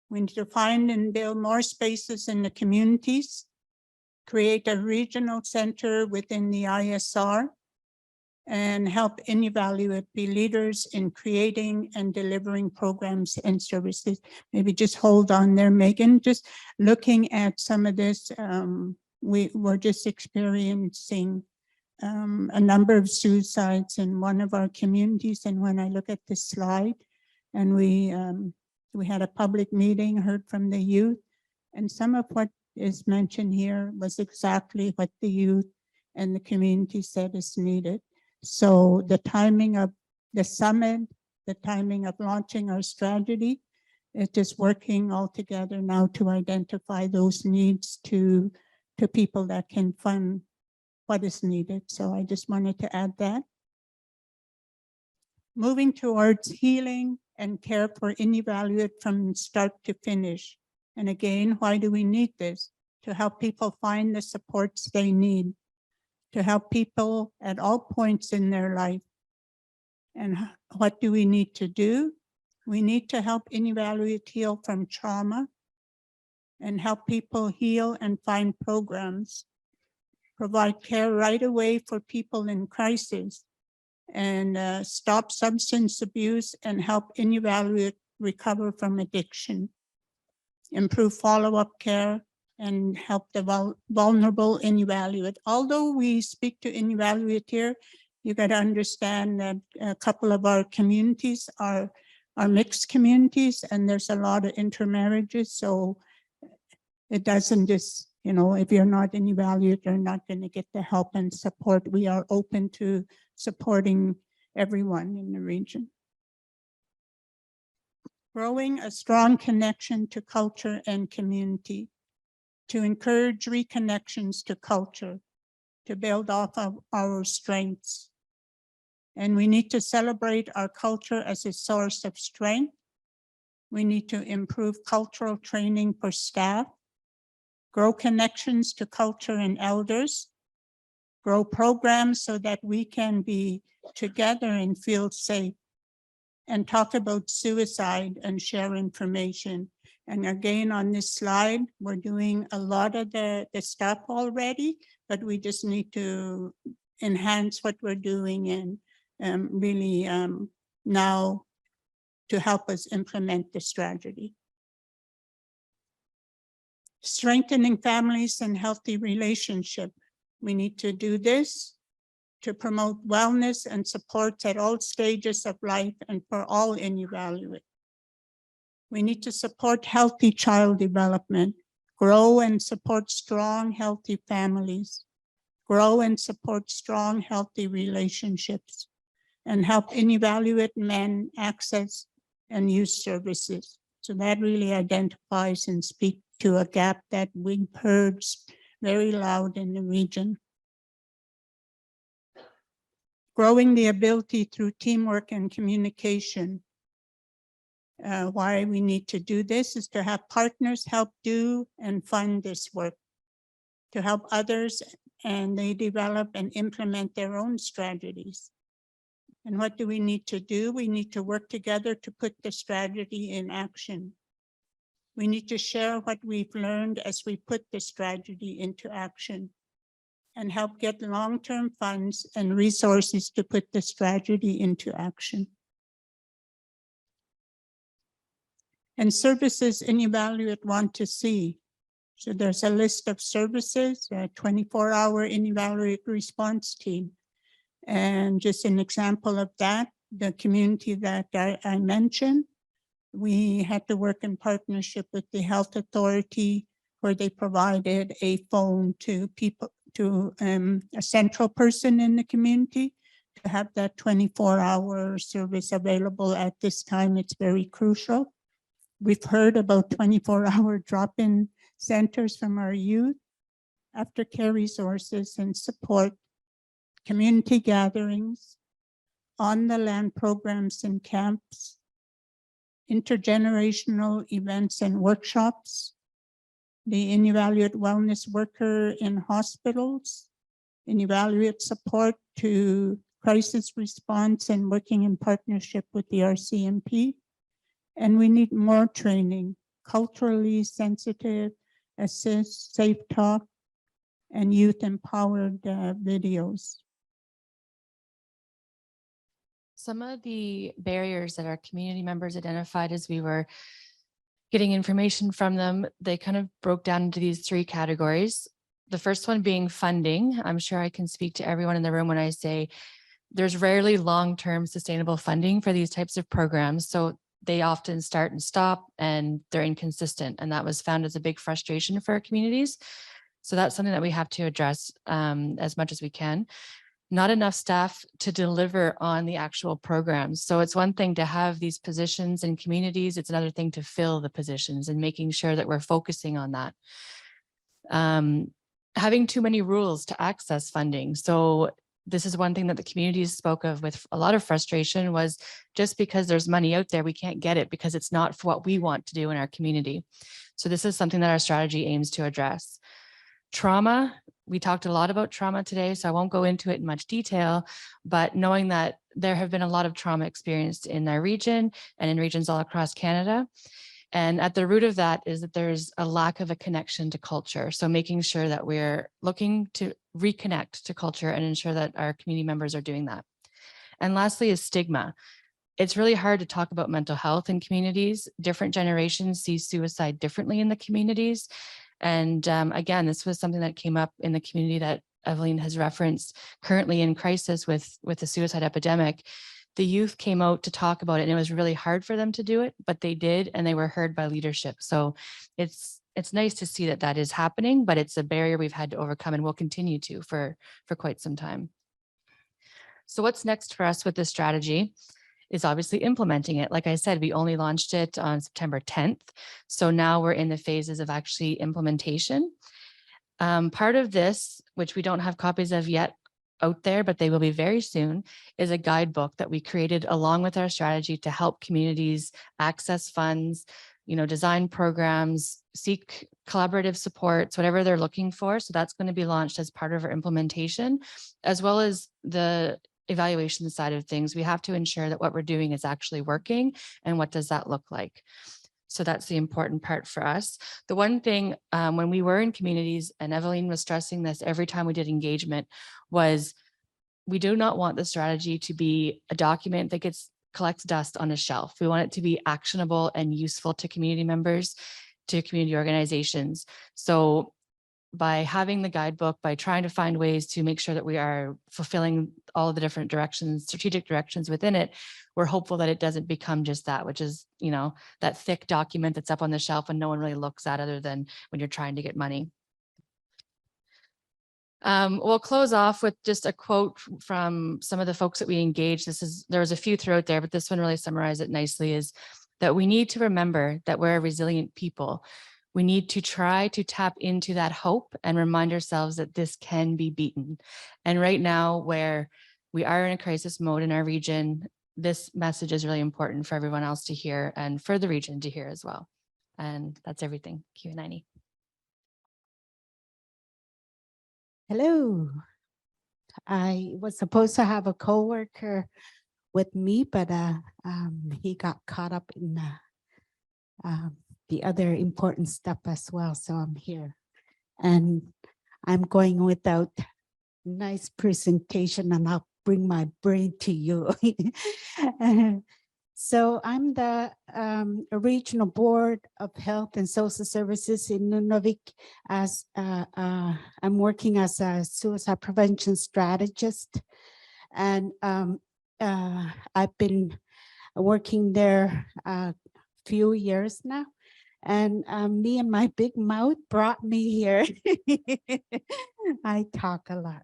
We need to find and build more spaces in the communities, create a regional center within the ISR, and help Inuvialuit be leaders in creating and delivering programs and services. Maybe just hold on there, Meghan. Just looking at some of this, we were just experiencing a number of suicides in one of our communities. And when I look at this slide, and we had a public meeting, heard from the youth, and some of what is mentioned here was exactly what the youth and the community said is needed. So the timing of the summit, the timing of launching our strategy, it is working all together now to identify those needs to people that can fund what is needed. So I just wanted to add that. Moving towards healing and care for Inuvialuit from start to finish. And again, why do we need this? To help people find the supports they need. to help people at all points in their life. And what do we need to do? We need to help Inuvialuit heal from trauma and help people heal and find programs, provide care right away for people in crisis, and stop substance abuse and help Inuvialuit recover from addiction, improve follow-up care, and help the vulnerable Inuvialuit. Although we speak to Inuvialuit here, you got to understand that a couple of our communities are mixed communities, and there's a lot of intermarriages. So it doesn't just, if you're not Inuvialuit, you're not going to get the help and support. We are open to supporting everyone in the region. Growing a strong connection to culture and community, to encourage reconnections to culture, to build off of our strengths. And we need to celebrate our culture as a source of strength. We need to improve cultural training for staff, grow connections to culture and elders, grow programs so that we can be together and feel safe, and talk about suicide and share information. And again, on this slide, we're doing a lot of the stuff already, but we just need to enhance what we're doing and really now to help us implement the strategy. Strengthening families and healthy relationships. We need to do this to promote wellness and supports at all stages of life and for all Inuvialuit. We need to support healthy child development, grow and support strong, healthy families, grow and support strong, healthy relationships, and help Inuvialuit men access and use services. So that really identifies and speaks to a gap that we've heard very loud in the region. Growing the ability through teamwork and communication. Why we need to do this is to have partners help do and fund this work, to help others and they develop and implement their own strategies. And what do we need to do? We need to work together to put the strategy in action. We need to share what we've learned as we put the strategy into action and help get long-term funds and resources to put the strategy into action. And services Inuvialuit want to see. So there's a list of services, a 24-hour Inuvialuit response team. And just an example of that, the community that I mentioned, we had to work in partnership with the health authority where they provided a phone to people, to a central person in the community to have that 24-hour service available at this time. It's very crucial. We've heard about 24-hour drop-in centers from our youth, aftercare resources and support, community gatherings, on-the-land programs and camps, intergenerational events and workshops, the Inuvialuit wellness worker in hospitals, Inuvialuit support to crisis response and working in partnership with the RCMP. And we need more training, culturally sensitive, assist, safe talk, and youth-empowered videos. Some of the barriers that our community members identified as we were getting information from them, they kind of broke down into these three categories. The first one being funding. I'm sure I can speak to everyone in the room when I say there's rarely long-term sustainable funding for these types of programs. So they often start and stop and they're inconsistent. And that was found as a big frustration for our communities. So that's something that we have to address as much as we can. Not enough staff to deliver on the actual programs. So it's one thing to have these positions in communities. It's another thing to fill the positions and making sure that we're focusing on that. Having too many rules to access funding. So this is one thing that the communities spoke of with a lot of frustration was just because there's money out there, we can't get it because it's not for what we want to do in our community. So this is something that our strategy aims to address. Trauma, we talked a lot about trauma today, so I won't go into it in much detail, but knowing that there have been a lot of trauma experienced in our region and in regions all across Canada. And at the root of that is that there's a lack of a connection to culture. So making sure that we're looking to reconnect to culture and ensure that our community members are doing that. And lastly is stigma. It's really hard to talk about mental health in communities. Different generations see suicide differently in the communities. And again, this was something that came up in the community that Evelyn has referenced, currently in crisis with the suicide epidemic. The youth came out to talk about it, and it was really hard for them to do it, but they did, and they were heard by leadership. So it's nice to see that that is happening, but it's a barrier we've had to overcome and will continue to for quite some time. So what's next for us with this strategy is obviously implementing it. Like I said, we only launched it on September 10th. So now we're in the phases of actually implementation. Part of this, which we don't have copies of yet out there, but they will be very soon, is a guidebook that we created along with our strategy to help communities access funds, design programs, seek collaborative supports, whatever they're looking for. So that's going to be launched as part of our implementation, as well as the evaluation side of things. We have to ensure that what we're doing is actually working, and what does that look like? So that's the important part for us. The one thing when we were in communities, and Evelyn was stressing this every time we did engagement, was we do not want the strategy to be a document that collects dust on a shelf. We want it to be actionable and useful to community members, to community organizations. So by having the guidebook, by trying to find ways to make sure that we are fulfilling all of the different directions, strategic directions within it, we're hopeful that it doesn't become just that, which is, that thick document that's up on the shelf and no one really looks at other than when you're trying to get money. We'll close off with just a quote from some of the folks that we engaged. There was a few throughout there, but this one really summarized it nicely, is that we need to remember that we're a resilient people. We need to try to tap into that hope and remind ourselves that this can be beaten. And right now, where we are in a crisis mode in our region, this message is really important for everyone else to hear and for the region to hear as well. And that's everything. Q&A. Hello. I was supposed to have a coworker with me, but he got caught up in the other important stuff as well. So I'm here, and I'm going without nice presentation, and I'll bring my brain to you. So I'm the Regional Board of Health and Social Services in Nunavik. As I'm working as a suicide prevention strategist, and I've been working there a few years now. And me and my big mouth brought me here. I talk a lot.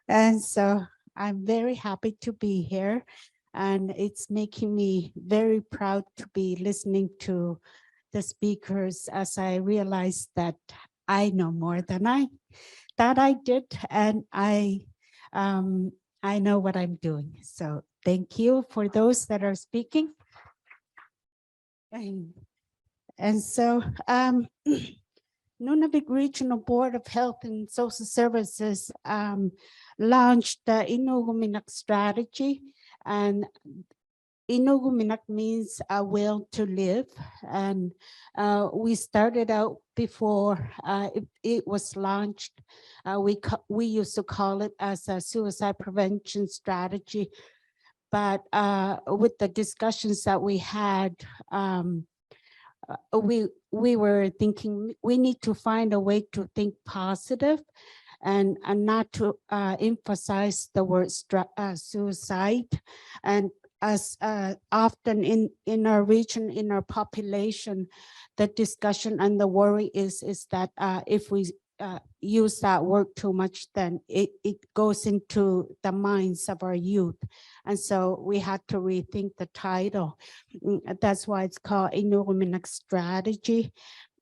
And so I'm very happy to be here. And it's making me very proud to be listening to the speakers, as I realize that I know more than I thought I did. And I know what I'm doing. So thank you for those that are speaking. And so Nunavik Regional Board of Health and Social Services launched the Inuuguminaq strategy. And Inuuguminaq means a will to live. And we started out before it was launched. We used to call it as a suicide prevention strategy. But with the discussions that we had, we were thinking we need to find a way to think positive and not to emphasize the word suicide. And as often in our region, in our population, the discussion and the worry is that if we use that word too much, then it goes into the minds of our youth. And so we had to rethink the title. That's why it's called Inuuguminaq Strategy.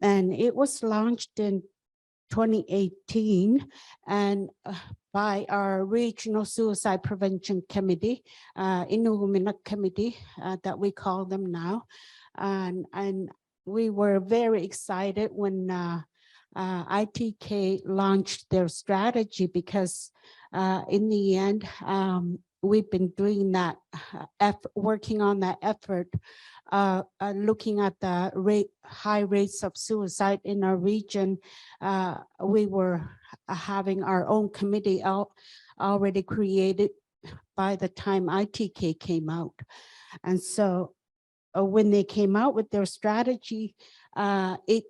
And it was launched in 2018 and by our Regional Suicide Prevention Committee, Inuuguminaq Committee, that we call them now. And we were very excited when ITK launched their strategy because in the end, we've been doing that, working on that effort, looking at the high rates of suicide in our region. We were having our own committee already created by the time ITK came out. And so when they came out with their strategy, it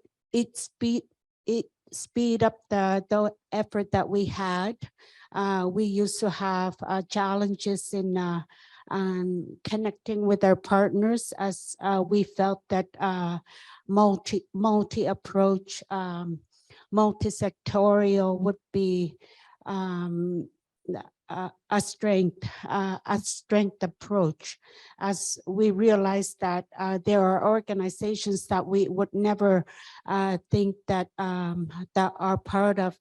speed up the effort that we had. We used to have challenges in connecting with our partners, as we felt that multi approach, multi-sectorial would be a strength approach, as we realized that there are organizations that we would never think that that are part of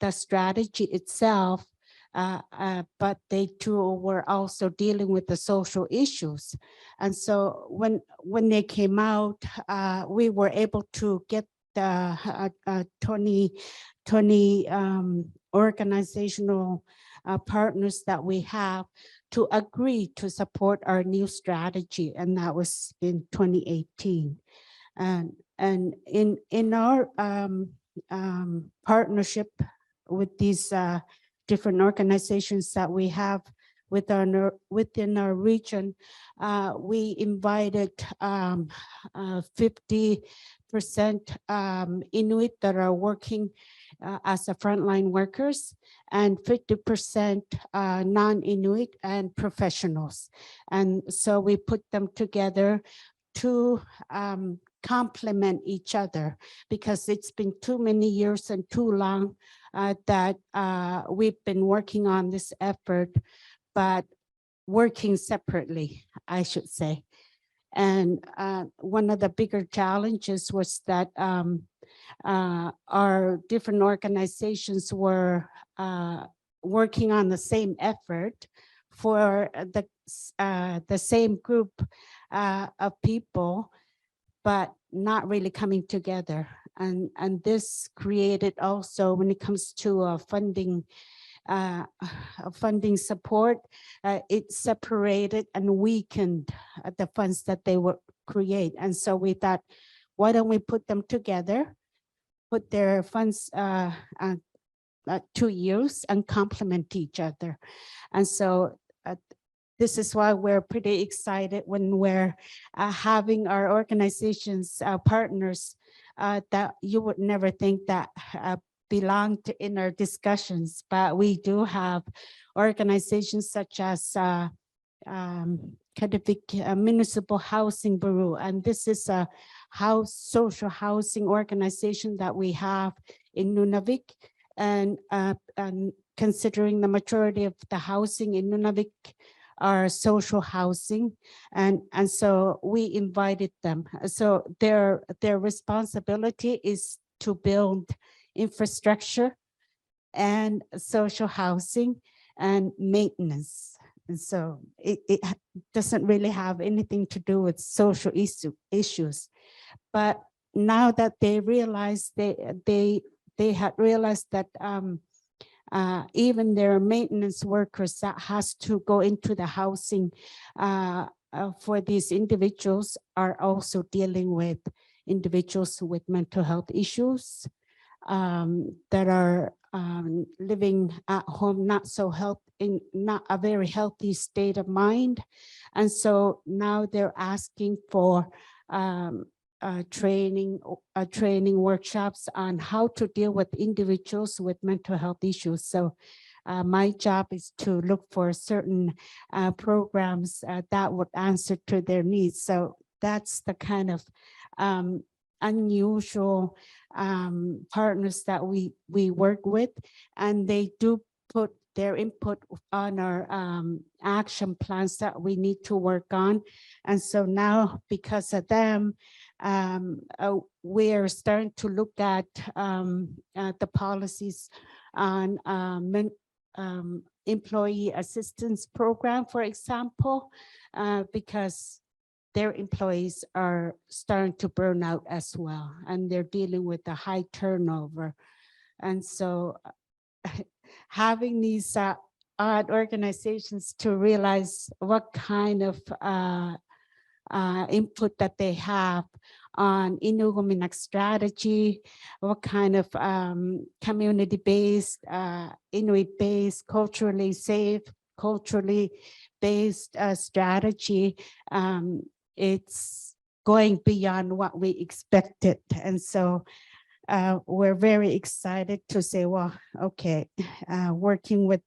the strategy itself, but they too were also dealing with the social issues. And so when they came out, we were able to get the 20 organizational partners that we have to agree to support our new strategy, and that was in 2018. And in our partnership with these different organizations that we have within our region, we invited 50% Inuit that are working as a frontline workers, and 50% non-Inuit and professionals. And so we put them together to complement each other, because it's been too many years and too long that we've been working on this effort, but working separately, I should say. And one of the bigger challenges was that our different organizations were working on the same effort for the same group of people, but not really coming together. And this created also, when it comes to funding support, it separated and weakened the funds that they would create. And so we thought, why don't we put them together, put their funds to use and complement each other. And so this is why we're pretty excited when we're having our organizations, partners that you would never think that belonged in our discussions, but we do have organizations such as Nunavik Municipal Housing Bureau, and this is a social housing organization that we have in Nunavik, and considering the majority of the housing in Nunavik are social housing, and so we invited them. So their responsibility is to build infrastructure and social housing and maintenance. And so it doesn't really have anything to do with social issues. But now that they realize, they had realized that even their maintenance workers that has to go into the housing for these individuals are also dealing with individuals with mental health issues, that are living at home, not a very healthy state of mind. And so now they're asking for training workshops on how to deal with individuals with mental health issues. So my job is to look for certain programs that would answer to their needs. So that's the kind of unusual partners that we work with, and they do put their input on our action plans that we need to work on. And so now, because of them, we're starting to look at the policies on employee assistance program, for example, because their employees are starting to burn out as well, and they're dealing with a high turnover. And so having these odd organizations to realize what kind of input that they have on Inuuguminaq strategy, what kind of community-based, Inuit-based, culturally safe, culturally based strategy. It's going beyond what we expected. And so we're very excited to say, well, okay, working with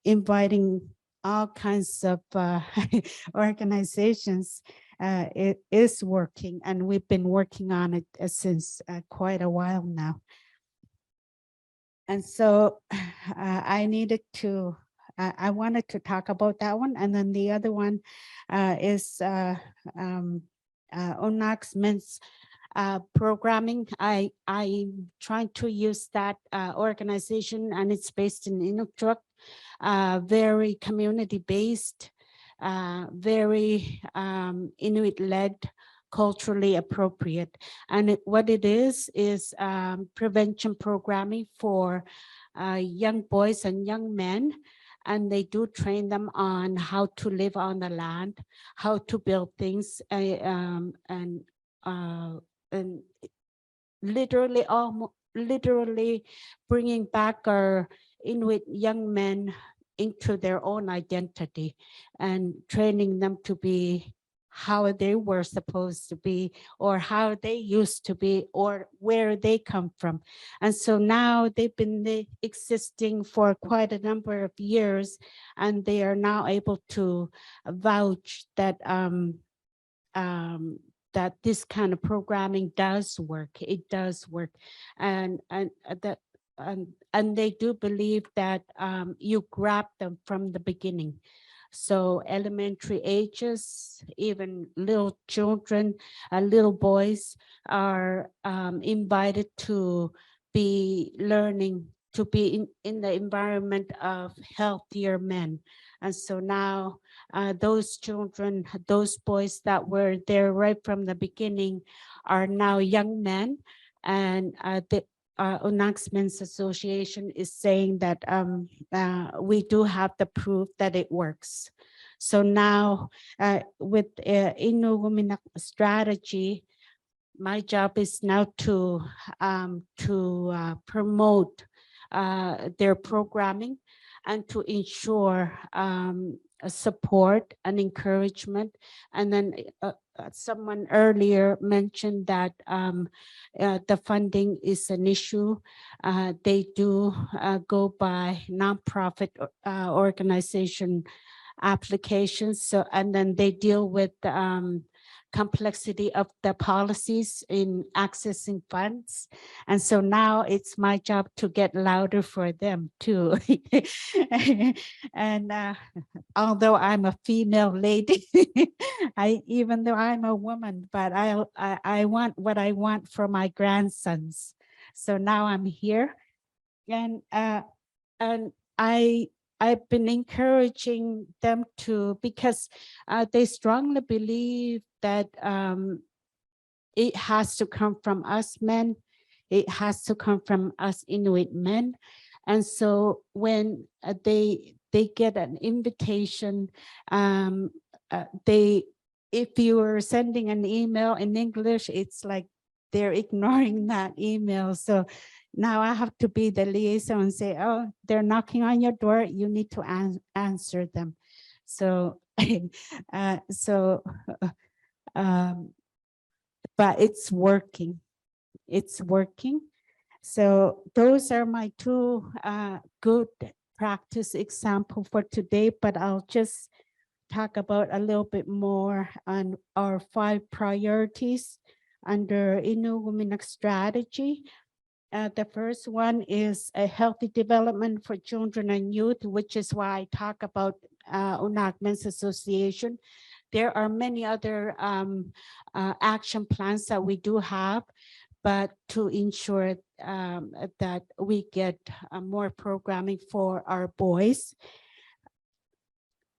inviting all kinds of organizations, it is working, and we've been working on it since quite a while now. And so I needed to, I wanted to talk about that one. And then the other one is Unaq's men's programming. I'm trying to use that organization, and it's based in Inuktitut, very community-based, very Inuit-led, culturally appropriate. And what it is prevention programming for young boys and young men. And they do train them on how to live on the land, how to build things, and literally bringing back our Inuit young men into their own identity and training them to be how they were supposed to be, or how they used to be, or where they come from. And so now they've been existing for quite a number of years, and they are now able to vouch that that this kind of programming does work. It does work, and they do believe that you grab them from the beginning. So elementary ages, even little children, little boys are invited to be learning, to be in the environment of healthier men. And so now those children, those boys that were there right from the beginning are now young men. And the Unaq's Men's Association is saying that we do have the proof that it works. So now with Inuuguminaq strategy, my job is now to promote their programming and to ensure support and encouragement. And then someone earlier mentioned that the funding is an issue. They do go by nonprofit organization applications. So, and then they deal with complexity of the policies in accessing funds. And so now it's my job to get louder for them too. And although I'm a female lady, even though I'm a woman, but I want what I want for my grandsons. So now I'm here, and I've been encouraging them to, because they strongly believe that it has to come from us men. It has to come from us Inuit men. And so when they get an invitation, if you are sending an email in English, it's like they're ignoring that email. So now I have to be the liaison and say, oh, they're knocking on your door, you need to answer them. So, but it's working. It's working. So those are my two good practice example for today, but I'll just talk about a little bit more on our 5 priorities under Inuuguminaq strategy. The first one is a healthy development for children and youth, which is why I talk about Unaq Men's Association. There are many other action plans that we do have, but to ensure that we get more programming for our boys.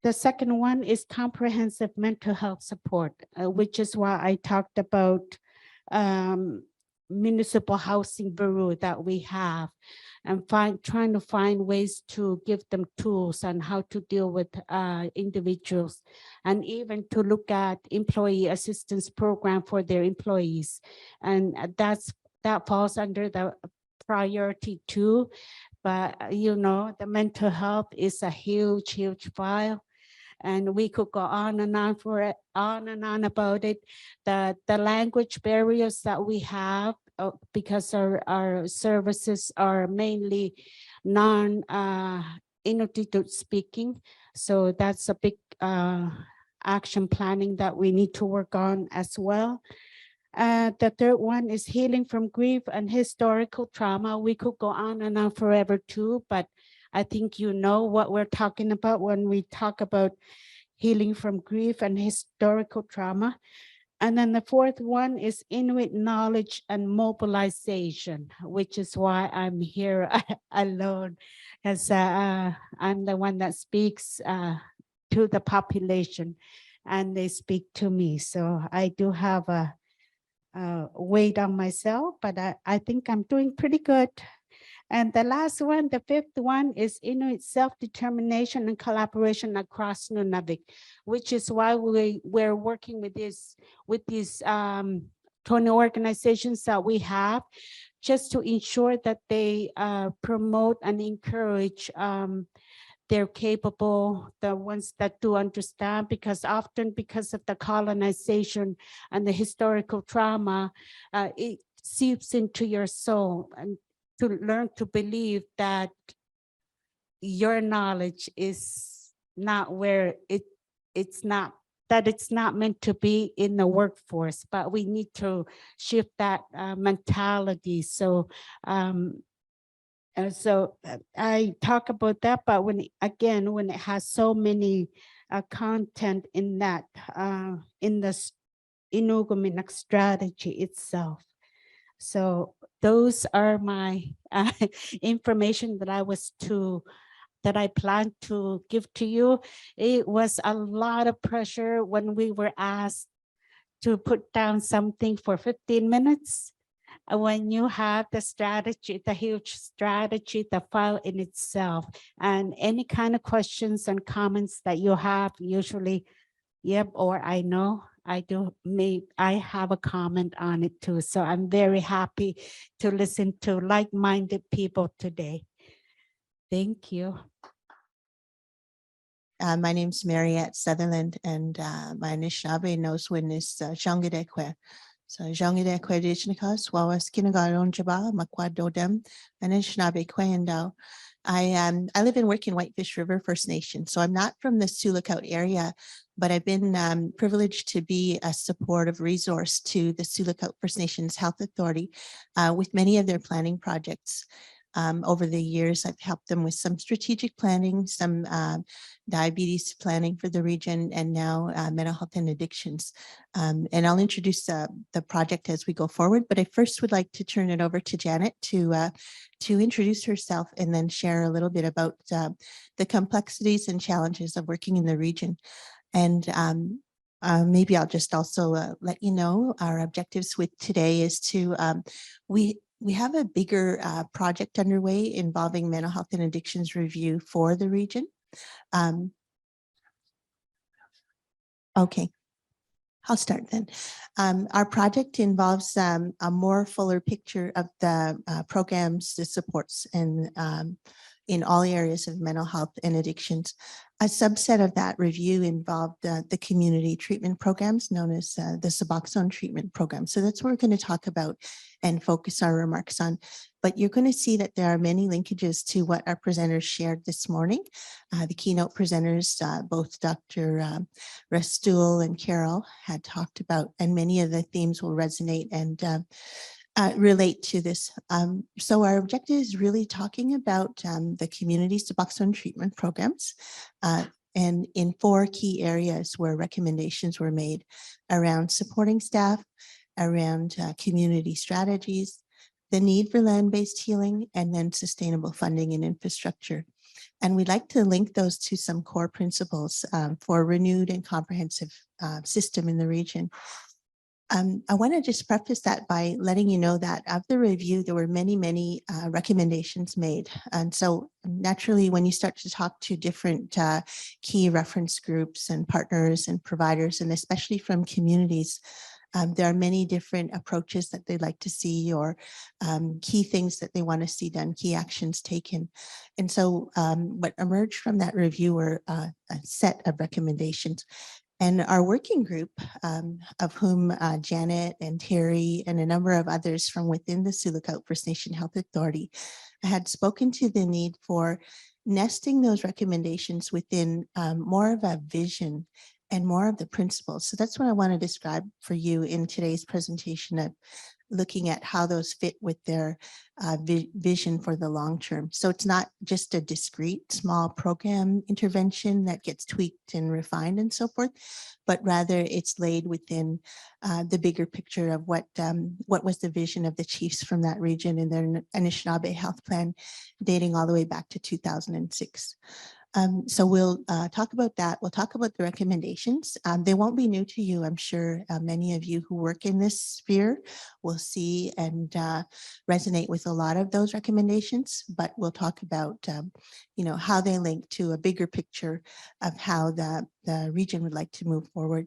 The second one is comprehensive mental health support, which is why I talked about municipal housing bureau that we have, and trying to find ways to give them tools on how to deal with individuals, and even to look at employee assistance program for their employees. And that falls under the priority 2. But you know, the mental health is a huge file, and we could go on and on about it. The language barriers that we have, because our services are mainly non-Inuit speaking. So that's a big action planning that we need to work on as well. The third one is healing from grief and historical trauma. We could go on and on forever too, but I think you know what we're talking about when we talk about healing from grief and historical trauma. And then the fourth one is Inuit knowledge and mobilization, which is why I'm here alone, as I'm the one that speaks to the population, and they speak to me. So I do have a weight on myself, but I think I'm doing pretty good. And the last one, the fifth one, is Inuit self-determination and collaboration across Nunavik, which is why we're working with these 20 organizations that we have, just to ensure that they promote and encourage they're capable, the ones that do understand, because often because of the colonization and the historical trauma, it seeps into your soul, and to learn to believe that your knowledge is not where it's not meant to be in the workforce, but we need to shift that mentality. So I talk about that, but when it has so many content in that, in the Inuuguminaq strategy itself. So those are my information that I planned to give to you. It was a lot of pressure when we were asked to put down something for 15 minutes. When you have the strategy, the huge strategy, the file in itself, and any kind of questions and comments that you have, usually, yep, or I know, I do, I have a comment on it too. So I'm very happy to listen to like-minded people today. Thank you. My name's Mariette Sutherland, and my Anishinaabe knows-win is Zhangidekwe. So Zhangidekwe Dichnikas, Wawas Kinagaron Jaba, Makwadodem, Anishinaabe Kwayandao. I live and work in Whitefish River First Nation, so I'm not from the Sioux Lookout area, but I've been privileged to be a supportive resource to the Sioux Lookout First Nations Health Authority with many of their planning projects. Over the years, I've helped them with some strategic planning, some diabetes planning for the region, and now mental health and addictions. And I'll introduce the project as we go forward, but I first would like to turn it over to Janet to introduce herself and then share a little bit about the complexities and challenges of working in the region. And maybe I'll just also let you know our objectives with today is to, we have a bigger project underway involving mental health and addictions review for the region. Okay, I'll start then. Our project involves a more fuller picture of the programs, the supports, and in all areas of mental health and addictions. A subset of that review involved the community treatment programs known as the Suboxone treatment program. So that's what we're going to talk about and focus our remarks on. But you're going to see that there are many linkages to what our presenters shared this morning. The keynote presenters, both Dr. Restoule and Carol had talked about, and many of the themes will resonate and relate to this. So our objective is really talking about the community Suboxone treatment programs and in 4 key areas where recommendations were made around supporting staff, around community strategies, the need for land-based healing, and then sustainable funding and infrastructure. And we'd like to link those to some core principles for a renewed and comprehensive system in the region. I want to just preface that by letting you know that of the review, there were many recommendations made. And so naturally, when you start to talk to different key reference groups and partners and providers, and especially from communities, there are many different approaches that they'd like to see, or key things that they want to see done, key actions taken. And so what emerged from that review were a set of recommendations. And our working group, of whom Janet and Terry and a number of others from within the Sioux Lookout First Nation Health Authority had spoken to the need for nesting those recommendations within more of a vision and more of the principles. So that's what I want to describe for you in today's presentation of looking at how those fit with their vision for the long term. So it's not just a discrete small program intervention that gets tweaked and refined and so forth, but rather it's laid within the bigger picture of what was the vision of the chiefs from that region in their Anishinaabe health plan dating all the way back to 2006. So we'll talk about that. We'll talk about the recommendations. They won't be new to you. I'm sure many of you who work in this sphere will see and resonate with a lot of those recommendations, but we'll talk about how they link to a bigger picture of how the region would like to move forward.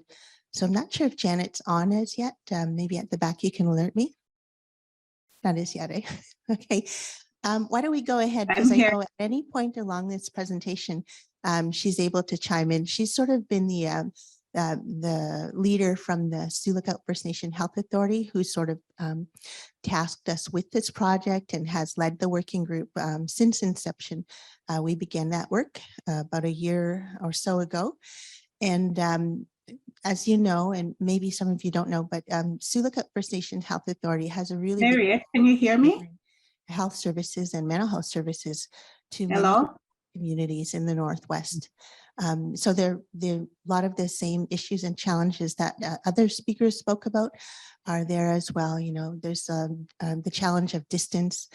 So I'm not sure if Janet's on as yet. Maybe at the back you can alert me. Not as yet, eh? Okay. Why don't we go ahead, because I know at any point along this presentation, she's able to chime in. She's sort of been the leader from the Sioux Lookout First Nation Health Authority, who sort of tasked us with this project and has led the working group since inception. We began that work about a year or so ago. And as you know, and maybe some of you don't know, but Sioux Lookout First Nation Health Authority has a really Harriet, can you hear me? health services and mental health services to many Hello? communities in the Northwest. So there a lot of the same issues and challenges that other speakers spoke about are there as well. You know, there's the challenge of distance,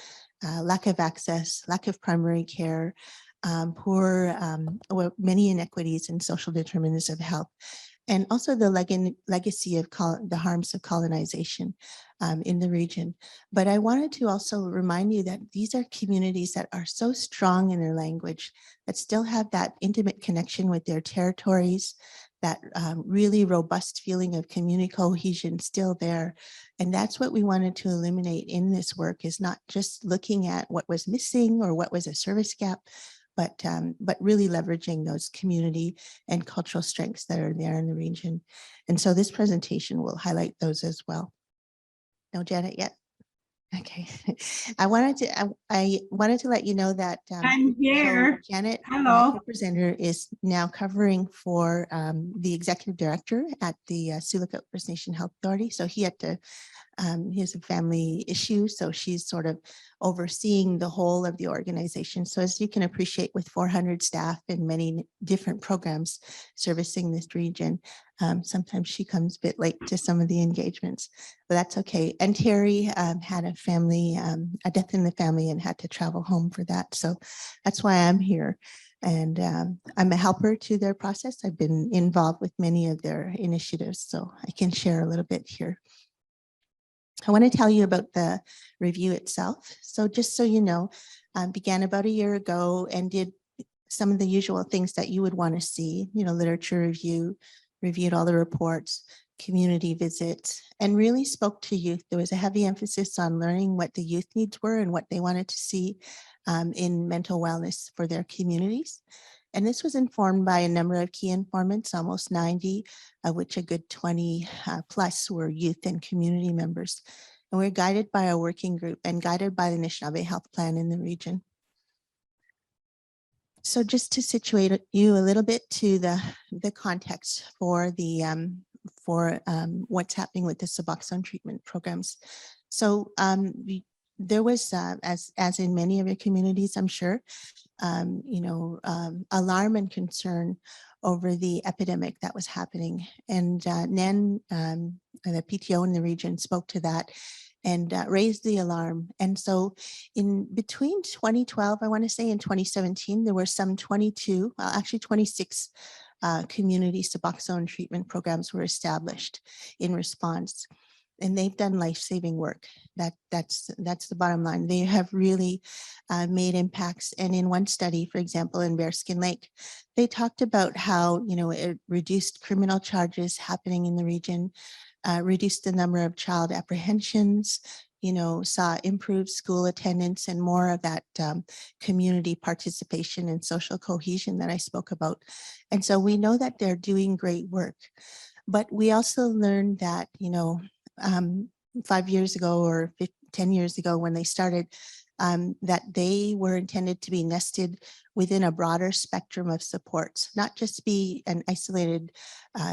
lack of access, lack of primary care, many inequities and social determinants of health, and also the legacy of the harms of colonization in the region. But I wanted to also remind you that these are communities that are so strong in their language, that still have that intimate connection with their territories, that really robust feeling of community cohesion still there. And that's what we wanted to illuminate in this work, is not just looking at what was missing or what was a service gap, but really leveraging those community and cultural strengths that are there in the region. And so this presentation will highlight those as well. No, Janet yet? Okay. I wanted to let you know that I'm here. so Janet, Hello. the presenter, is now covering for the executive director at the Sioux Lookout First Nation Health Authority. So he had to, he has a family issue, so she's sort of overseeing the whole of the organization. So as you can appreciate, with 400 staff and many different programs servicing this region, sometimes she comes a bit late to some of the engagements, but that's okay. And Terry had a family, a death in the family, and had to travel home for that. So that's why I'm here. And I'm a helper to their process. I've been involved with many of their initiatives, so I can share a little bit here. I want to tell you about the review itself. So just so you know, began about a year ago and did some of the usual things that you would want to see, you know, literature review, reviewed all the reports, community visits, and really spoke to youth. There was a heavy emphasis on learning what the youth needs were and what they wanted to see in mental wellness for their communities. And this was informed by a number of key informants, almost 90, of which a good 20 plus were youth and community members. And we're guided by our working group and guided by the Anishinaabe Health Plan in the region. So just to situate you a little bit to the context for the what's happening with the Suboxone treatment programs. So there was, as in many of your communities, I'm sure, alarm and concern over the epidemic that was happening. And Nan, the PTO in the region, spoke to that and raised the alarm. And so in between 2012, I want to say, and 2017, there were some 22, well, actually 26 community Suboxone treatment programs were established in response. And they've done life-saving work. That's the bottom line. They have really made impacts. And in one study, for example, in Bearskin Lake, they talked about how, it reduced criminal charges happening in the region, reduced the number of child apprehensions, saw improved school attendance and more of that community participation and social cohesion that I spoke about. And so we know that they're doing great work. But we also learned that, 5 years ago or 10 years ago when they started, that they were intended to be nested within a broader spectrum of supports, not just be an isolated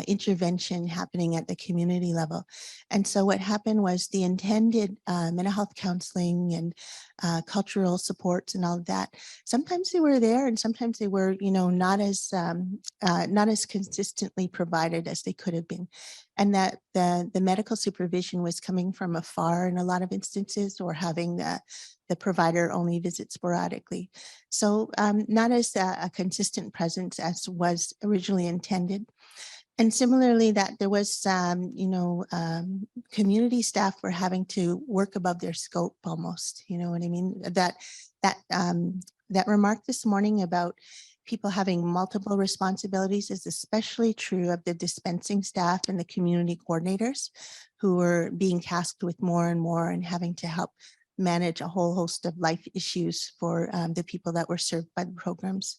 intervention happening at the community level. And so what happened was the intended mental health counseling and cultural supports and all of that, sometimes they were there and sometimes they were, not as consistently provided as they could have been. And that the medical supervision was coming from afar in a lot of instances, or having the provider only visit sporadically. So not as a consistent presence as was originally intended. And similarly, that there was, community staff were having to work above their scope almost, you know what I mean? That remark this morning about people having multiple responsibilities is especially true of the dispensing staff and the community coordinators, who were being tasked with more and more and having to help manage a whole host of life issues for the people that were served by the programs.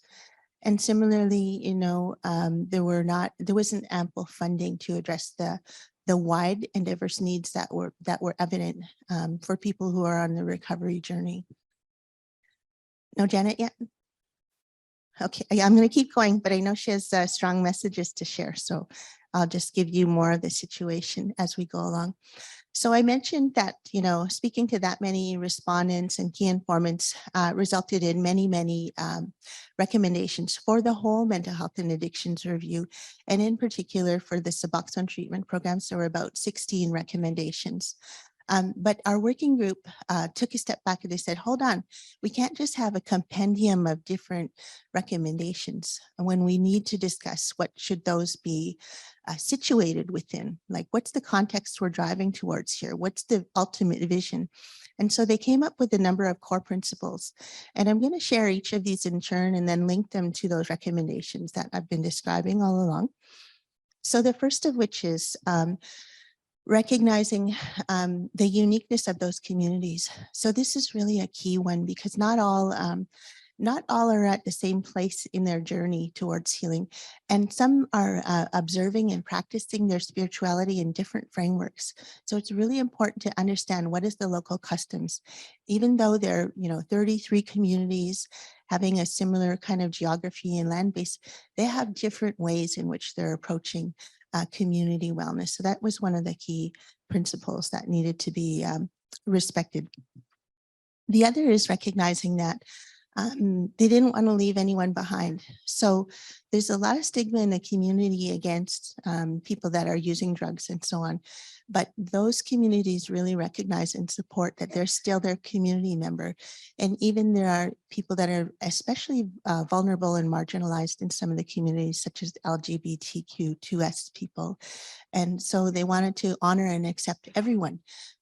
And similarly, there wasn't ample funding to address the wide and diverse needs that were evident for people who are on the recovery journey. No, Janet yet? Okay, yeah, I'm going to keep going, but I know she has strong messages to share, so I'll just give you more of the situation as we go along. So I mentioned that, speaking to that many respondents and key informants resulted in many recommendations for the whole mental health and addictions review, and in particular for the Suboxone treatment programs. There were about 16 recommendations. But our working group took a step back and they said, hold on, we can't just have a compendium of different recommendations when we need to discuss what should those be situated within, like what's the context we're driving towards here? What's the ultimate vision? And so they came up with a number of core principles, and I'm going to share each of these in turn and then link them to those recommendations that I've been describing all along. So the first of which is recognizing the uniqueness of those communities. So this is really a key one, because not all are at the same place in their journey towards healing. And some are observing and practicing their spirituality in different frameworks. So it's really important to understand what is the local customs. Even though there are 33 communities having a similar kind of geography and land base, they have different ways in which they're approaching community wellness. So that was one of the key principles that needed to be respected. The other is recognizing that they didn't want to leave anyone behind. So there's a lot of stigma in the community against people that are using drugs and so on. But those communities really recognize and support that they're still their community member. And even there are people that are especially vulnerable and marginalized in some of the communities, such as LGBTQ2S people. And so they wanted to honor and accept everyone,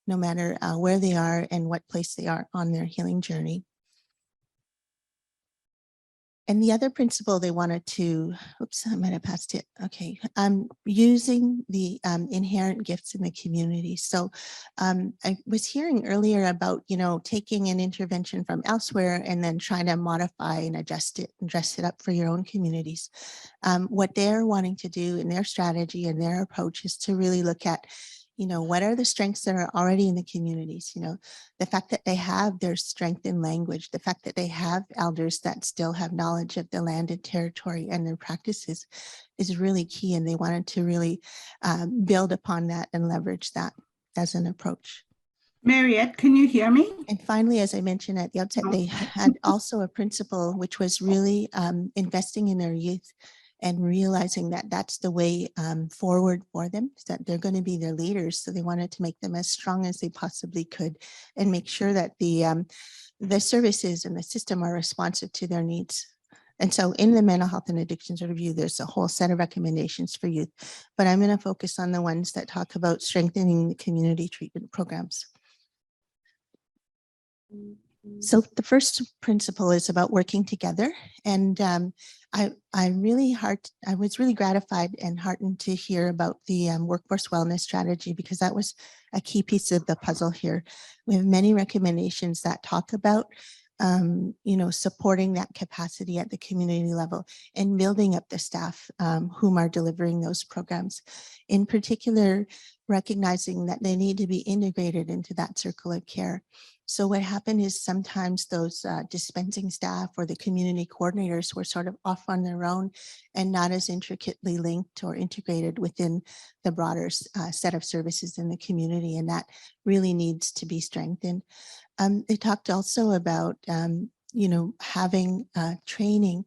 no matter where they are and what place they are on their healing journey. And the other principle they wanted to, oops, I might have passed it. Okay, using the inherent gifts in the community. So I was hearing earlier about, taking an intervention from elsewhere and then trying to modify and adjust it and dress it up for your own communities. What they're wanting to do in their strategy and their approach is to really look at, what are the strengths that are already in the communities? The fact that they have their strength in language, the fact that they have elders that still have knowledge of the land and territory and their practices is really key. And they wanted to really build upon that and leverage that as an approach. Mariette, can you hear me? And finally, as I mentioned at the outset, they had also a principle which was really investing in their youth and realizing that that's the way forward for them, that they're going to be their leaders. So they wanted to make them as strong as they possibly could and make sure that the services and the system are responsive to their needs. And so in the mental health and addictions review, there's a whole set of recommendations for youth, but I'm going to focus on the ones that talk about strengthening the community treatment programs. So the first principle is about working together. And I was really gratified and heartened to hear about the workforce wellness strategy, because that was a key piece of the puzzle here. We have many recommendations that talk about supporting that capacity at the community level and building up the staff whom are delivering those programs. In particular, recognizing that they need to be integrated into that circle of care. So what happened is sometimes those dispensing staff or the community coordinators were sort of off on their own and not as intricately linked or integrated within the broader set of services in the community, and that really needs to be strengthened. They talked also about, having training.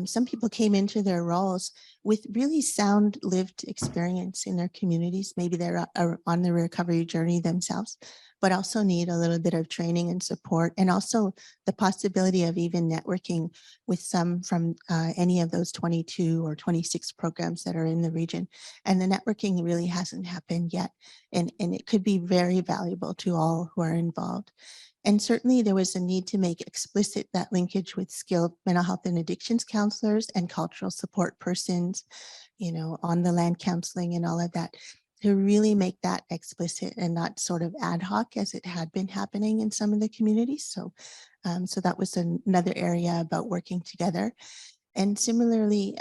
Some people came into their roles with really sound lived experience in their communities. Maybe they're on the recovery journey themselves, but also need a little bit of training and support, and also the possibility of even networking with some from any of those 22 or 26 programs that are in the region. And the networking really hasn't happened yet. And it could be very valuable to all who are involved. And certainly there was a need to make explicit that linkage with skilled mental health and addictions counselors and cultural support persons, on the land counseling and all of that, to really make that explicit and not sort of ad hoc as it had been happening in some of the communities. So that was another area about working together. And similarly,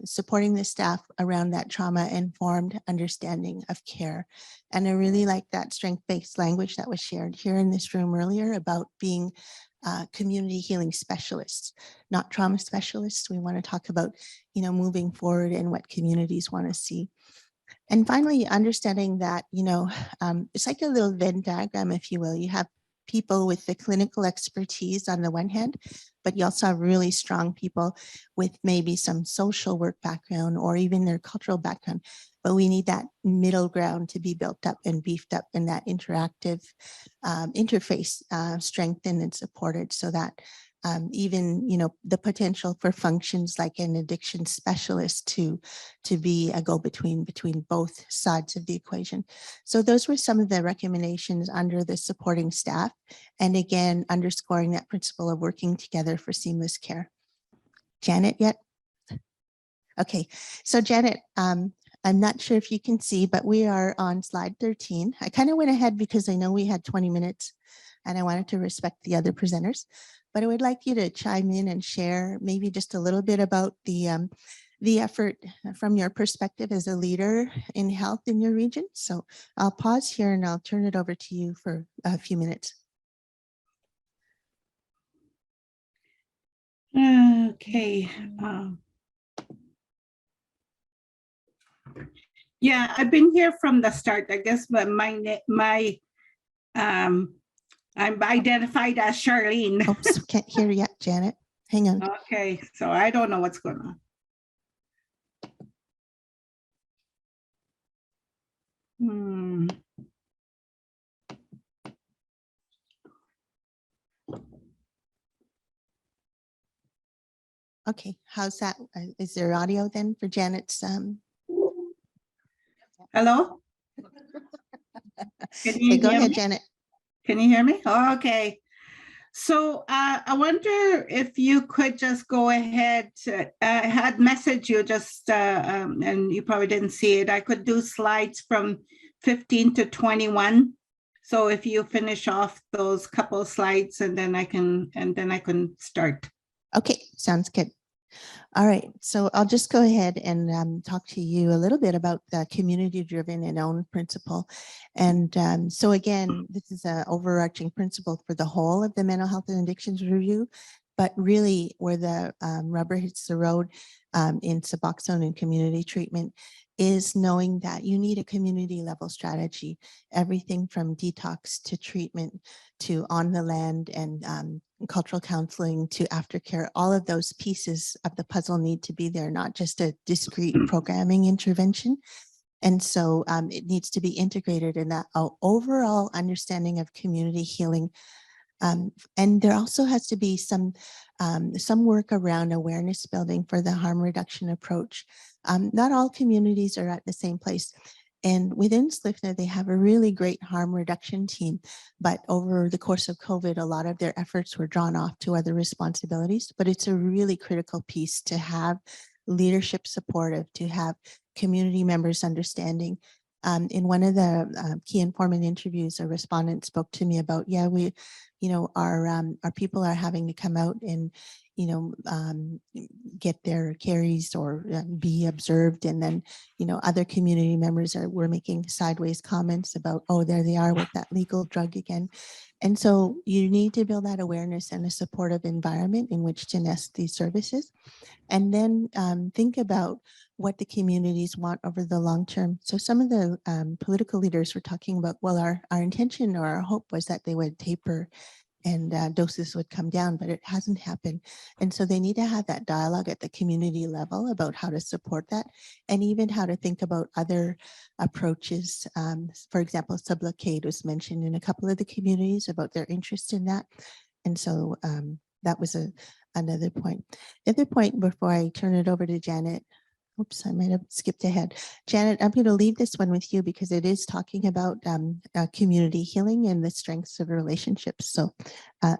supporting the staff around that trauma-informed understanding of care. And I really like that strength-based language that was shared here in this room earlier about being community healing specialists, not trauma specialists. We want to talk about, moving forward and what communities want to see. And finally, understanding that, it's like a little Venn diagram, if you will. You have people with the clinical expertise on the one hand, but you also have really strong people with maybe some social work background or even their cultural background. But we need that middle ground to be built up and beefed up, and that interactive interface strengthened and supported, so that even, the potential for functions like an addiction specialist to be a go-between between both sides of the equation. So those were some of the recommendations under the supporting staff. And again, underscoring that principle of working together for seamless care. Janet yet? Okay, so Janet, I'm not sure if you can see, but we are on slide 13. I kind of went ahead because I know we had 20 minutes and I wanted to respect the other presenters. But I would like you to chime in and share maybe just a little bit about the effort from your perspective as a leader in health in your region. So I'll pause here and I'll turn it over to you for a few minutes. Okay. Yeah, I've been here from the start. I guess I'm identified as Charlene. Oops, can't hear yet, Janet. Hang on. Okay, so I don't know what's going on. Okay, how's that? Is there audio then for Janet's? Hello? Okay, go ahead, Janet. Can you hear me? Oh, okay. So I wonder if you could just go ahead. I had messaged you just, and you probably didn't see it. I could do slides from 15 to 21. So if you finish off those couple slides, and then I can start. Okay, sounds good. All right, so I'll just go ahead and talk to you a little bit about the community-driven and owned principle. And so again, this is an overarching principle for the whole of the mental health and addictions review, but really where the rubber hits the road in Suboxone and community treatment is knowing that you need a community level strategy, everything from detox to treatment to on the land and cultural counseling to aftercare. All of those pieces of the puzzle need to be there, not just a discrete programming intervention. And so it needs to be integrated in that overall understanding of community healing. And there also has to be some work around awareness building for the harm reduction approach. Not all communities are at the same place. And within SLIFNA, they have a really great harm reduction team. But over the course of COVID, a lot of their efforts were drawn off to other responsibilities. But it's a really critical piece to have leadership supportive, to have community members understanding. In one of the key informant interviews, a respondent spoke to me about, yeah, we, you know, our people are having to come out and, you know, get their carries or be observed. And then, you know, other community members were making sideways comments about, oh, there they are with that legal drug again. And so you need to build that awareness and a supportive environment in which to nest these services. And then think about what the communities want over the long term. So some of the political leaders were talking about, well, our intention or our hope was that they would taper and doses would come down, but it hasn't happened. And so they need to have that dialogue at the community level about how to support that and even how to think about other approaches. For example, sublocade was mentioned in a couple of the communities about their interest in that. And so that was another point. The other point before I turn it over to Janet, oops, I might have skipped ahead. Janet, I'm going to leave this one with you because it is talking about community healing and the strengths of relationships. So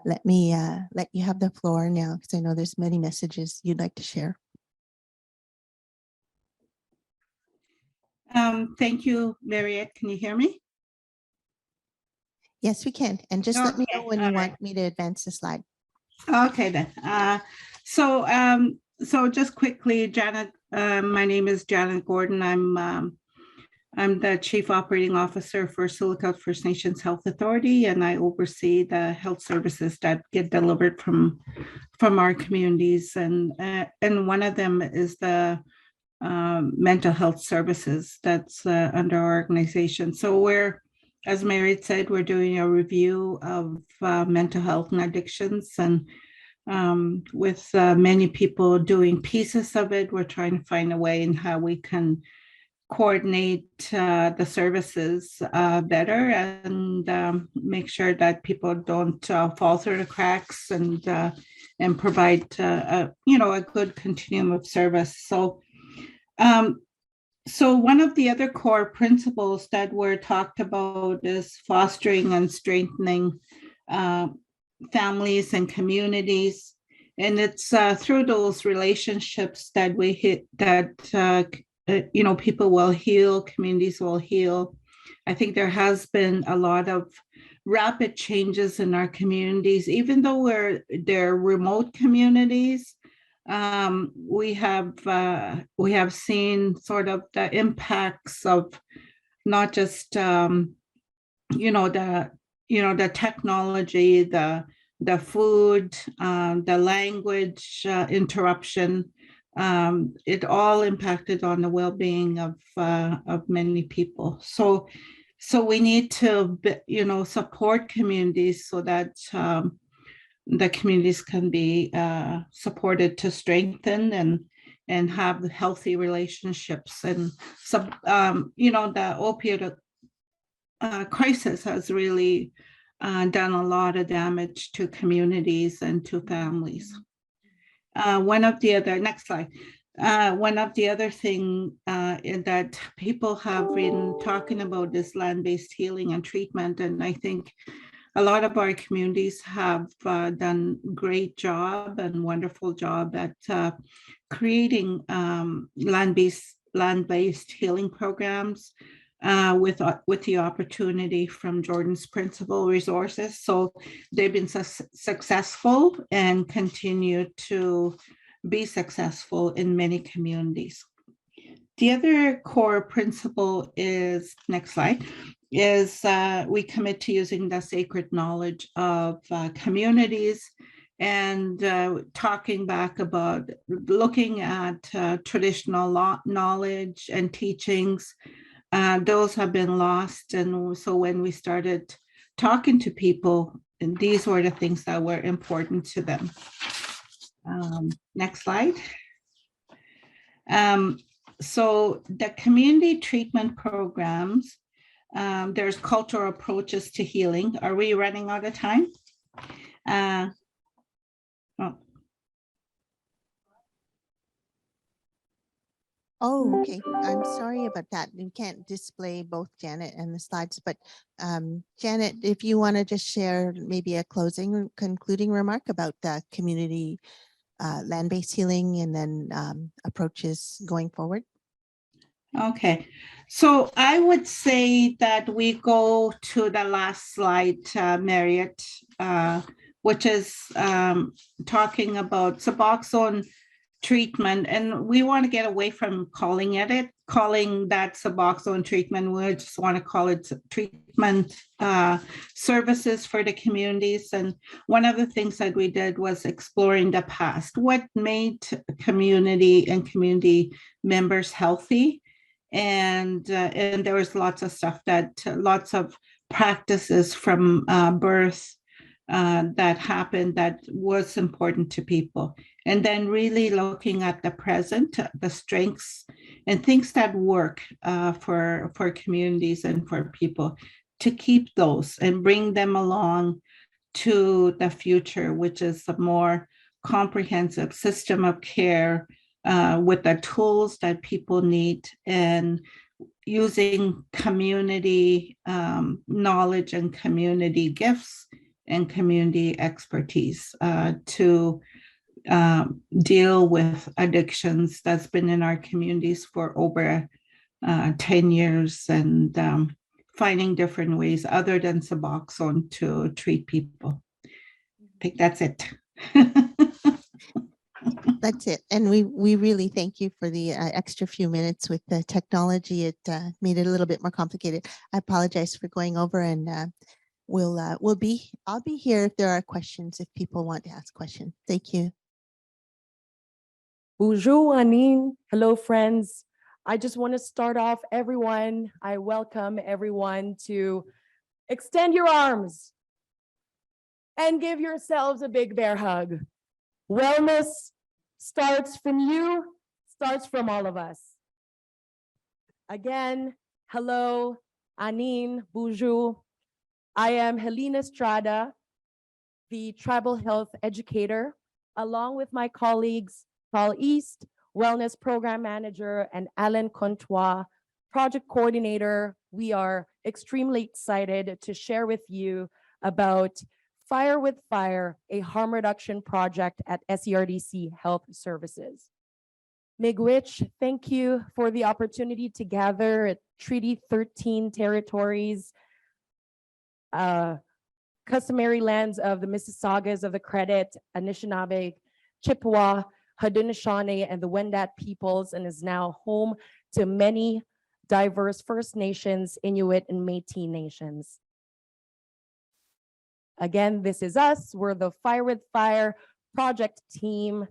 let me let you have the floor now because I know there's many messages you'd like to share. Thank you, Mariette. Can you hear me? Yes, we can. And just let me know when you want me to advance the slide. Okay then. So just quickly, Janet, my name is Janet Gordon. I'm the Chief Operating Officer for Silicon First Nations Health Authority, and I oversee the health services that get delivered from our communities. And one of them is the mental health services that's under our organization. So we're, as Mary said, we're doing a review of mental health and addictions, and with many people doing pieces of it, we're trying to find a way in how we can coordinate the services better and make sure that people don't fall through the cracks and provide a good continuum of service. So one of the other core principles that were talked about is fostering and strengthening families and communities. And it's through those relationships that we hit that, people will heal, communities will heal. I think there has been a lot of rapid changes in our communities, even though they're remote communities. We have seen sort of the impacts of not just the technology, the food, the language interruption. It all impacted on the well-being of many people. So we need to support communities so that the communities can be supported to strengthen and have healthy relationships. And the opioid crisis has really done a lot of damage to communities and to families. Next slide. One of the other thing that people have been talking about is land-based healing and treatment. And I think a lot of our communities have done great job and wonderful job at creating land-based healing programs with the opportunity from Jordan's Principal Resources. So they've been successful and continue to be successful in many communities. The other core principle is, next slide, is we commit to using the sacred knowledge of communities and talking back about looking at traditional knowledge and teachings. Those have been lost. And so when we started talking to people, and these were the things that were important to them. Next slide. So the community treatment programs, there's cultural approaches to healing. Are we running out of time? Oh, okay. I'm sorry about that. You can't display both Janet and the slides, but Janet, if you want to just share maybe a concluding remark about the community land-based healing and then approaches going forward. Okay, so I would say that we go to the last slide, Marriott, which is talking about Suboxone treatment, and we want to get away from calling that Suboxone treatment. We just want to call it treatment services for the communities. And one of the things that we did was exploring the past, what made community and community members healthy. And there was lots of stuff lots of practices from birth that happened that was important to people. And then really looking at the present, the strengths and things that work for communities and for people, to keep those and bring them along to the future, which is a more comprehensive system of care with the tools that people need, and using community knowledge and community gifts and community expertise to deal with addictions that's been in our communities for over 10 years, and finding different ways other than Suboxone to treat people. I think that's it. That's it. And we really thank you for the extra few minutes with the technology. It made it a little bit more complicated. I apologize for going over, and I'll be here if there are questions, if people want to ask questions. Thank you. Bonjour, Anine. Hello, friends. I just want to start off, everyone. I welcome everyone to extend your arms and give yourselves a big bear hug. Wellness starts from you, starts from all of us. Again, hello, Anine, bonjour. I am Helena Estrada, the tribal health educator, along with my colleagues, Paul East, Wellness Program Manager, and Alan Contois, Project Coordinator. We are extremely excited to share with you about Fire with Fire, a harm reduction project at SERDC Health Services. Miigwech, thank you for the opportunity to gather at Treaty 13 territories, customary lands of the Mississaugas of the Credit, Anishinaabe, Chippewa, Haudenosaunee, and the Wendat peoples, and is now home to many diverse First Nations, Inuit, and Métis nations. Again, this is us. We're the Fire with Fire project team.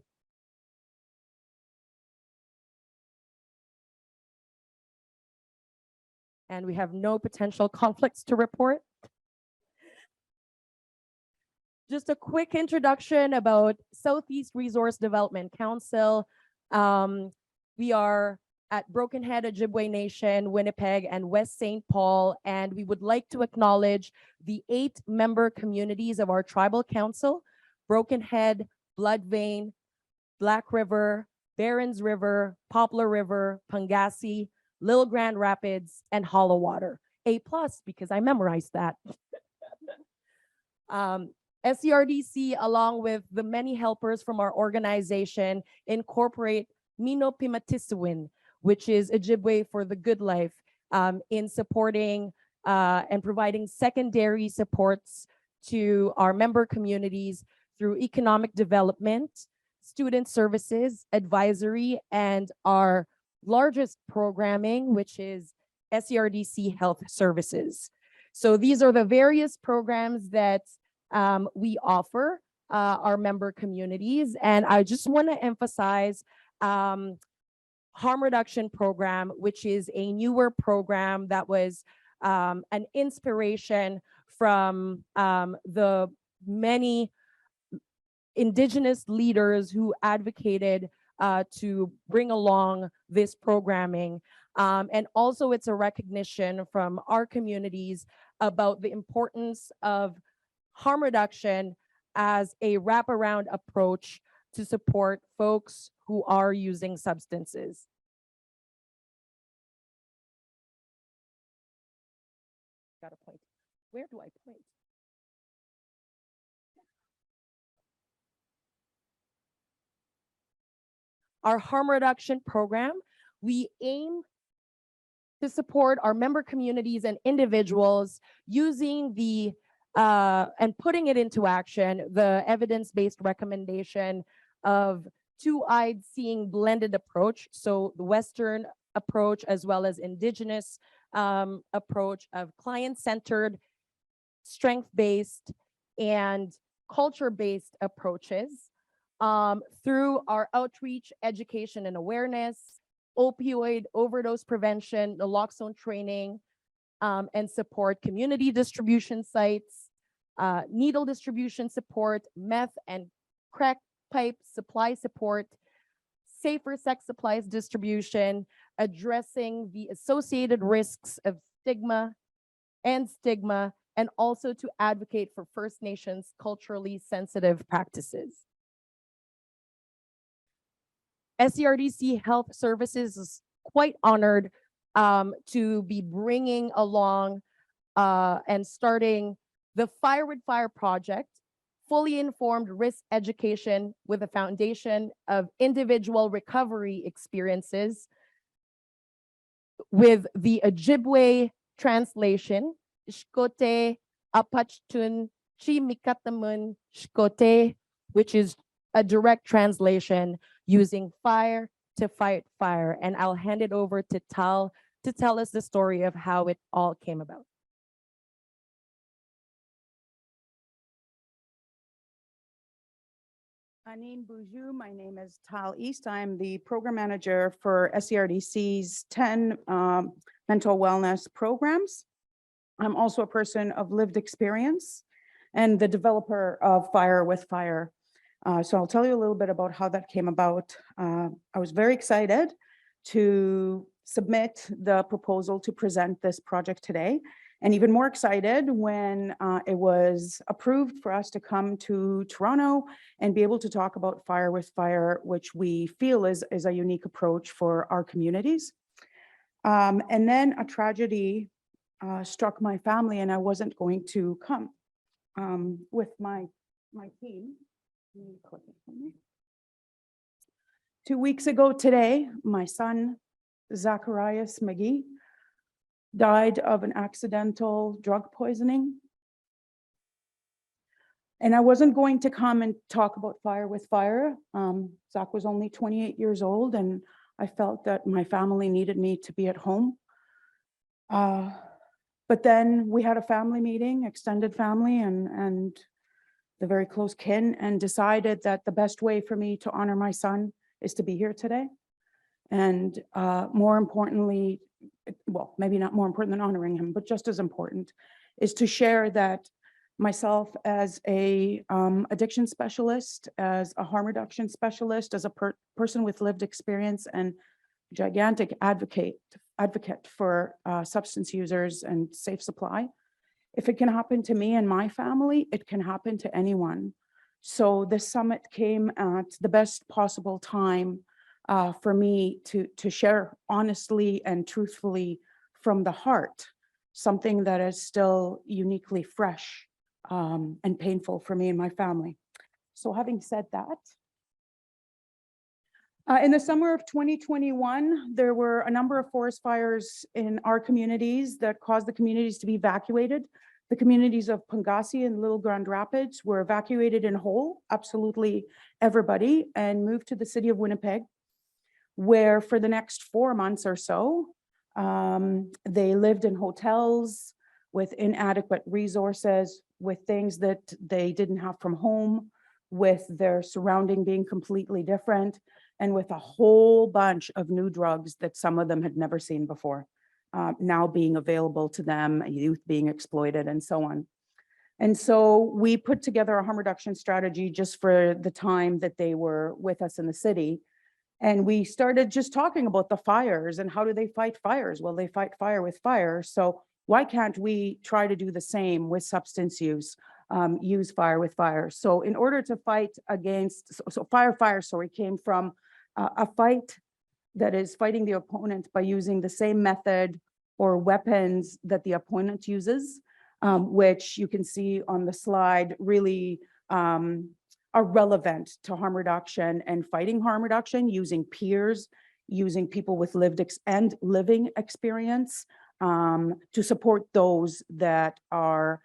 And we have no potential conflicts to report. Just a quick introduction about Southeast Resource Development Council. We are at Broken Head, Ojibwe Nation, Winnipeg, and West St. Paul, and we would like to acknowledge the 8 member communities of our tribal council: Broken Head, Blood Vein, Black River, Barons River, Poplar River, Pangasi, Little Grand Rapids, and Hollow Water. A+ because I memorized that. SERDC, along with the many helpers from our organization, incorporate Mino Pimatisuwin, which is Ojibwe for the good life, in supporting and providing secondary supports to our member communities through economic development, student services, advisory, and our largest programming, which is SERDC Health Services. So these are the various programs that we offer. our member communities. And I just want to emphasize harm reduction program, which is a newer program that was an inspiration from the many Indigenous leaders who advocated to bring along this programming. And also it's a recognition from our communities about the importance of harm reduction as a wraparound approach to support folks who are using substances. Got a point. Where do I point? Our harm reduction program, we aim to support our member communities and individuals using the and putting it into action, the evidence-based recommendation of two-eyed seeing blended approach. So the Western approach as well as Indigenous approach of client-centered, strength-based, and culture-based approaches through our outreach, education, and awareness, opioid overdose prevention, naloxone training, and support community distribution sites, needle distribution support, meth and crack pipe supply support, safer sex supplies distribution, addressing the associated risks of stigma, and also to advocate for First Nations culturally sensitive practices. SCRDC Health Services is quite honored to be bringing along and starting the Fire with Fire project, fully informed risk education with a foundation of individual recovery experiences with the Ojibwe translation, Ishkotay, Aputchitoon, Meekatamun, Ishkotay, which is a direct translation using fire to fight fire. And I'll hand it over to Tal to tell us the story of how it all came about. My name is Tal East. I'm the program manager for SCRDC's 10 mental wellness programs. I'm also a person of lived experience and the developer of Fire with Fire. So I'll tell you a little bit about how that came about. I was very excited to submit the proposal to present this project today, and even more excited when it was approved for us to come to Toronto and be able to talk about Fire with Fire, which we feel is a unique approach for our communities. And then a tragedy struck my family, and I wasn't going to come with my team. 2 weeks ago today, my son, Zacharias McGee, died of an accidental drug poisoning. And I wasn't going to come and talk about Fire with Fire. Zach was only 28 years old, and I felt that my family needed me to be at home. But then we had a family meeting, extended family and the very close kin, and decided that the best way for me to honor my son is to be here today. And more importantly, well, maybe not more important than honoring him, but just as important, is to share that myself as a addiction specialist, as a harm reduction specialist, as a person with lived experience and gigantic advocate for substance users and safe supply. If it can happen to me and my family, it can happen to anyone. So this summit came at the best possible time for me to share honestly and truthfully from the heart, something that is still uniquely fresh and painful for me and my family. So having said that, in the summer of 2021, there were a number of forest fires in our communities that caused the communities to be evacuated. The communities of Pangasi and Little Grand Rapids were evacuated in whole, absolutely everybody, and moved to the city of Winnipeg, where for the next 4 months or so, they lived in hotels with inadequate resources, with things that they didn't have from home, with their surrounding being completely different, and with a whole bunch of new drugs that some of them had never seen before, now being available to them, youth being exploited and so on. And so we put together a harm reduction strategy just for the time that they were with us in the city. And we started just talking about the fires and how do they fight fires? Well, they fight fire with fire. So why can't we try to do the same with substance use, use fire with fire? So in order to fight against, fire, sorry, came from a fight that is fighting the opponent by using the same method or weapons that the opponent uses, which you can see on the slide really are relevant to harm reduction and fighting harm reduction, using peers, using people with living experience to support those that are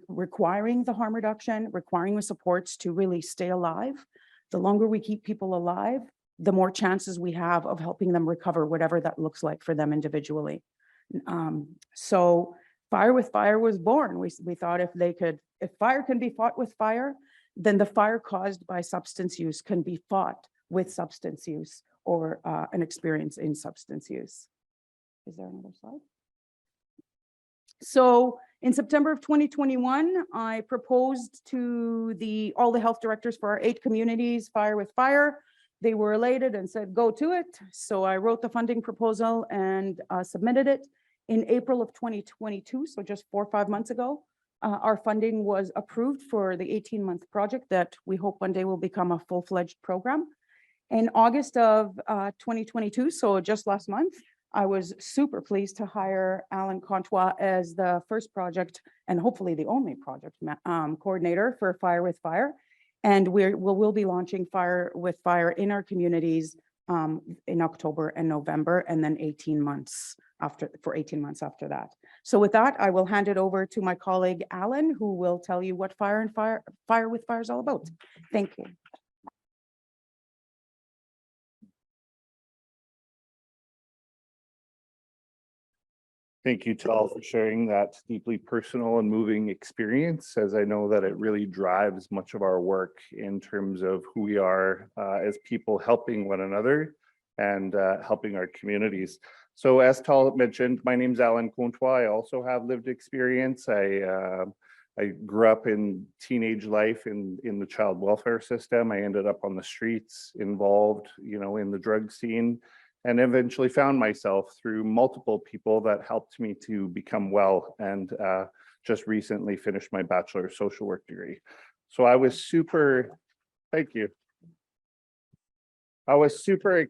requiring the harm reduction, requiring the supports to really stay alive. The longer we keep people alive, the more chances we have of helping them recover, whatever that looks like for them individually. So Fire with Fire was born. We thought if fire can be fought with fire, then the fire caused by substance use can be fought with substance use or an experience in substance use. Is there another slide? So in September of 2021, I proposed to all the health directors for our 8 communities, Fire with Fire. They were elated and said, go to it. So I wrote the funding proposal and submitted it in April of 2022. So just 4 or 5 months ago, our funding was approved for the 18-month project that we hope one day will become a full-fledged program. In August of 2022, so just last month, I was super pleased to hire Alan Contois as the first project and hopefully the only project coordinator for Fire with Fire. And we'll be launching Fire with Fire in our communities in October and November, and then 18 months after that. So with that, I will hand it over to my colleague Alan, who will tell you what Fire with Fire is all about. Thank you. Thank you, Tal, for sharing that deeply personal and moving experience, as I know that it really drives much of our work in terms of who we are as people helping one another and helping our communities. So as Tal mentioned, my name's Alan Contois. I also have lived experience. I grew up in teenage life in the child welfare system. I ended up on the streets, involved, in the drug scene, and eventually found myself through multiple people that helped me to become well, and just recently finished my Bachelor of Social Work degree. So I was super, thank you. I was super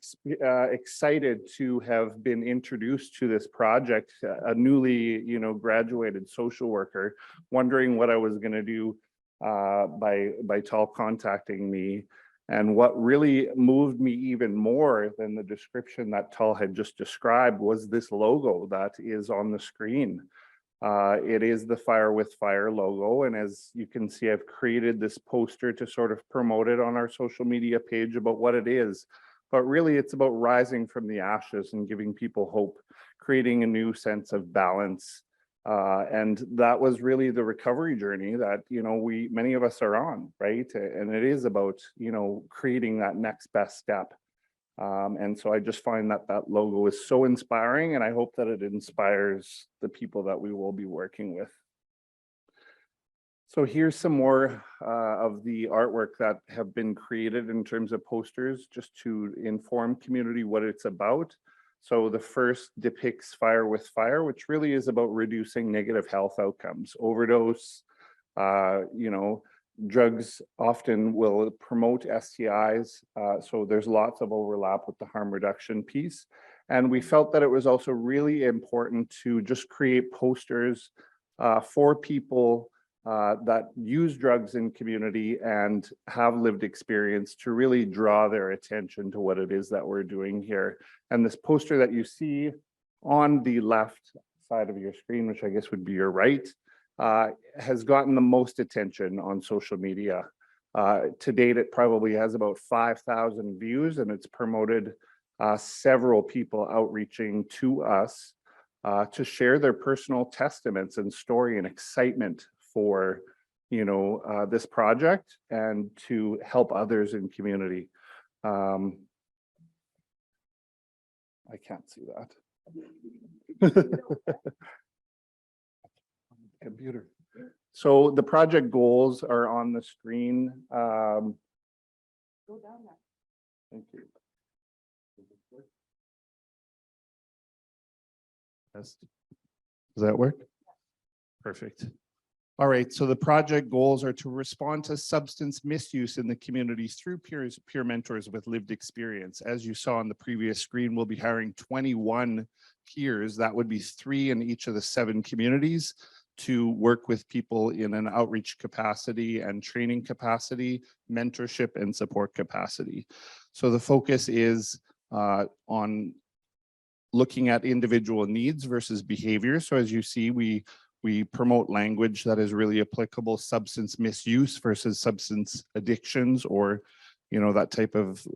excited to have been introduced to this project, a newly, graduated social worker, wondering what I was going to do by Tal contacting me. And what really moved me even more than the description that Tal had just described was this logo that is on the screen. It is the Fire with Fire logo. And as you can see, I've created this poster to sort of promote it on our social media page about what it is. But really, it's about rising from the ashes and giving people hope, creating a new sense of balance. And that was really the recovery journey that, many of us are on, right? And it is about, creating that next best step. And so I just find that that logo is so inspiring, and I hope that it inspires the people that we will be working with. So here's some more of the artwork that have been created in terms of posters, just to inform community what it's about. So the first depicts Fire with Fire, which really is about reducing negative health outcomes. Overdose, drugs often will promote STIs. So there's lots of overlap with the harm reduction piece. And we felt that it was also really important to just create posters for people that use drugs in community and have lived experience to really draw their attention to what it is that we're doing here. And this poster that you see on the left side of your screen, which I guess would be your right, has gotten the most attention on social media. To date, it probably has about 5,000 views, and it's promoted several people outreaching to us to share their personal testaments and story and excitement for this project and to help others in community. I can't see that. Computer. So the project goals are on the screen. Go down there. Thank you. Yes. Does that work? Perfect. All right, so the project goals are to respond to substance misuse in the communities through peer mentors with lived experience. As you saw on the previous screen, we'll be hiring 21 peers. That would be 3 in each of the 7 communities to work with people in an outreach capacity and training capacity, mentorship and support capacity. So the focus is on looking at individual needs versus behavior. So as you see, we promote language that is really applicable, substance misuse versus substance addictions, or that type of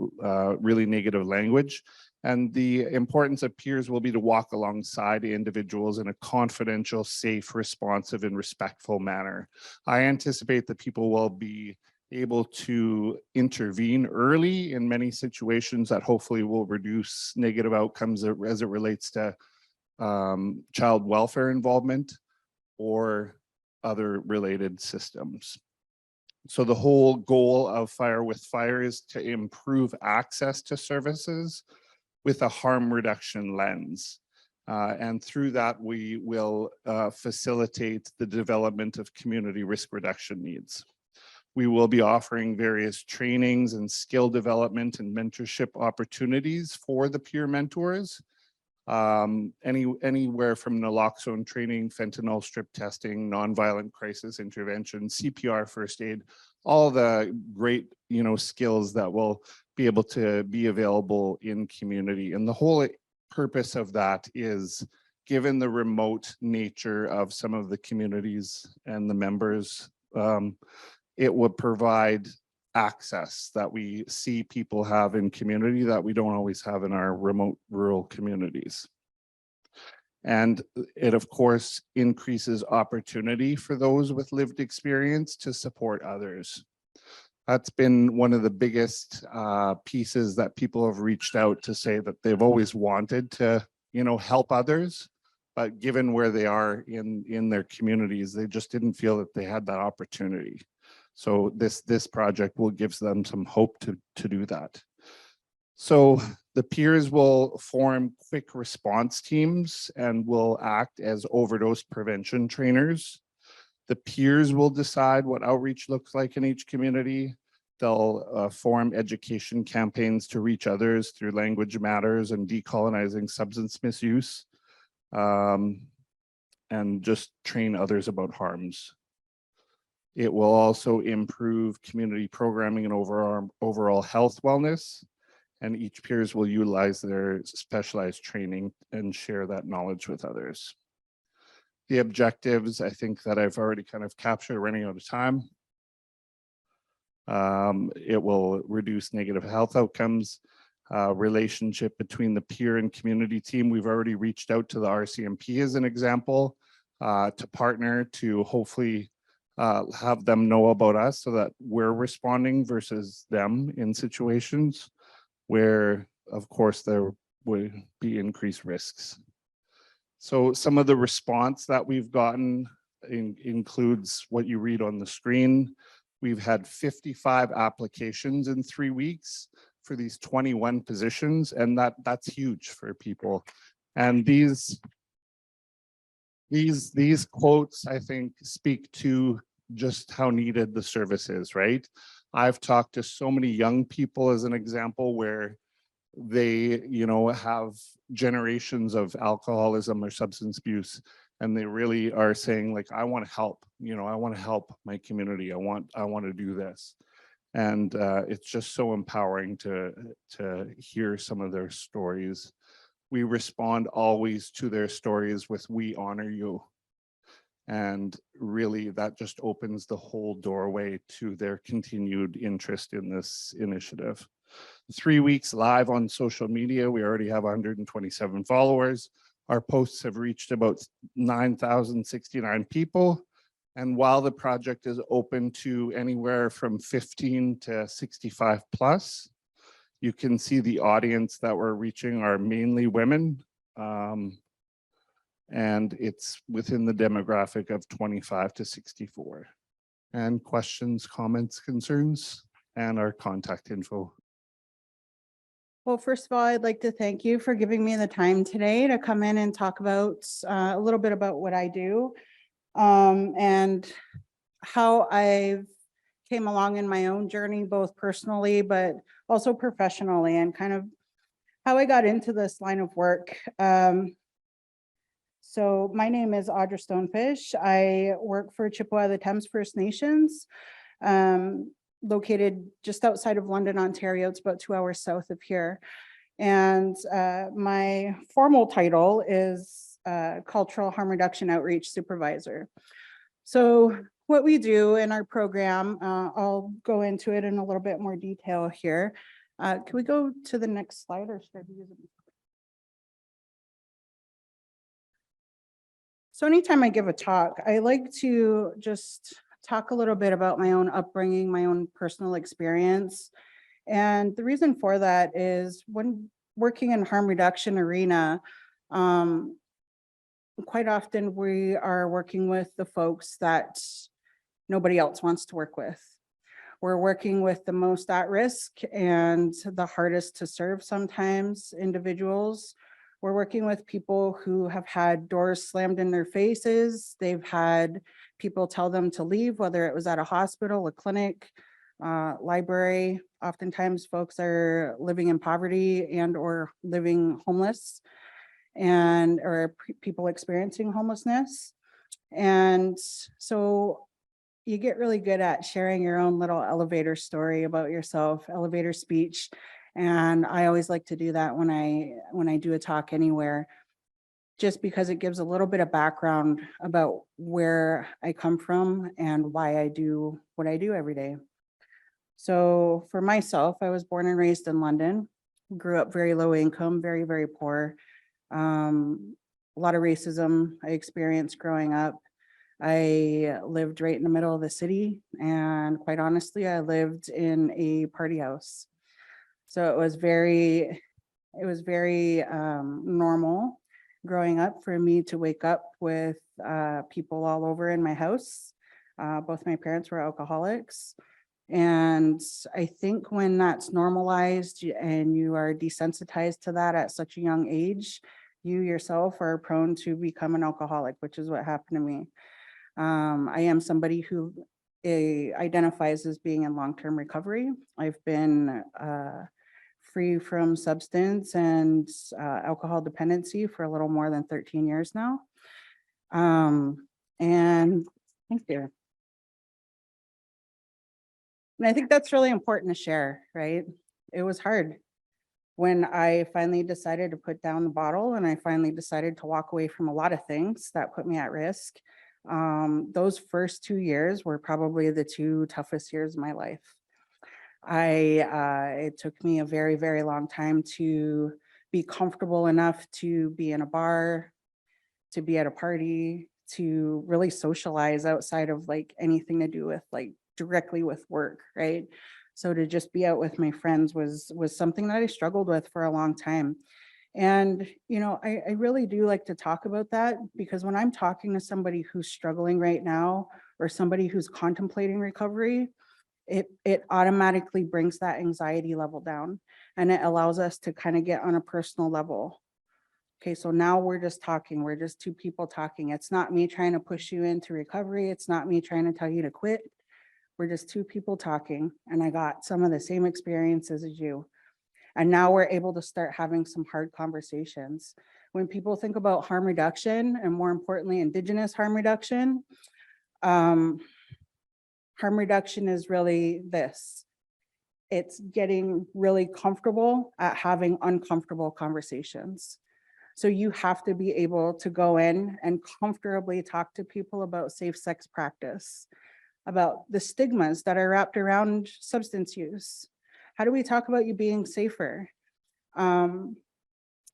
really negative language. And the importance of peers will be to walk alongside individuals in a confidential, safe, responsive, and respectful manner. I anticipate that people will be able to intervene early in many situations that hopefully will reduce negative outcomes as it relates to child welfare involvement or other related systems. So the whole goal of Fire with Fire is to improve access to services with a harm reduction lens. And through that, we will facilitate the development of community risk reduction needs. We will be offering various trainings and skill development and mentorship opportunities for the peer mentors. Anywhere from naloxone training, fentanyl strip testing, nonviolent crisis intervention, CPR first aid, all the great skills that will be able to be available in community. And the whole purpose of that is, given the remote nature of some of the communities and the members, it would provide access that we see people have in community that we don't always have in our remote rural communities. And it, of course, increases opportunity for those with lived experience to support others. That's been one of the biggest pieces that people have reached out to say that they've always wanted to, help others, but given where they are in their communities, they just didn't feel that they had that opportunity. So this project will give them some hope to do that. So the peers will form quick response teams and will act as overdose prevention trainers. The peers will decide what outreach looks like in each community. They'll form education campaigns to reach others through language matters and decolonizing substance misuse, and just train others about harms. It will also improve community programming and overall health wellness, and each peers will utilize their specialized training and share that knowledge with others. The objectives, I think that I've already kind of captured, running out of time. It will reduce negative health outcomes, relationship between the peer and community team. We've already reached out to the RCMP as an example to partner to hopefully have them know about us so that we're responding versus them in situations where, of course, there would be increased risks. So some of the response that we've gotten includes what you read on the screen. We've had 55 applications in 3 weeks for these 21 positions, and that's huge for people. And these quotes, I think, speak to just how needed the service is, right? I've talked to so many young people as an example where they, have generations of alcoholism or substance abuse, and they really are saying, like, I want to help, I want to help my community. I want to do this. And it's just so empowering to hear some of their stories. We respond always to their stories with "we honor you." And really, that just opens the whole doorway to their continued interest in this initiative. 3 weeks live on social media. We already have 127 followers. Our posts have reached about 9,069 people. And while the project is open to anywhere from 15 to 65 plus, you can see the audience that we're reaching are mainly women. And it's within the demographic of 25 to 64. And questions, comments, concerns, and our contact info. Well, first of all, I'd like to thank you for giving me the time today to come in and talk about a little bit about what I do and how I've came along in my own journey, both personally, but also professionally, and kind of how I got into this line of work. So my name is Audra Stonefish. I work for Chippewa of the Thames First Nations, located just outside of London, Ontario. It's about 2 hours south of here. And my formal title is Cultural Harm Reduction Outreach Supervisor. So what we do in our program, I'll go into it in a little bit more detail here. Can we go to the next slide, or should I be using? So anytime I give a talk, I like to just talk a little bit about my own upbringing, my own personal experience. And the reason for that is when working in harm reduction arena, quite often we are working with the folks that nobody else wants to work with. We're working with the most at risk and the hardest to serve sometimes individuals. We're working with people who have had doors slammed in their faces. They've had people tell them to leave, whether it was at a hospital, a clinic, library. Oftentimes folks are living in poverty and or living homeless, and or people experiencing homelessness. And so you get really good at sharing your own little elevator story about yourself, elevator speech. And I always like to do that when I do a talk anywhere, just because it gives a little bit of background about where I come from and why I do what I do every day. So for myself, I was born and raised in London, grew up very low income, very, very poor. A lot of racism I experienced growing up. I lived right in the middle of the city, and quite honestly, I lived in a party house. So it was very normal growing up for me to wake up with people all over in my house. Both my parents were alcoholics. And I think when that's normalized and you are desensitized to that at such a young age, you yourself are prone to become an alcoholic, which is what happened to me. I am somebody who identifies as being in long-term recovery. I've been free from substance and alcohol dependency for a little more than 13 years now. And thank you. And I think that's really important to share, right? It was hard when I finally decided to put down the bottle, and I finally decided to walk away from a lot of things that put me at risk. Those first 2 years were probably the 2 toughest years of my life. It took me a very, very long time to be comfortable enough to be in a bar, to be at a party, to really socialize outside of like anything to do with like directly with work, right? So to just be out with my friends was something that I struggled with for a long time. And, you know, I really do like to talk about that, because when I'm talking to somebody who's struggling right now, or somebody who's contemplating recovery, it automatically brings that anxiety level down, and it allows us to kind of get on a personal level. Okay, so now we're just talking, we're just 2 people talking. It's not me trying to push you into recovery. It's not me trying to tell you to quit. We're just 2 people talking, and I got some of the same experiences as you. And now we're able to start having some hard conversations. When people think about harm reduction, and more importantly, Indigenous harm reduction is really this. It's getting really comfortable at having uncomfortable conversations. So you have to be able to go in and comfortably talk to people about safe sex practice, about the stigmas that are wrapped around substance use. How do we talk about you being safer? And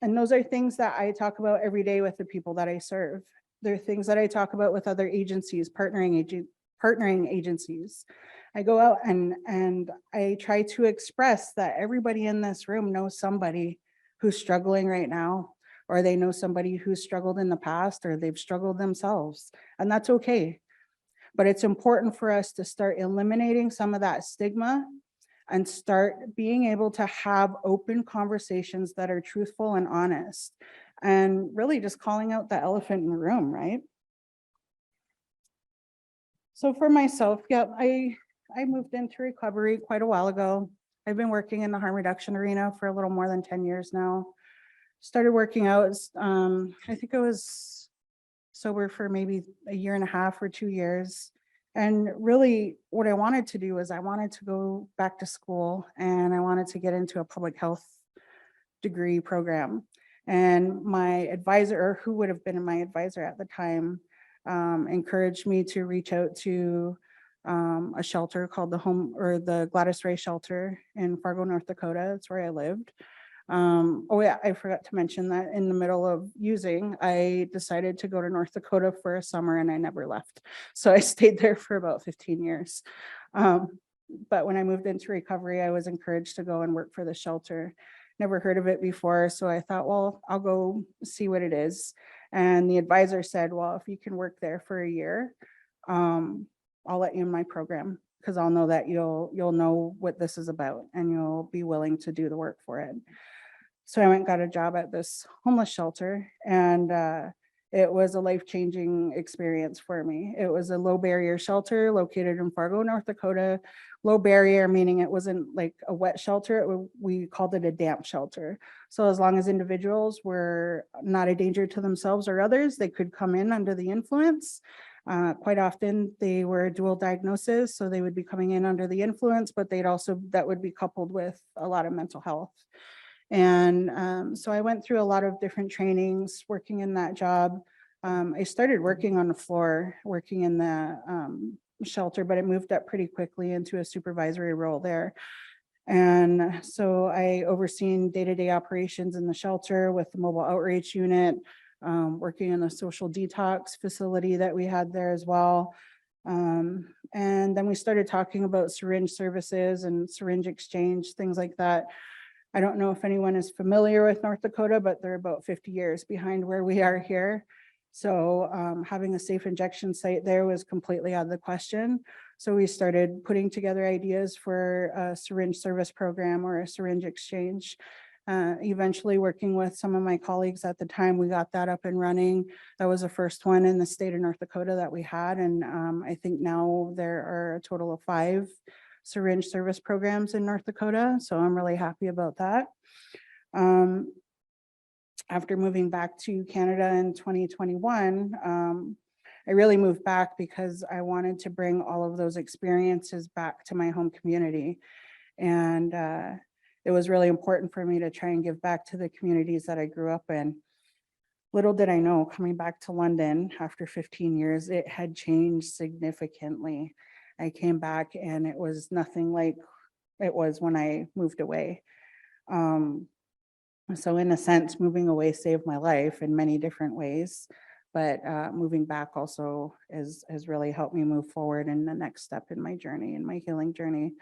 those are things that I talk about every day with the people that I serve. There are things that I talk about with other agencies, partnering agencies. I go out and I try to express that everybody in this room knows somebody who's struggling right now, or they know somebody who's struggled in the past, or they've struggled themselves, and that's okay. But it's important for us to start eliminating some of that stigma and start being able to have open conversations that are truthful and honest, and really just calling out the elephant in the room, right? So for myself, yeah, I moved into recovery quite a while ago. I've been working in the harm reduction arena for a little more than 10 years now. Started working out, I think I was sober for maybe a year and a half or 2 years. And really what I wanted to do is I wanted to go back to school, and I wanted to get into a public health degree program. And my advisor, or who would have been my advisor at the time, encouraged me to reach out to a shelter called the Gladys Ray Shelter in Fargo, North Dakota. That's where I lived. Oh yeah, I forgot to mention that in the middle of using, I decided to go to North Dakota for a summer, and I never left. So I stayed there for about 15 years. But when I moved into recovery, I was encouraged to go and work for the shelter. Never heard of it before. So I thought, well, I'll go see what it is. And the advisor said, well, if you can work there for a year, I'll let you in my program, because I'll know that you'll know what this is about, and you'll be willing to do the work for it. So I went and got a job at this homeless shelter, and it was a life-changing experience for me. It was a low barrier shelter located in Fargo, North Dakota. Low barrier meaning it wasn't like a wet shelter. We called it a damp shelter. So as long as individuals were not a danger to themselves or others, they could come in under the influence. Quite often they were dual diagnosis, so they would be coming in under the influence, but that would be coupled with a lot of mental health. And so I went through a lot of different trainings working in that job. I started working on the floor, working in the shelter, but I moved up pretty quickly into a supervisory role there. And so I overseen day-to-day operations in the shelter with the mobile outreach unit, working in the social detox facility that we had there as well. And then we started talking about syringe services and syringe exchange, things like that. I don't know if anyone is familiar with North Dakota, but they're about 50 years behind where we are here. So having a safe injection site there was completely out of the question. So we started putting together ideas for a syringe service program or a syringe exchange. Eventually working with some of my colleagues at the time, we got that up and running. That was the first one in the state of North Dakota that we had. And I think now there are a total of 5 syringe service programs in North Dakota. So I'm really happy about that. After moving back to Canada in 2021, I really moved back because I wanted to bring all of those experiences back to my home community. And it was really important for me to try and give back to the communities that I grew up in. Little did I know, coming back to London after 15 years, it had changed significantly. I came back and it was nothing like it was when I moved away. So in a sense, moving away saved my life in many different ways, but moving back also has really helped me move forward in the next step in my journey, in my healing journey.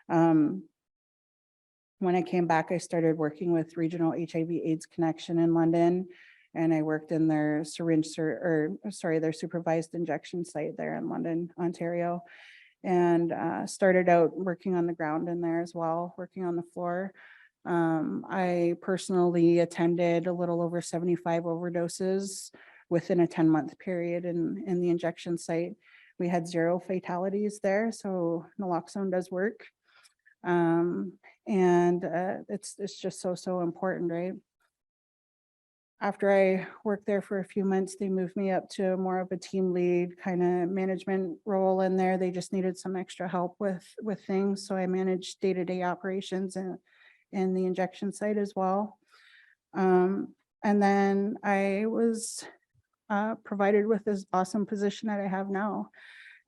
When I came back, I started working with Regional HIV/AIDS Connection in London, and I worked in their their supervised injection site there in London, Ontario, and started out working on the ground in there as well, working on the floor. I personally attended a little over 75 overdoses within a 10-month period in the injection site. We had 0 fatalities there, so naloxone does work. And it's just so important, right? After I worked there for a few months, they moved me up to more of a team lead kind of management role in there. They just needed some extra help with things. So I managed day-to-day operations in the injection site as well. And then I was provided with this awesome position that I have now.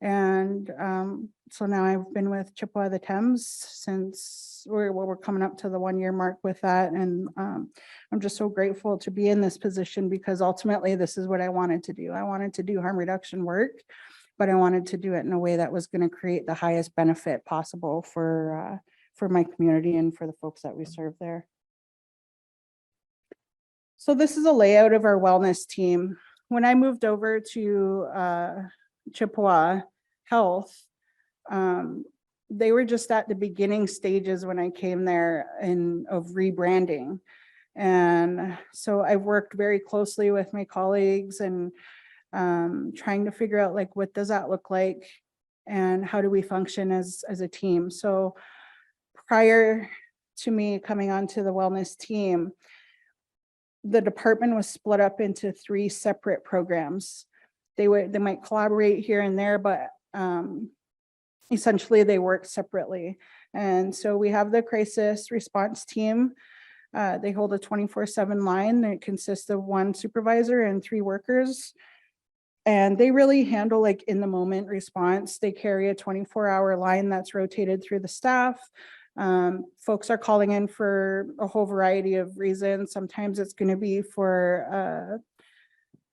And so now I've been with Chippewa the Thames since we're coming up to the 1-year mark with that. And I'm just so grateful to be in this position because ultimately this is what I wanted to do. I wanted to do harm reduction work, but I wanted to do it in a way that was going to create the highest benefit possible for my community and for the folks that we serve there. So this is a layout of our wellness team. When I moved over to Chippewa Health, they were just at the beginning stages when I came there of rebranding. And so I've worked very closely with my colleagues and trying to figure out like, what does that look like and how do we function as a team? So prior to me coming onto the wellness team, the department was split up into 3 separate programs. They might collaborate here and there, but essentially they work separately. And so we have the crisis response team. They hold a 24/7 line that consists of 1 supervisor and 3 workers. And they really handle like in the moment response. They carry a 24-hour line that's rotated through the staff. Folks are calling in for a whole variety of reasons. Sometimes it's going to be for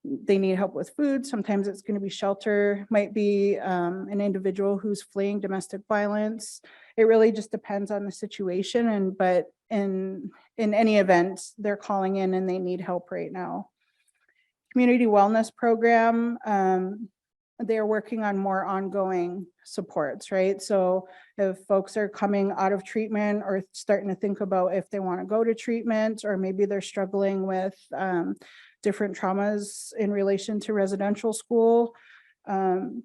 they need help with food. Sometimes it's going to be shelter, might be an individual who's fleeing domestic violence. It really just depends on the situation. But in any event, they're calling in and they need help right now. Community wellness program, they're working on more ongoing supports, right? So if folks are coming out of treatment or starting to think about if they want to go to treatment, or maybe they're struggling with different traumas in relation to residential school,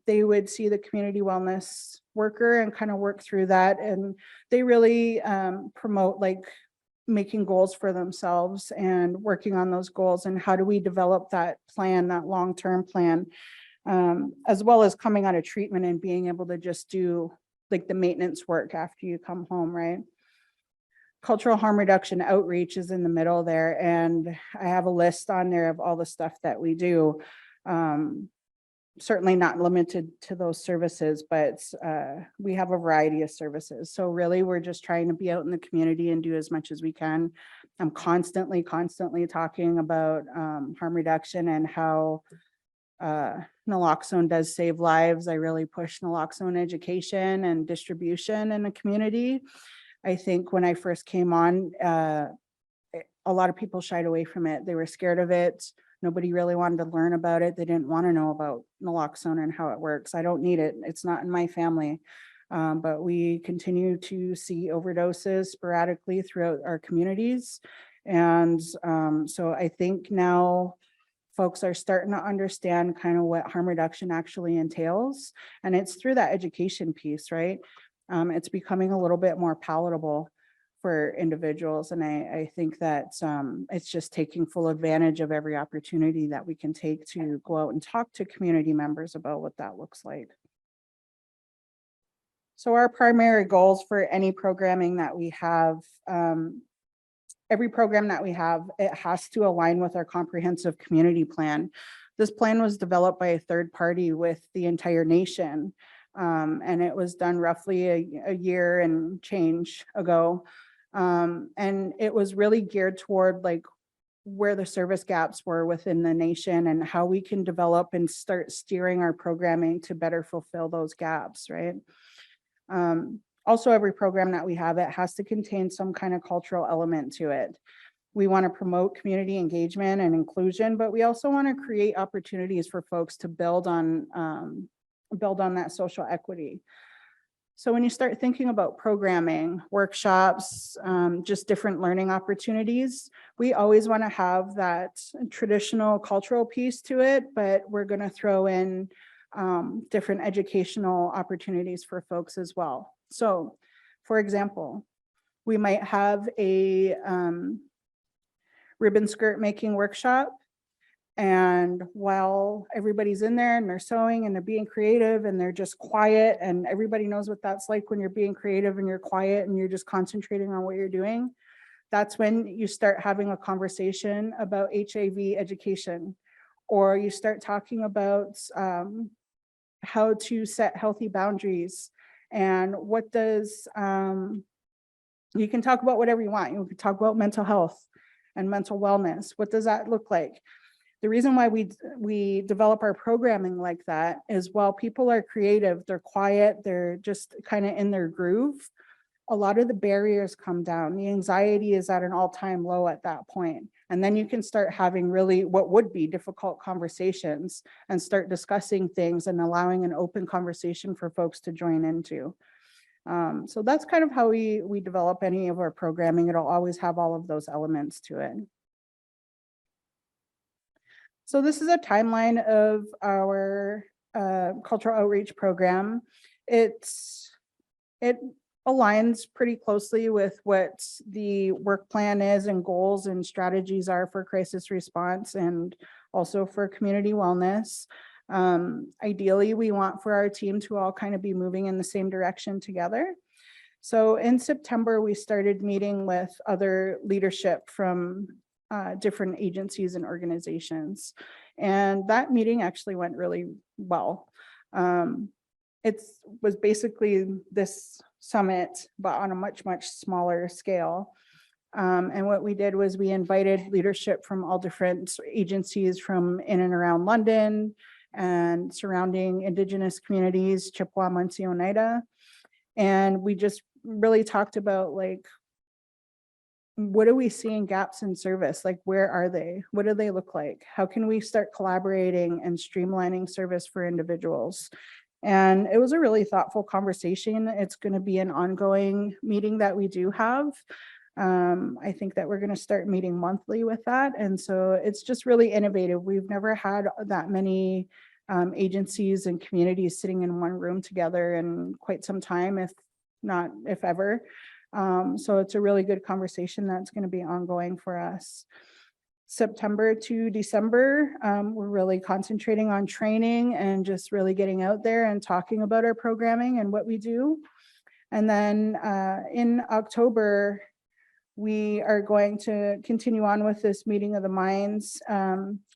they would see the community wellness worker and kind of work through that. And they really promote like making goals for themselves and working on those goals and how do we develop that plan, that long-term plan, as well as coming out of treatment and being able to just do like the maintenance work after you come home, right? Cultural harm reduction outreach is in the middle there. And I have a list on there of all the stuff that we do. Certainly not limited to those services, but we have a variety of services. So really, we're just trying to be out in the community and do as much as we can. I'm constantly talking about harm reduction and how naloxone does save lives. I really push naloxone education and distribution in the community. I think when I first came on, a lot of people shied away from it. They were scared of it. Nobody really wanted to learn about it. They didn't want to know about naloxone and how it works. I don't need it. It's not in my family. But we continue to see overdoses sporadically throughout our communities. And so I think now folks are starting to understand kind of what harm reduction actually entails. And it's through that education piece, right? It's becoming a little bit more palatable for individuals. And I think that it's just taking full advantage of every opportunity that we can take to go out and talk to community members about what that looks like. So our primary goals for any programming that we have, every program that we have, it has to align with our comprehensive community plan. This plan was developed by a third party with the entire nation. And it was done roughly a year and change ago. And it was really geared toward like where the service gaps were within the nation and how we can develop and start steering our programming to better fulfill those gaps, right? Also, every program that we have, it has to contain some kind of cultural element to it. We want to promote community engagement and inclusion, but we also want to create opportunities for folks to build on that social equity. So when you start thinking about programming, workshops, just different learning opportunities, we always want to have that traditional cultural piece to it, but we're going to throw in different educational opportunities for folks as well. So, for example, we might have a ribbon skirt making workshop. And while everybody's in there and they're sewing and they're being creative and they're just quiet, and everybody knows what that's like when you're being creative and you're quiet and you're just concentrating on what you're doing, that's when you start having a conversation about HIV education, or you start talking about how to set healthy boundaries and what does, you can talk about whatever you want. You can talk about mental health and mental wellness. What does that look like? The reason why we develop our programming like that is while people are creative, they're quiet, they're just kind of in their groove, a lot of the barriers come down. The anxiety is at an all-time low at that point. And then you can start having really what would be difficult conversations and start discussing things and allowing an open conversation for folks to join into. So that's kind of how we develop any of our programming. It'll always have all of those elements to it. So this is a timeline of our cultural outreach program. It aligns pretty closely with what the work plan is and goals and strategies are for crisis response and also for community wellness. Ideally, we want for our team to all kind of be moving in the same direction together. So in September, we started meeting with other leadership from different agencies and organizations. And that meeting actually went really well. It was basically this summit, but on a much, much smaller scale. And what we did was we invited leadership from all different agencies from in and around London and surrounding Indigenous communities, Chippewa, Munsee, Oneida. And we just really talked about like, what are we seeing gaps in service? Like, where are they? What do they look like? How can we start collaborating and streamlining service for individuals? And it was a really thoughtful conversation. It's going to be an ongoing meeting that we do have. I think that we're going to start meeting monthly with that. And so it's just really innovative. We've never had that many agencies and communities sitting in one room together in quite some time, if ever. So it's a really good conversation that's going to be ongoing for us. September to December, we're really concentrating on training and just really getting out there and talking about our programming and what we do. And then in October, we are going to continue on with this meeting of the minds,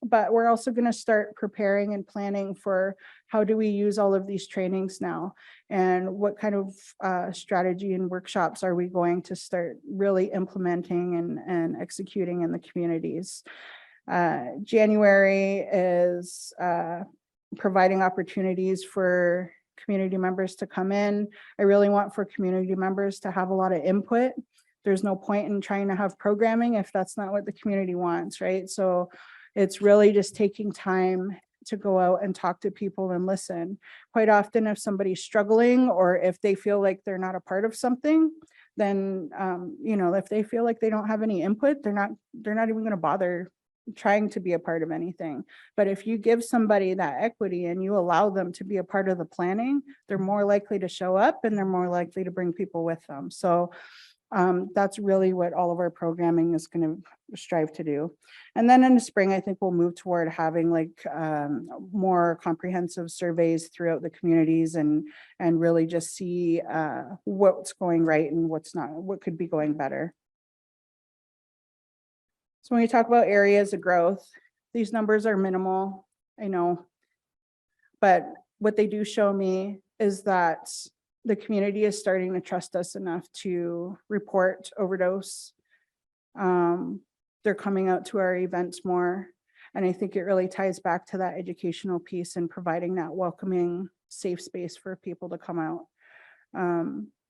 but we're also going to start preparing and planning for how do we use all of these trainings now and what kind of strategy and workshops are we going to start really implementing and executing in the communities. January is providing opportunities for community members to come in. I really want for community members to have a lot of input. There's no point in trying to have programming if that's not what the community wants, right? So it's really just taking time to go out and talk to people and listen. Quite often, if somebody's struggling or if they feel like they're not a part of something, then if they feel like they don't have any input, they're not even going to bother trying to be a part of anything. But if you give somebody that equity and you allow them to be a part of the planning, they're more likely to show up and they're more likely to bring people with them. So that's really what all of our programming is going to strive to do. And then in the spring, I think we'll move toward having like more comprehensive surveys throughout the communities and really just see what's going right and what's not, what could be going better. So when we talk about areas of growth, these numbers are minimal, I know, but what they do show me is that the community is starting to trust us enough to report overdose. They're coming out to our events more. And I think it really ties back to that educational piece and providing that welcoming, safe space for people to come out.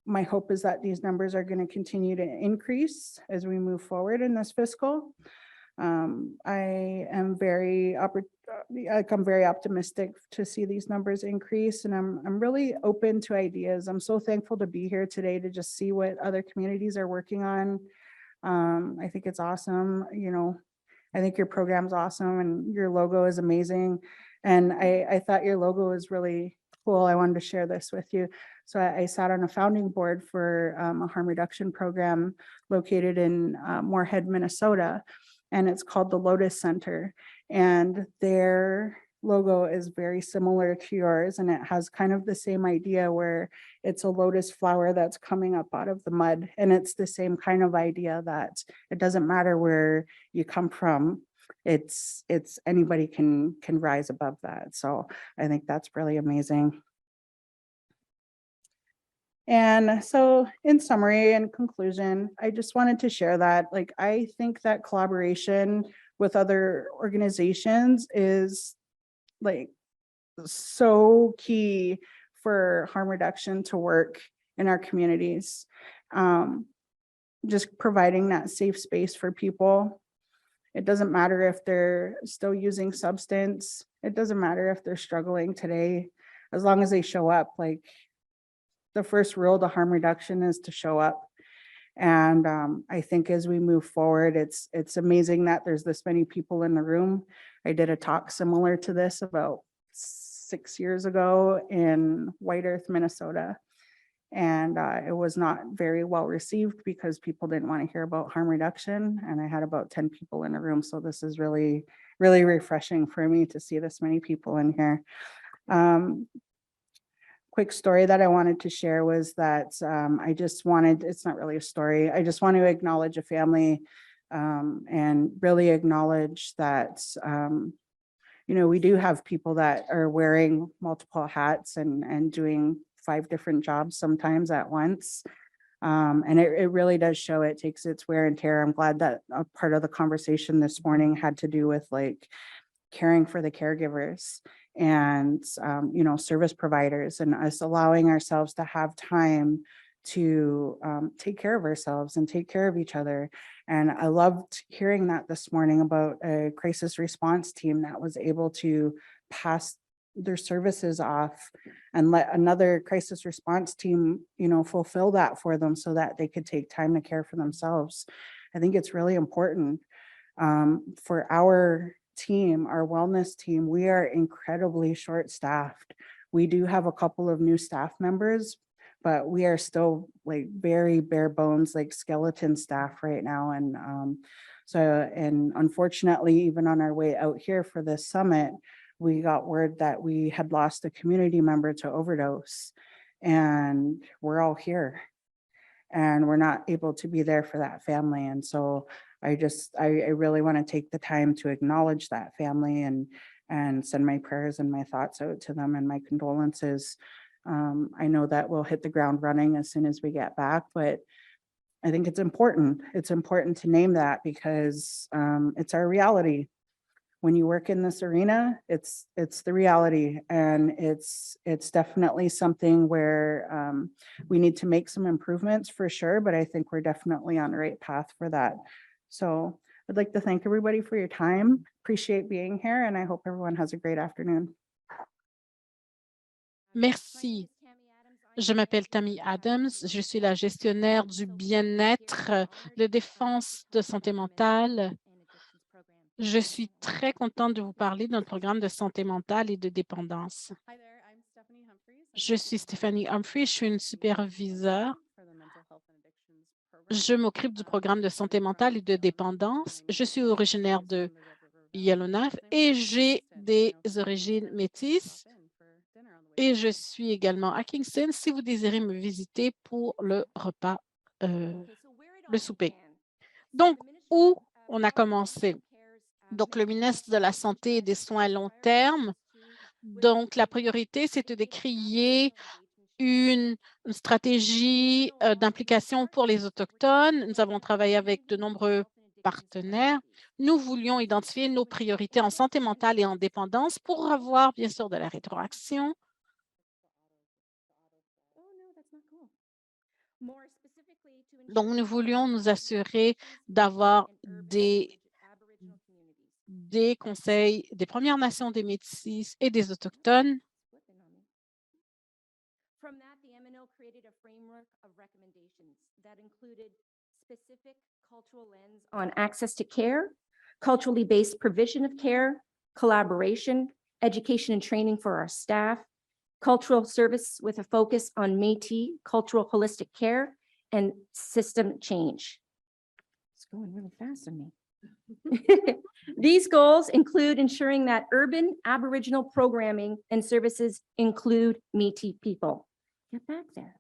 My hope is that these numbers are going to continue to increase as we move forward in this fiscal. I am very optimistic to see these numbers increase, and I'm really open to ideas. I'm so thankful to be here today to just see what other communities are working on. I think it's awesome. I think your program's awesome and your logo is amazing. And I thought your logo was really cool. I wanted to share this with you. So I sat on a founding board for a harm reduction program located in Moorhead, Minnesota, and it's called the Lotus Center. And their logo is very similar to yours, and it has kind of the same idea where it's a lotus flower that's coming up out of the mud. And it's the same kind of idea that it doesn't matter where you come from, it's anybody can rise above that. So I think that's really amazing. And so in summary and conclusion, I just wanted to share that, like, I think that collaboration with other organizations is like so key for harm reduction to work in our communities. Just providing that safe space for people. It doesn't matter if they're still using substance. It doesn't matter if they're struggling today, as long as they show up. Like, the first rule to harm reduction is to show up. And I think as we move forward, it's amazing that there's this many people in the room. I did a talk similar to this about 6 years ago in White Earth, Minnesota. And it was not very well received because people didn't want to hear about harm reduction. And I had about 10 people in the room. So this is really, really refreshing for me to see this many people in here. Quick story that I wanted to share was that it's not really a story. I just want to acknowledge a family and really acknowledge that, we do have people that are wearing multiple hats and doing 5 different jobs sometimes at once. And it really does show. It takes its wear and tear. I'm glad that a part of the conversation this morning had to do with like caring for the caregivers and, service providers, and us allowing ourselves to have time to take care of ourselves and take care of each other. And I loved hearing that this morning about a crisis response team that was able to pass their services off and let another crisis response team, fulfill that for them so that they could take time to care for themselves. I think it's really important for our team, our wellness team. We are incredibly short-staffed. We do have a couple of new staff members, but we are still like very bare bones, like skeleton staff right now. And and unfortunately, even on our way out here for this summit, we got word that we had lost a community member to overdose, and we're all here and we're not able to be there for that family. And so I really want to take the time to acknowledge that family and send my prayers and my thoughts out to them and my condolences. I know that we'll hit the ground running as soon as we get back, but I think it's important. It's important to name that because it's our reality. When you work in this arena, it's the reality, and it's definitely something where we need to make some improvements for sure, but I think we're definitely on the right path for that. So I'd like to thank everybody for your time. Appreciate being here, and I hope everyone has a great afternoon. Merci. Je m'appelle Tammy Adams. Je suis la gestionnaire du bien-être, de défense de santé mentale. Je suis très contente de vous parler de notre programme de santé mentale et de dépendance. Je suis Stephanie Humphrey, je suis une superviseure. Je m'occupe du programme de santé mentale et de dépendance. Je suis originaire de Inuuguminaq et j'ai des origines métisses. Et je suis également à Kingston si vous désirez me visiter pour le repas, le souper. Donc, où on a commencé? Donc, le ministre de la Santé et des Soins à long terme. Donc, la priorité, c'était de créer une stratégie d'implication pour les Autochtones. Nous avons travaillé avec de nombreux partenaires. Nous voulions identifier nos priorités en santé mentale et en dépendance pour avoir, bien sûr, de la rétroaction. Donc, nous voulions nous assurer d'avoir des conseils des Premières Nations, des Métis et des Autochtones. From that, the MNO created a framework of recommendations that included specific cultural lens on access to care, culturally based provision of care, collaboration, education and training for our staff, cultural service with a focus on Métis cultural holistic care, and system change. It's going really fast on me. These goals include ensuring that urban Aboriginal programming and services include Métis people. Get back there.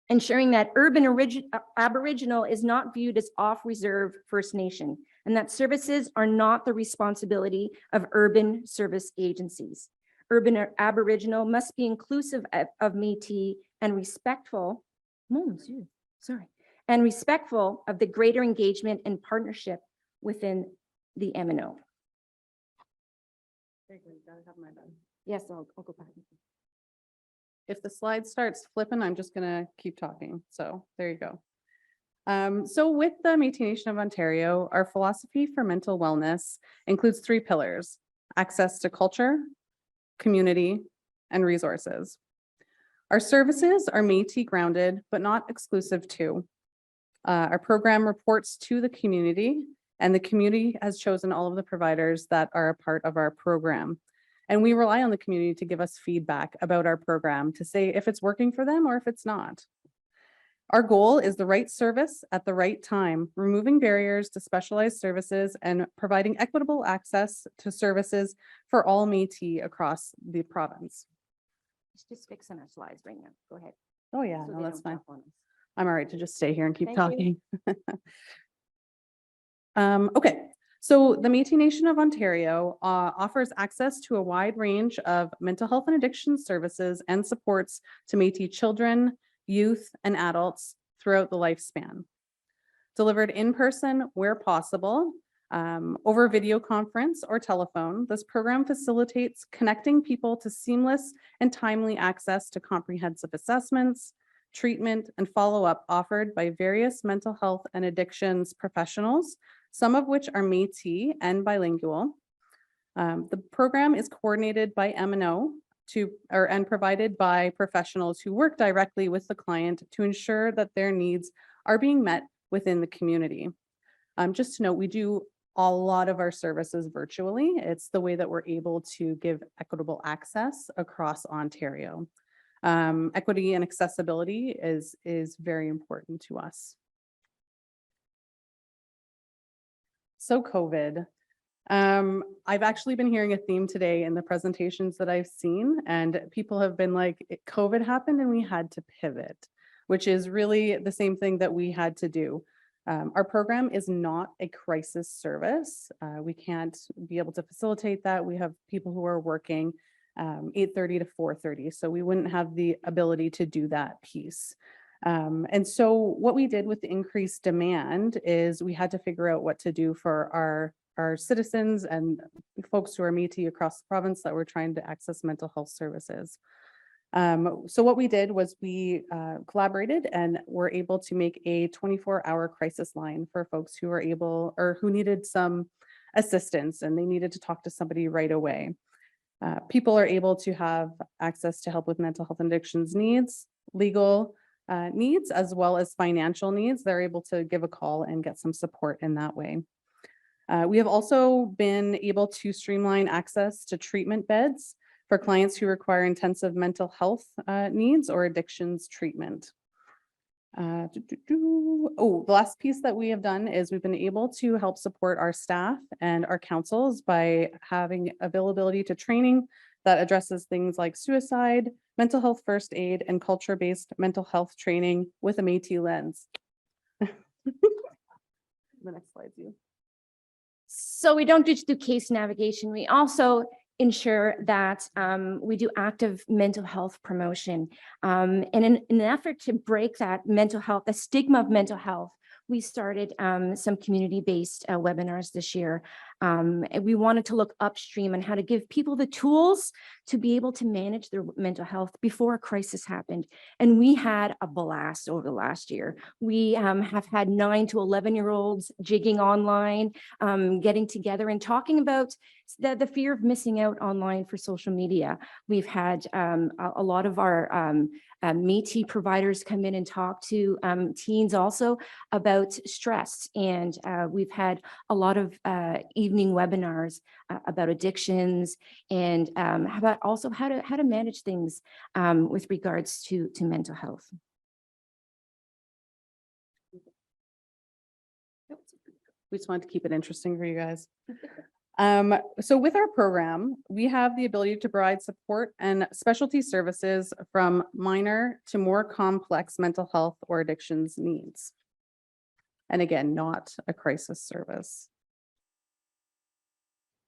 ensuring that urban Aboriginal is not viewed as off-reserve First Nation, and that services are not the responsibility of urban service agencies. Urban Aboriginal must be inclusive of Métis and respectful, and respectful of the greater engagement and partnership within the MNO. Yes, I'll go back. If the slide starts flipping, I'm just gonna keep talking. So there you go. So with the Métis Nation of Ontario, our philosophy for mental wellness includes 3 pillars: access to culture, community, and resources. Our services are Métis grounded, but not exclusive to. Our program reports to the community, and the community has chosen all of the providers that are a part of our program. And we rely on the community to give us feedback about our program to say if it's working for them or if it's not. Our goal is the right service at the right time, removing barriers to specialized services and providing equitable access to services for all Métis across the province. Just fixing our slides right now. Go ahead. Oh yeah, So no, they that's don't fine. jump on us. I'm all right to just stay here and keep Thank you. talking. Okay, so the Métis Nation of Ontario offers access to a wide range of mental health and addiction services and supports to Métis children, youth, and adults throughout the lifespan. Delivered in person where possible, over video conference or telephone, this program facilitates connecting people to seamless and timely access to comprehensive assessments, treatment, and follow-up offered by various mental health and addictions professionals, some of which are Métis and bilingual. The program is coordinated by MNO and provided by professionals who work directly with the client to ensure that their needs are being met within the community. Just to note, we do a lot of our services virtually. It's the way that we're able to give equitable access across Ontario. Equity and accessibility is very important to us. So COVID. I've actually been hearing a theme today in the presentations that I've seen, and people have been like, COVID happened and we had to pivot, which is really the same thing that we had to do. Our program is not a crisis service. We can't be able to facilitate that. We have people who are working 8:30 to 4:30, so we wouldn't have the ability to do that piece. And so what we did with the increased demand is we had to figure out what to do for our citizens and folks who are Métis across the province that were trying to access mental health services. So what we did was we collaborated and were able to make a 24-hour crisis line for folks who were able or who needed some assistance and they needed to talk to somebody right away. People are able to have access to help with mental health and addictions needs, legal needs, as well as financial needs. They're able to give a call and get some support in that way. We have also been able to streamline access to treatment beds for clients who require intensive mental health needs or addictions treatment. Oh, the last piece that we have done is we've been able to help support our staff and our councils by having availability to training that addresses things like suicide, mental health first aid, and culture-based mental health training with a Métis lens. The next slide's you. So we don't just do case navigation. We also ensure that we do active mental health promotion. And in an effort to break that mental health, the stigma of mental health, we started some community-based webinars this year. And we wanted to look upstream on how to give people the tools to be able to manage their mental health before a crisis happened. And we had a blast over the last year. We have had 9 to 11-year-olds jigging online, getting together and talking about the fear of missing out online for social media. We've had a lot of our Métis providers come in and talk to teens also about stress. And we've had a lot of evening webinars about addictions and about also how to manage things with regards to mental health. We just wanted to keep it interesting for you guys. So with our program, we have the ability to provide support and specialty services from minor to more complex mental health or addictions needs. And again, not a crisis service.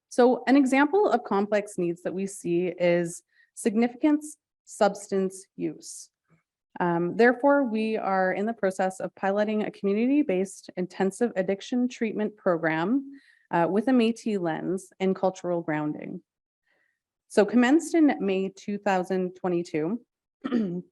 So an example of complex needs that we see is significant substance use. Therefore, we are in the process of piloting a community-based intensive addiction treatment program with a Métis lens and cultural grounding. So commenced in May 2022 and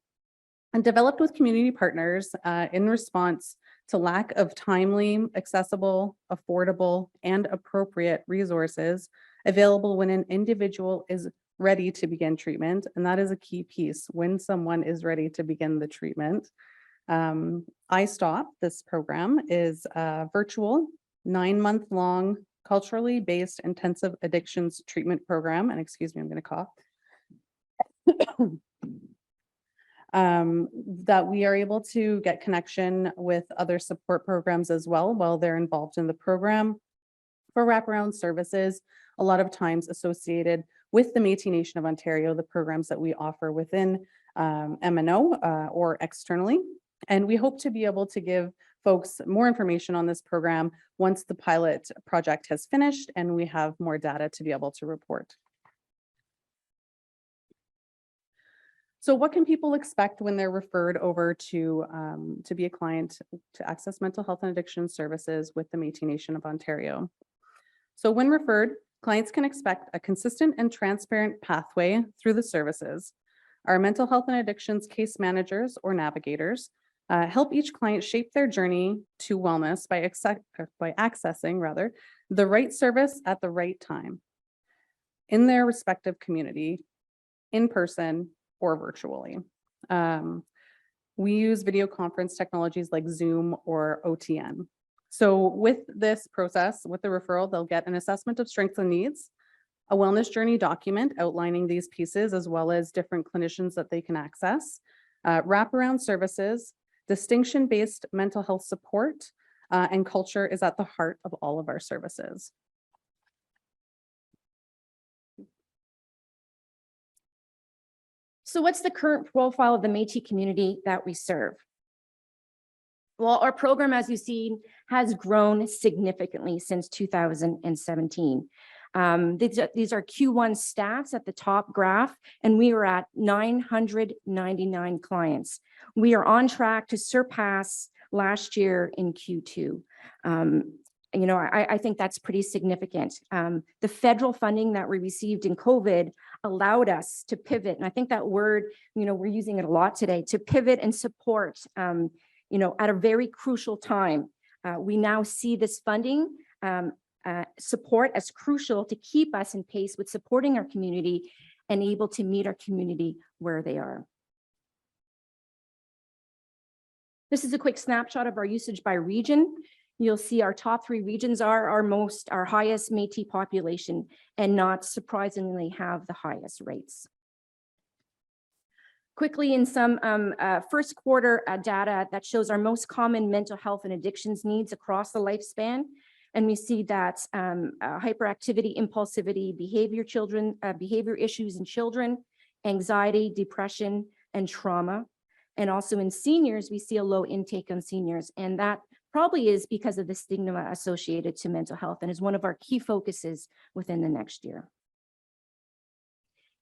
developed with community partners in response to lack of timely, accessible, affordable, and appropriate resources available when an individual is ready to begin treatment. And that is a key piece when someone is ready to begin the treatment. iStop, this program, is a virtual 9-month-long culturally based intensive addictions treatment program. And excuse me, I'm going to cough. That we are able to get connection with other support programs as well while they're involved in the program for wraparound services, a lot of times associated with the Métis Nation of Ontario, the programs that we offer within MNO or externally. And we hope to be able to give folks more information on this program once the pilot project has finished and we have more data to be able to report. So what can people expect when they're referred over to be a client to access mental health and addiction services with the Métis Nation of Ontario? So when referred, clients can expect a consistent and transparent pathway through the services. Our mental health and addictions case managers or navigators help each client shape their journey to wellness by accessing the right service at the right time in their respective community, in person, or virtually. We use video conference technologies like Zoom or OTN. So with this process, with the referral, they'll get an assessment of strengths and needs, a wellness journey document outlining these pieces, as well as different clinicians that they can access, wraparound services, distinction-based mental health support, and culture is at the heart of all of our services. So what's the current profile of the Métis community that we serve? Well, our program, as you see, has grown significantly since 2017. These are Q1 stats at the top graph, and we are at 999 clients. We are on track to surpass last year in Q2. I think that's pretty significant. The federal funding that we received in COVID allowed us to pivot. And I think that word, we're using it a lot today, to pivot and support, at a very crucial time. We now see this funding support as crucial to keep us in pace with supporting our community and able to meet our community where they are. This is a quick snapshot of our usage by region. You'll see our top 3 regions are our highest Métis population, and not surprisingly have the highest rates. Quickly, in some first quarter data that shows our most common mental health and addictions needs across the lifespan. And we see that hyperactivity, impulsivity, behavior issues in children, anxiety, depression, and trauma. And also in seniors, we see a low intake on seniors. And that probably is because of the stigma associated to mental health and is one of our key focuses within the next year.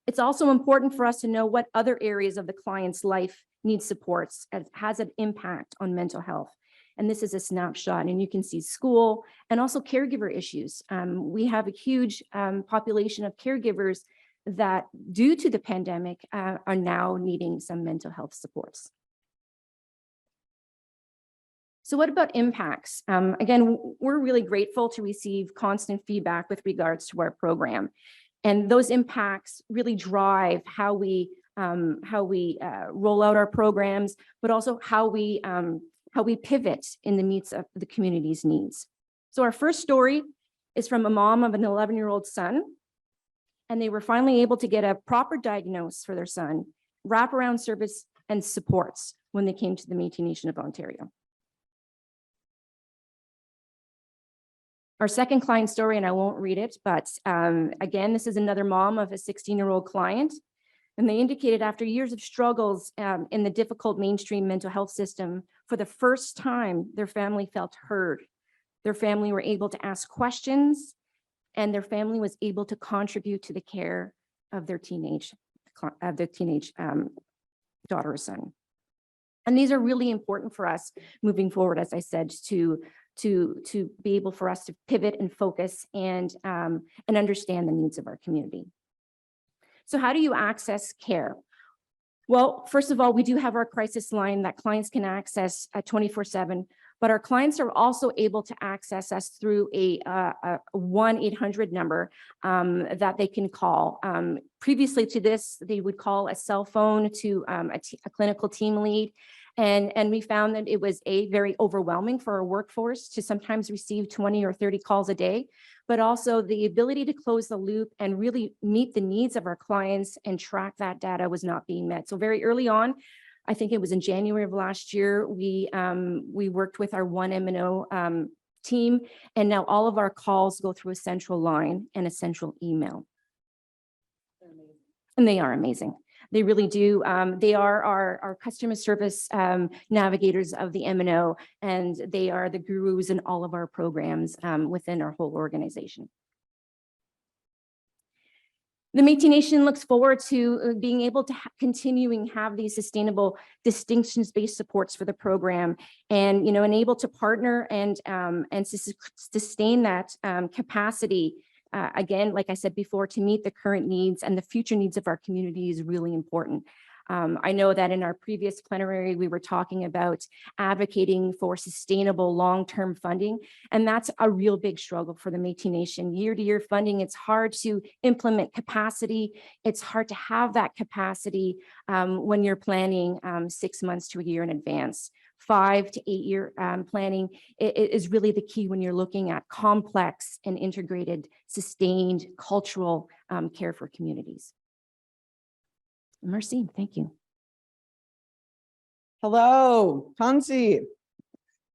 It's also important for us to know what other areas of the client's life need supports and has an impact on mental health. And this is a snapshot, and you can see school and also caregiver issues. We have a huge population of caregivers that, due to the pandemic, are now needing some mental health supports. So what about impacts? Again, we're really grateful to receive constant feedback with regards to our program. And those impacts really drive how we roll out our programs, but also how we pivot in the meets of the community's needs. So our first story is from a mom of an 11-year-old son, and they were finally able to get a proper diagnosis for their son, wraparound service and supports when they came to the Métis Nation of Ontario. Our second client story, and I won't read it, but again, this is another mom of a 16-year-old client. And they indicated after years of struggles in the difficult mainstream mental health system, for the first time, their family felt heard. Their family were able to ask questions, and their family was able to contribute to the care of their teenage daughter or son. And these are really important for us moving forward, as I said, to be able for us to pivot and focus and understand the needs of our community. So how do you access care? Well, first of all, we do have our crisis line that clients can access 24/7, but our clients are also able to access us through a 1-800 number that they can call. Previously to this, they would call a cell phone to a clinical team lead. And we found that it was very overwhelming for our workforce to sometimes receive 20 or 30 calls a day, but also the ability to close the loop and really meet the needs of our clients and track that data was not being met. So very early on, I think it was in January of last year, we worked with our one M&O team, and now all of our calls go through a central line and a central email. And they are amazing. They really do. They are our customer service navigators of the M&O, and they are the gurus in all of our programs within our whole organization. The Métis Nation looks forward to being able to continuing have these sustainable distinctions-based supports for the program, and and able to partner and sustain that capacity. Again, like I said before, to meet the current needs and the future needs of our community is really important. I know that in our previous plenary, we were talking about advocating for sustainable long-term funding, and that's a real big struggle for the Métis Nation. Year-to-year funding, it's hard to implement capacity. It's hard to have that capacity when you're planning 6 months to a year in advance. 5 to 8 year planning is really the key when you're looking at complex and integrated, sustained cultural care for communities. Merci, thank you. Hello, Tansi.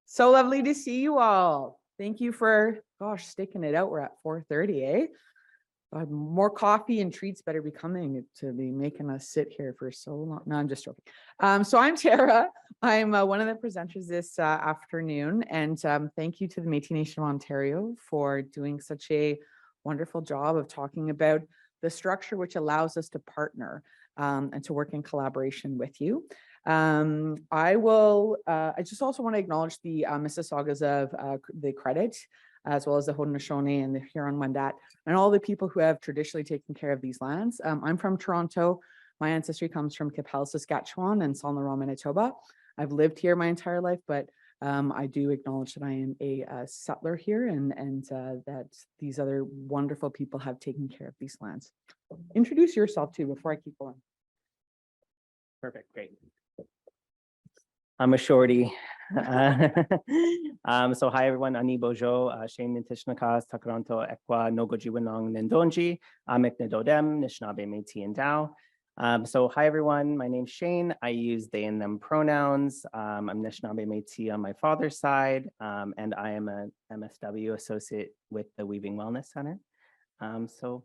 So lovely to see you all. Thank you for, sticking it out. We're at 4:30, eh? God, more coffee and treats better be coming to be making us sit here for so long. No, I'm just joking. So I'm Tara. I'm one of the presenters this afternoon, and thank you to the Métis Nation of Ontario for doing such a wonderful job of talking about the structure which allows us to partner and to work in collaboration with you. I just also want to acknowledge the Mississaugas of the credit, as well as the Haudenosaunee and the Huron-Wendat, and all the people who have traditionally taken care of these lands. I'm from Toronto. My ancestry comes from Qu'Appelle, Saskatchewan, and Saint Laurent, Manitoba. I've lived here my entire life, but I do acknowledge that I am a settler here, and that these other wonderful people have taken care of these lands. Introduce yourself too before I keep going. Perfect, great. I'm a shorty. So hi everyone, Ani Bojo, Shane Nintishnakas, Takaranto, Ekwa, Nogoji Winong, Nindonji, Amek Nidodem, Nishnabe Métis and Dao. So hi everyone, my name's Shane. I use they and them pronouns. I'm Anishinaabe Métis on my father's side, and I am an MSW associate with the Weaving Wellness Center. So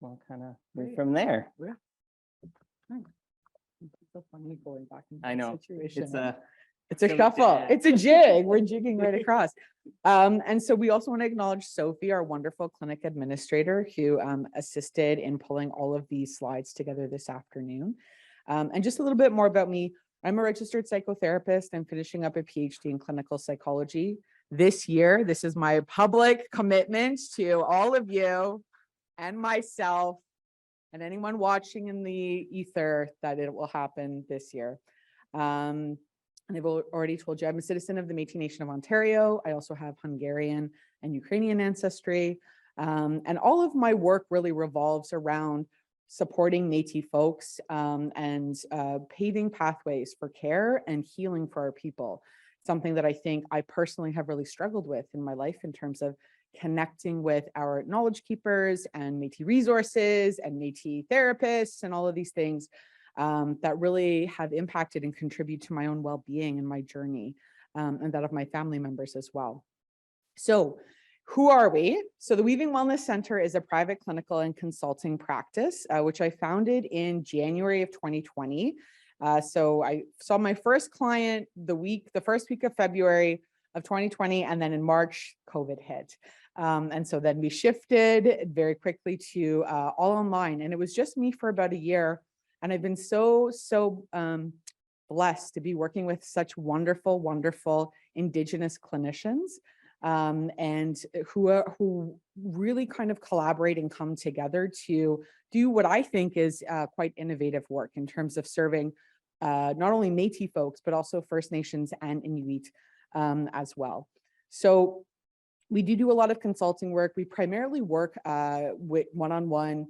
we'll kind of move from there. Yeah. It's so funny going back into I know, it's a shuffle. It's a jig. We're jigging right across. And so we also want to acknowledge Sophie, our wonderful clinic administrator, who assisted in pulling all of these slides together this afternoon. And just a little bit more about me. I'm a registered psychotherapist. I'm finishing up a PhD in clinical psychology this year. This is my public commitment to all of you and myself and anyone watching in the ether that it will happen this year. And I've already told you I'm a citizen of the Métis Nation of Ontario. I also have Hungarian and Ukrainian ancestry. And all of my work really revolves around supporting Métis folks and paving pathways for care and healing for our people. Something that I think I personally have really struggled with in my life in terms of connecting with our knowledge keepers and Métis resources and Métis therapists and all of these things that really have impacted and contribute to my own well-being and my journey and that of my family members as well. So Who are we? So the Weaving Wellness Center is a private clinical and consulting practice, which I founded in January of 2020. So I saw my first client the first week of February of 2020, and then in March, COVID hit. And so then we shifted very quickly to all online, and it was just me for about a year. And I've been so blessed to be working with such wonderful, wonderful Indigenous clinicians, and who really kind of collaborate and come together to do what I think is quite innovative work in terms of serving not only Métis folks, but also First Nations and Inuit as well. So we do a lot of consulting work. We primarily work with one-on-one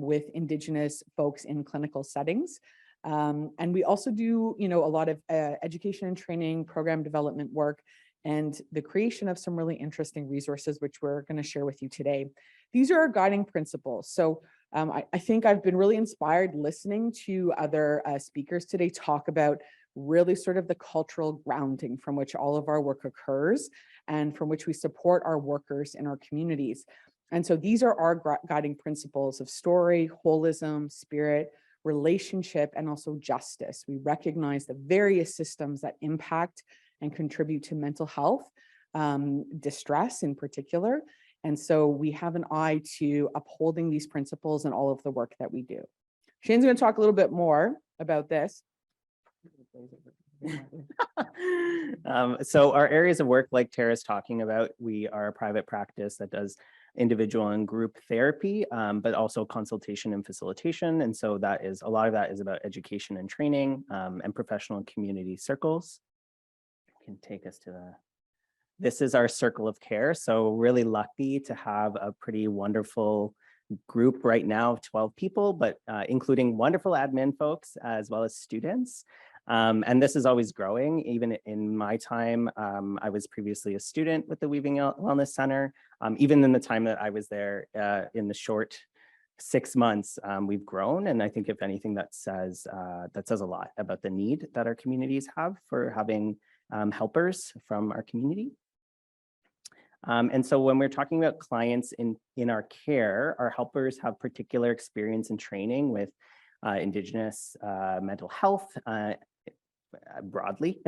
with Indigenous folks in clinical settings. And we also do, a lot of education and training, program development work, and the creation of some really interesting resources, which we're going to share with you today. These are our guiding principles. So I think I've been really inspired listening to other speakers today talk about really sort of the cultural grounding from which all of our work occurs and from which we support our workers in our communities. And so these are our guiding principles of story, holism, spirit, relationship, and also justice. We recognize the various systems that impact and contribute to mental health, distress in particular. And so we have an eye to upholding these principles in all of the work that we do. Shane's going to talk a little bit more about this. So our areas of work, like Tara's talking about, we are a private practice that does individual and group therapy, but also consultation and facilitation. And so that is, a lot of that is about education and training, and professional and community circles. Can take us to this is our circle of care. So really lucky to have a pretty wonderful group right now of 12 people, but including wonderful admin folks as well as students. And this is always growing. Even in my time, I was previously a student with the Weaving Wellness Center. Even in the time that I was there, in the short 6 months, we've grown. And I think if anything, that says a lot about the need that our communities have for having helpers from our community. And so when we're talking about clients in our care, our helpers have particular experience and training with Indigenous mental health broadly.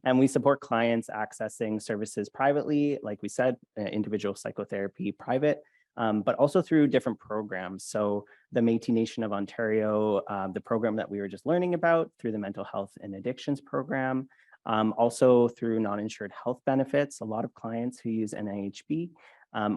And we support clients accessing services privately, like we said, individual psychotherapy private, but also through different programs. So the Métis Nation of Ontario, the program that we were just learning about through the mental health and addictions program, also through non-insured health benefits, a lot of clients who use NIHB,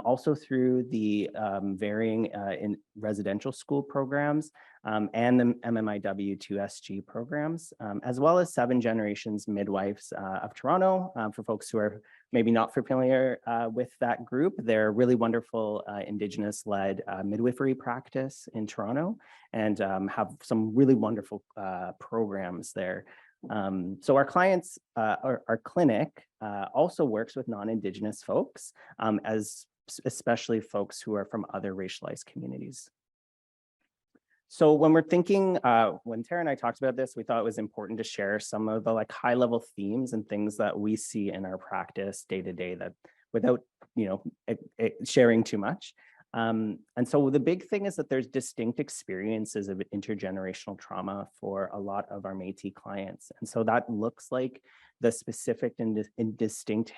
also through the varying in residential school programs, and the MMIW-2SG programs, as well as 7 Generations Midwives of Toronto. For folks who are maybe not familiar with that group, they're really wonderful Indigenous-led midwifery practice in Toronto, and have some really wonderful programs there. So our clients, our clinic also works with non-Indigenous folks, especially folks who are from other racialized communities. So when we're thinking, when Tara and I talked about this, we thought it was important to share some of the high level themes and things that we see in our practice day to day, that without, sharing too much. And so the big thing is that there's distinct experiences of intergenerational trauma for a lot of our Métis clients. And so that looks like the specific and distinct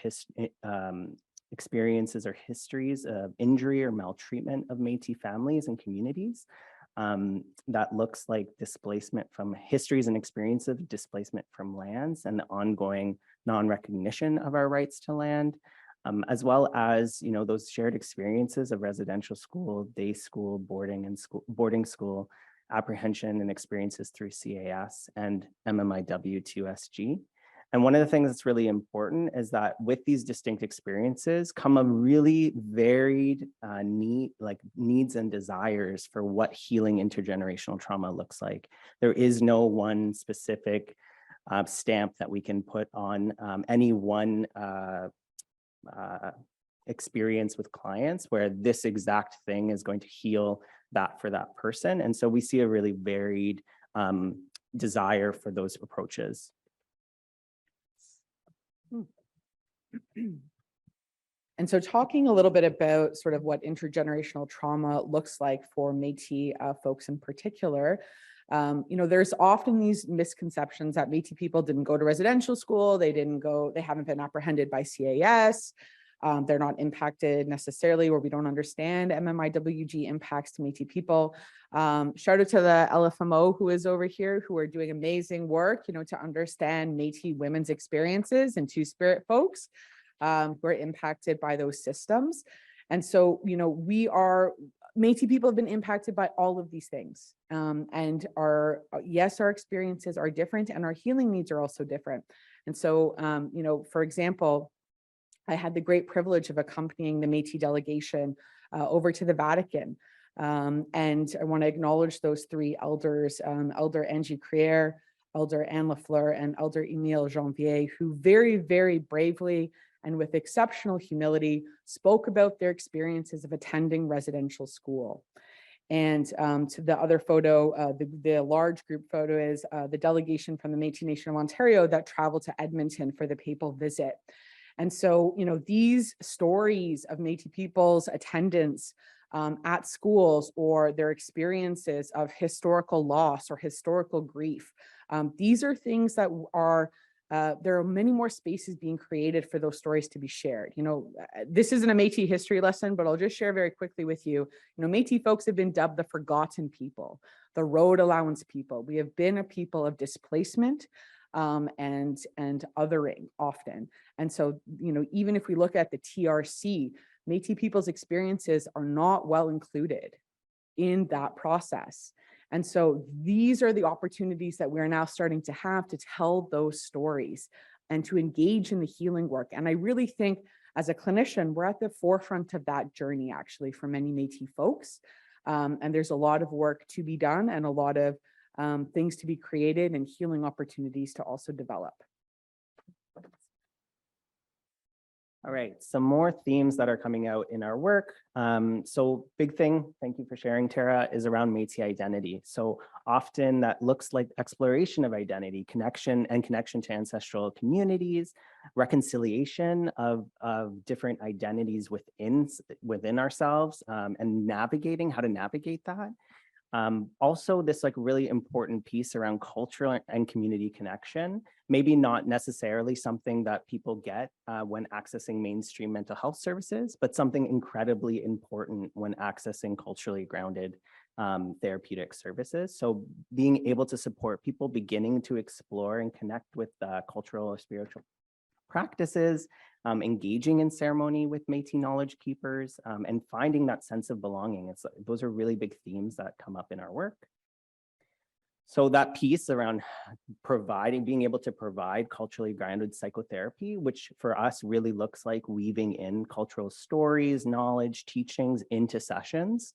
experiences or histories of injury or maltreatment of Métis families and communities. That looks like displacement from histories and experience of displacement from lands and the ongoing non-recognition of our rights to land. As well as, those shared experiences of residential school, day school, boarding school, apprehension and experiences through CAS and MMIW-2SG. And one of the things that's really important is that with these distinct experiences come a really varied needs and desires for what healing intergenerational trauma looks like. There is no one specific stamp that we can put on any one experience with clients where this exact thing is going to heal that for that person. And so we see a really varied desire for those approaches. And so talking a little bit about sort of what intergenerational trauma looks like for Métis folks in particular, there's often these misconceptions that Métis people didn't go to residential school, they haven't been apprehended by CAS, they're not impacted necessarily, or we don't understand MMIWG impacts to Métis people. Shout out to the LFMO who is over here, who are doing amazing work, to understand Métis women's experiences and Two-Spirit folks who are impacted by those systems. And so, Métis people have been impacted by all of these things. And our experiences are different and our healing needs are also different. And so, for example, I had the great privilege of accompanying the Métis delegation over to the Vatican. And I want to acknowledge those three elders, Elder Angie Crier, Elder Anne Lafleur, and Elder Emile Janvier, who very, very bravely and with exceptional humility spoke about their experiences of attending residential school. And to the other photo, the large group photo is the delegation from the Métis Nation of Ontario that traveled to Edmonton for the papal visit. And so, these stories of Métis people's attendance at schools or their experiences of historical loss or historical grief, these are things that are there are many more spaces being created for those stories to be shared. This isn't a Métis history lesson, but I'll just share very quickly with you. Métis folks have been dubbed the forgotten people, the road allowance people. We have been a people of displacement and othering often. And so, even if we look at the TRC, Métis people's experiences are not well included in that process. And so these are the opportunities that we're now starting to have to tell those stories and to engage in the healing work. And I really think as a clinician, we're at the forefront of that journey actually for many Métis folks. And there's a lot of work to be done and a lot of things to be created and healing opportunities to also develop. All right, some more themes that are coming out in our work. So big thing, thank you for sharing, Tara, is around Métis identity. So often that looks like exploration of identity, connection to ancestral communities, reconciliation of different identities within ourselves, and navigating how to navigate that. Also, this really important piece around cultural and community connection, maybe not necessarily something that people get when accessing mainstream mental health services, but something incredibly important when accessing culturally grounded therapeutic services. So being able to support people beginning to explore and connect with cultural or spiritual practices, engaging in ceremony with Métis knowledge keepers, and finding that sense of belonging. Those are really big themes that come up in our work. So that piece around being able to provide culturally grounded psychotherapy, which for us really looks like weaving in cultural stories, knowledge, teachings into sessions.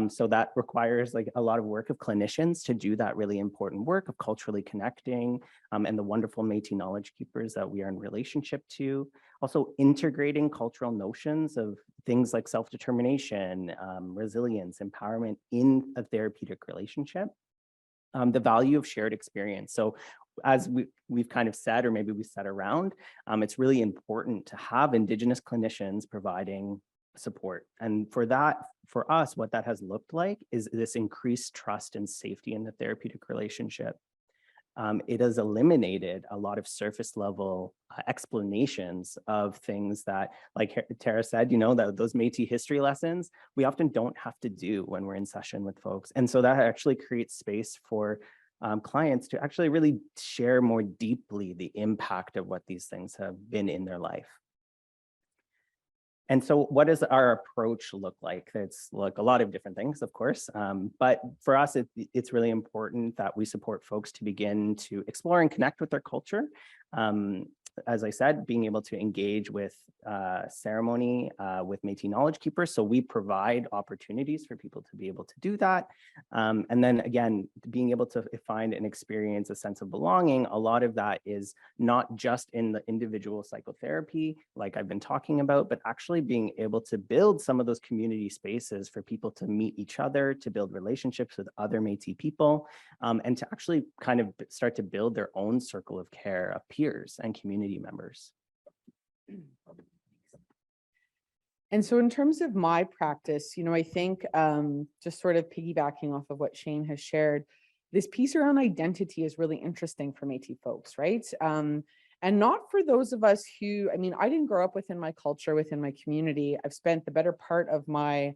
So that requires a lot of work of clinicians to do that really important work of culturally connecting, and the wonderful Métis knowledge keepers that we are in relationship to. Also integrating cultural notions of things like self-determination, resilience, empowerment in a therapeutic relationship. The value of shared experience. So as we've kind of said, or maybe we said around, it's really important to have Indigenous clinicians providing support. And for us, what that has looked like is this increased trust and safety in the therapeutic relationship. It has eliminated a lot of surface level explanations of things that, like Tara said, that those Métis history lessons, we often don't have to do when we're in session with folks. And so that actually creates space for clients to actually really share more deeply the impact of what these things have been in their life. And so what does our approach look like? It's like a lot of different things, of course, but for us, it's really important that we support folks to begin to explore and connect with their culture. As I said, being able to engage with ceremony with Métis knowledge keepers. So we provide opportunities for people to be able to do that. And then again, being able to find and experience a sense of belonging, a lot of that is not just in the individual psychotherapy, like I've been talking about, but actually being able to build some of those community spaces for people to meet each other, to build relationships with other Métis people, and to actually kind of start to build their own circle of care of peers and community members. And so in terms of my practice, I think just sort of piggybacking off of what Shane has shared, this piece around identity is really interesting for Métis folks, right? And not for those of us who, I didn't grow up within my culture, within my community. I've spent the better part of my,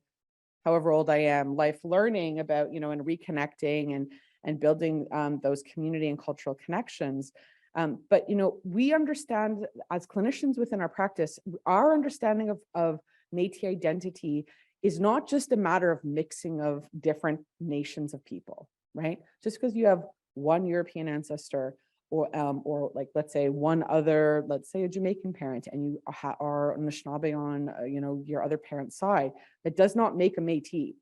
however old I am, life learning about, and reconnecting and building those community and cultural connections. But, we understand as clinicians within our practice, our understanding of Métis identity is not just a matter of mixing of different nations of people, right? Just because you have one European ancestor or like, let's say one other, let's say a Jamaican parent, and you are Anishinaabe on, your other parent's side, that does not make a Métis.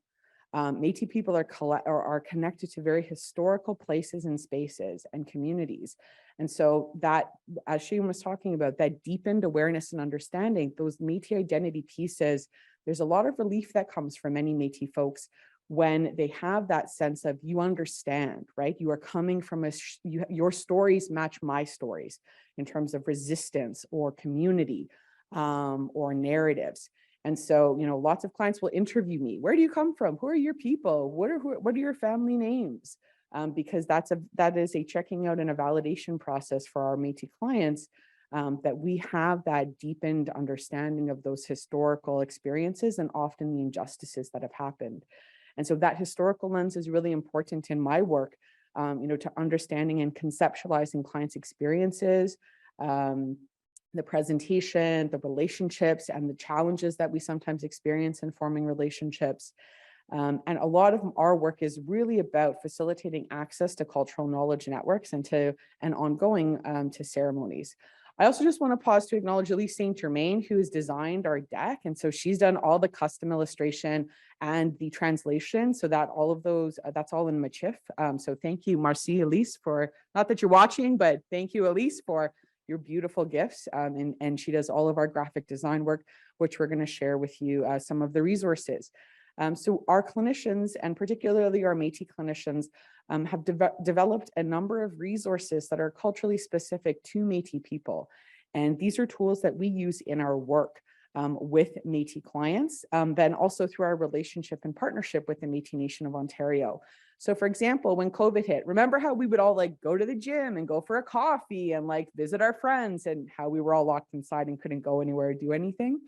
Métis people are connected to very historical places and spaces and communities. And so that, as Shane was talking about, that deepened awareness and understanding, those Métis identity pieces, there's a lot of relief that comes from many Métis folks when they have that sense of, you understand, right? You are coming from your stories match my stories in terms of resistance or community or narratives. And so, lots of clients will interview me. Where do you come from? Who are your people? What are your family names? Because that is a checking out and a validation process for our Métis clients, that we have that deepened understanding of those historical experiences and often the injustices that have happened. And so that historical lens is really important in my work, to understanding and conceptualizing clients' experiences, the presentation, the relationships, and the challenges that we sometimes experience in forming relationships. And a lot of our work is really about facilitating access to cultural knowledge networks and ongoing to ceremonies. I also just want to pause to acknowledge Elise St. Germain, who has designed our deck. And so she's done all the custom illustration and the translation, so that all of those, that's all in Michif. So thank you, Marcy, Elise, for, not that you're watching, but thank you, Elise, for your beautiful gifts. And she does all of our graphic design work, which we're going to share with you some of the resources. So our clinicians, and particularly our Métis clinicians, have developed a number of resources that are culturally specific to Métis people. And these are tools that we use in our work with Métis clients, then also through our relationship and partnership with the Métis Nation of Ontario. So for example, when COVID hit, remember how we would all go to the gym and go for a coffee and visit our friends, and how we were all locked inside and couldn't go anywhere or do anything?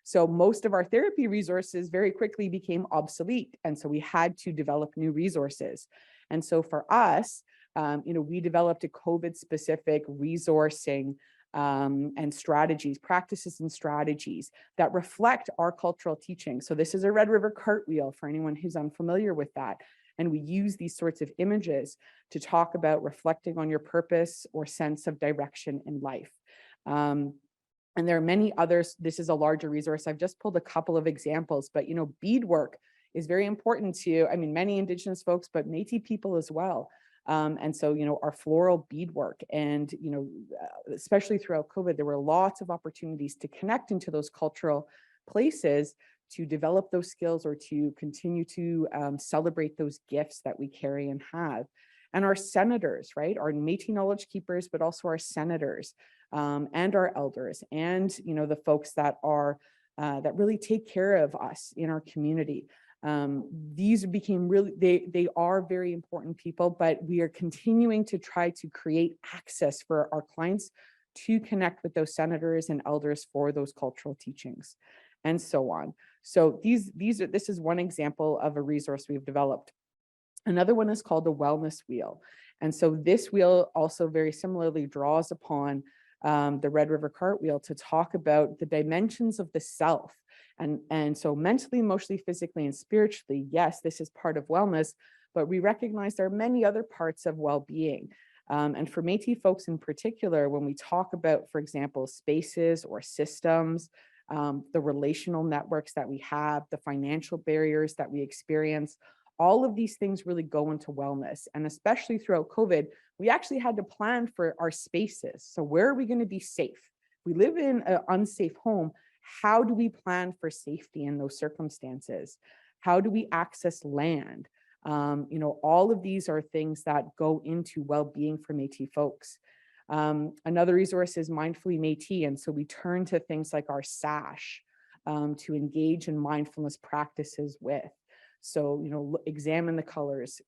So most of our therapy resources very quickly became obsolete. And so we had to develop new resources. And so for us, we developed a COVID specific resourcing and strategies, practices and strategies that reflect our cultural teaching. So this is a Red River cartwheel for anyone who's unfamiliar with that. And we use these sorts of images to talk about reflecting on your purpose or sense of direction in life. And there are many others. This is a larger resource. I've just pulled a couple of examples, but beadwork is very important to, many Indigenous folks, but Métis people as well. And so, our floral beadwork, and, especially throughout COVID, there were lots of opportunities to connect into those cultural places, to develop those skills, or to continue to celebrate those gifts that we carry and have. And our senators, right? Our Métis knowledge keepers, but also our senators and our elders, and, the folks that are, that really take care of us in our community. These became really, they are very important people, but we are continuing to try to create access for our clients to connect with those senators and elders for those cultural teachings, and so on. So this is one example of a resource we've developed. Another one is called the Wellness Wheel. And so this wheel also very similarly draws upon the Red River Cartwheel to talk about the dimensions of the self. And so mentally, emotionally, physically, and spiritually, yes, this is part of wellness, but we recognize there are many other parts of well-being. And for Métis folks in particular, when we talk about, for example, spaces or systems, the relational networks that we have, the financial barriers that we experience, all of these things really go into wellness. And especially throughout COVID, we actually had to plan for our spaces. So where are we going to be safe? We live in an unsafe home. How do we plan for safety in those circumstances? How do we access land? All of these are things that go into well-being for Métis folks. Another resource is Mindfully Métis. And so we turn to things like our SASH, to engage in mindfulness practices with. So, examine the colors,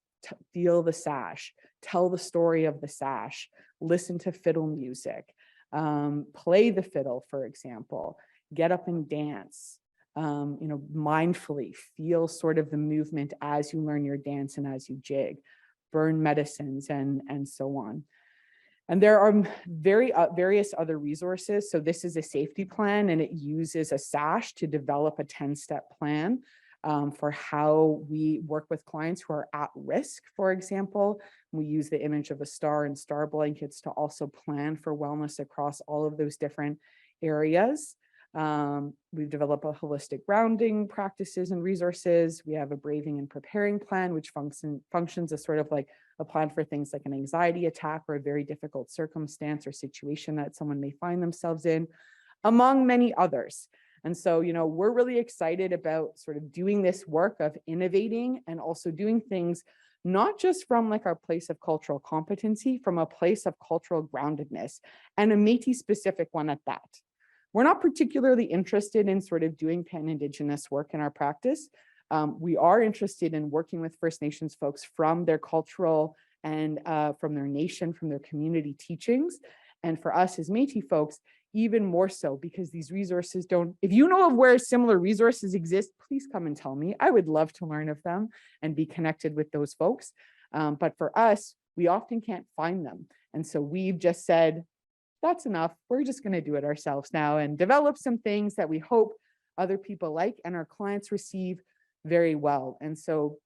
feel the sash, tell the story of the sash, listen to fiddle music, play the fiddle, for example, get up and dance, mindfully feel sort of the movement as you learn your dance and as you jig, burn medicines and so on. And there are various other resources. So this is a safety plan, and it uses a sash to develop a 10-step plan for how we work with clients who are at risk. For example, we use the image of a star and star blankets to also plan for wellness across all of those different areas. We've developed a holistic grounding practices and resources. We have a braving and preparing plan, which functions as sort of like a plan for things like an anxiety attack or a very difficult circumstance or situation that someone may find themselves in, among many others. And so, we're really excited about sort of doing this work of innovating and also doing things not just from like our place of cultural competency, from a place of cultural groundedness, and a Métis specific one at that. We're not particularly interested in sort of doing pan-Indigenous work in our practice. We are interested in working with First Nations folks from their cultural and from their nation, from their community teachings. And for us as Métis folks, even more so, because these resources don't, if you know of where similar resources exist, please come and tell me. I would love to learn of them and be connected with those folks. But for us, we often can't find them. And so we've just said, that's enough. We're just going to do it ourselves now and develop some things that we hope other people like and our clients receive very well. And so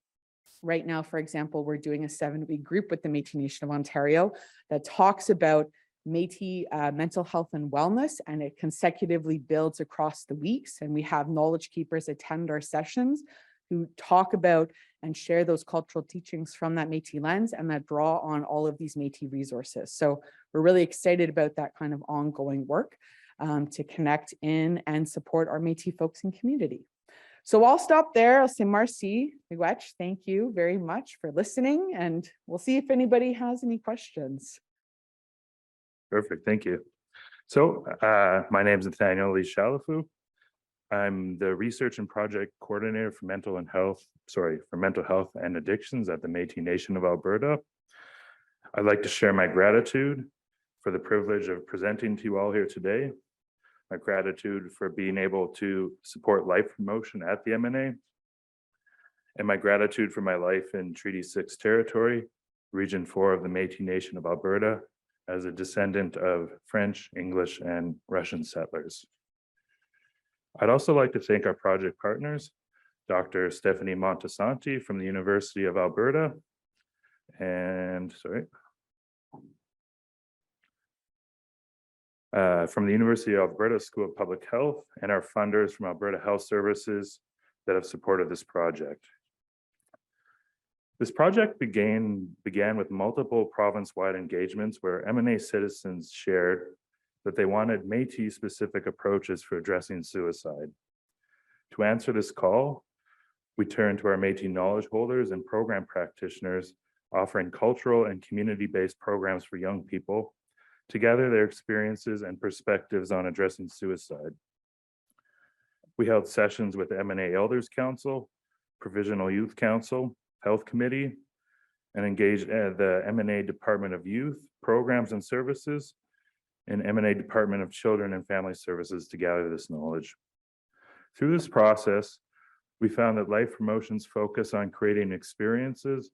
right now, for example, we're doing a 7-week group with the Métis Nation of Ontario that talks about Métis mental health and wellness, and it consecutively builds across the weeks. And we have knowledge keepers attend our sessions who talk about and share those cultural teachings from that Métis lens and that draw on all of these Métis resources. So we're really excited about that kind of ongoing work to connect in and support our Métis folks and community. So I'll stop there. I'll say merci, miigwech. Thank you very much for listening, and we'll see if anybody has any questions. Perfect, thank you. So my name is Nathaniel Lee Shalafu. I'm the research and project coordinator for mental health and addictions at the Métis Nation of Alberta. I'd like to share my gratitude for the privilege of presenting to you all here today, my gratitude for being able to support life promotion at the MNA, and my gratitude for my life in Treaty 6 territory, Region 4 of the Métis Nation of Alberta, as a descendant of French, English, and Russian settlers. I'd also like to thank our project partners, Dr. Stephanie Montesanti from the University of Alberta, and from the University of Alberta School of Public Health, and our funders from Alberta Health Services that have supported this project. This project began with multiple province-wide engagements where MNA citizens shared that they wanted Métis-specific approaches for addressing suicide. To answer this call, we turned to our Métis knowledge holders and program practitioners offering cultural and community-based programs for young people to gather their experiences and perspectives on addressing suicide. We held sessions with the MNA Elders Council, Provisional Youth Council, Health Committee, and engaged the MNA Department of Youth, Programs and Services, and MNA Department of Children and Family Services to gather this knowledge. Through this process, we found that life promotions focus on creating experiences,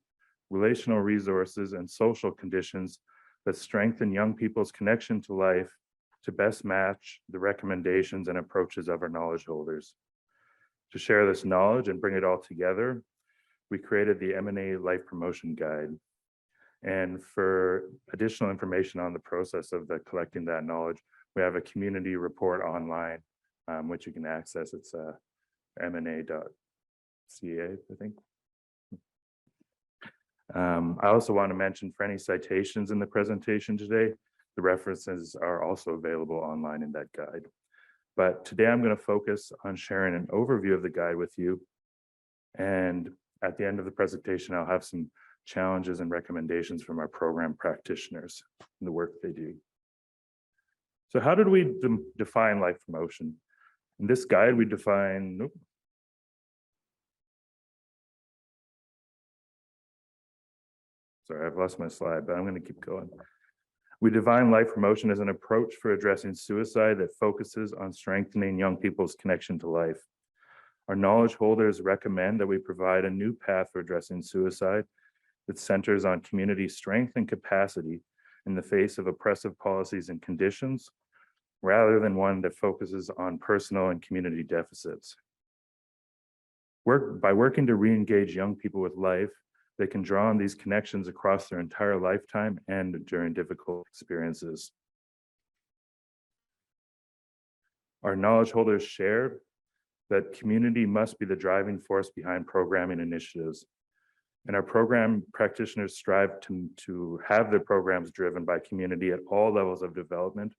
relational resources, and social conditions that strengthen young people's connection to life to best match the recommendations and approaches of our knowledge holders. To share this knowledge and bring it all together, we created the MNA Life Promotion Guide. And for additional information on the process of collecting that knowledge, we have a community report online, which you can access. It's mna.ca, I think. I also want to mention for any citations in the presentation today, the references are also available online in that guide. But today I'm going to focus on sharing an overview of the guide with you. And at the end of the presentation, I'll have some challenges and recommendations from our program practitioners and the work they do. So how did we define life promotion? In this guide, we define, sorry, I've lost my slide, but I'm going to keep going. We define life promotion as an approach for addressing suicide that focuses on strengthening young people's connection to life. Our knowledge holders recommend that we provide a new path for addressing suicide that centers on community strength and capacity in the face of oppressive policies and conditions, rather than one that focuses on personal and community deficits. By working to re-engage young people with life, they can draw on these connections across their entire lifetime and during difficult experiences. Our knowledge holders shared that community must be the driving force behind programming initiatives. And our program practitioners strive to have their programs driven by community at all levels of development,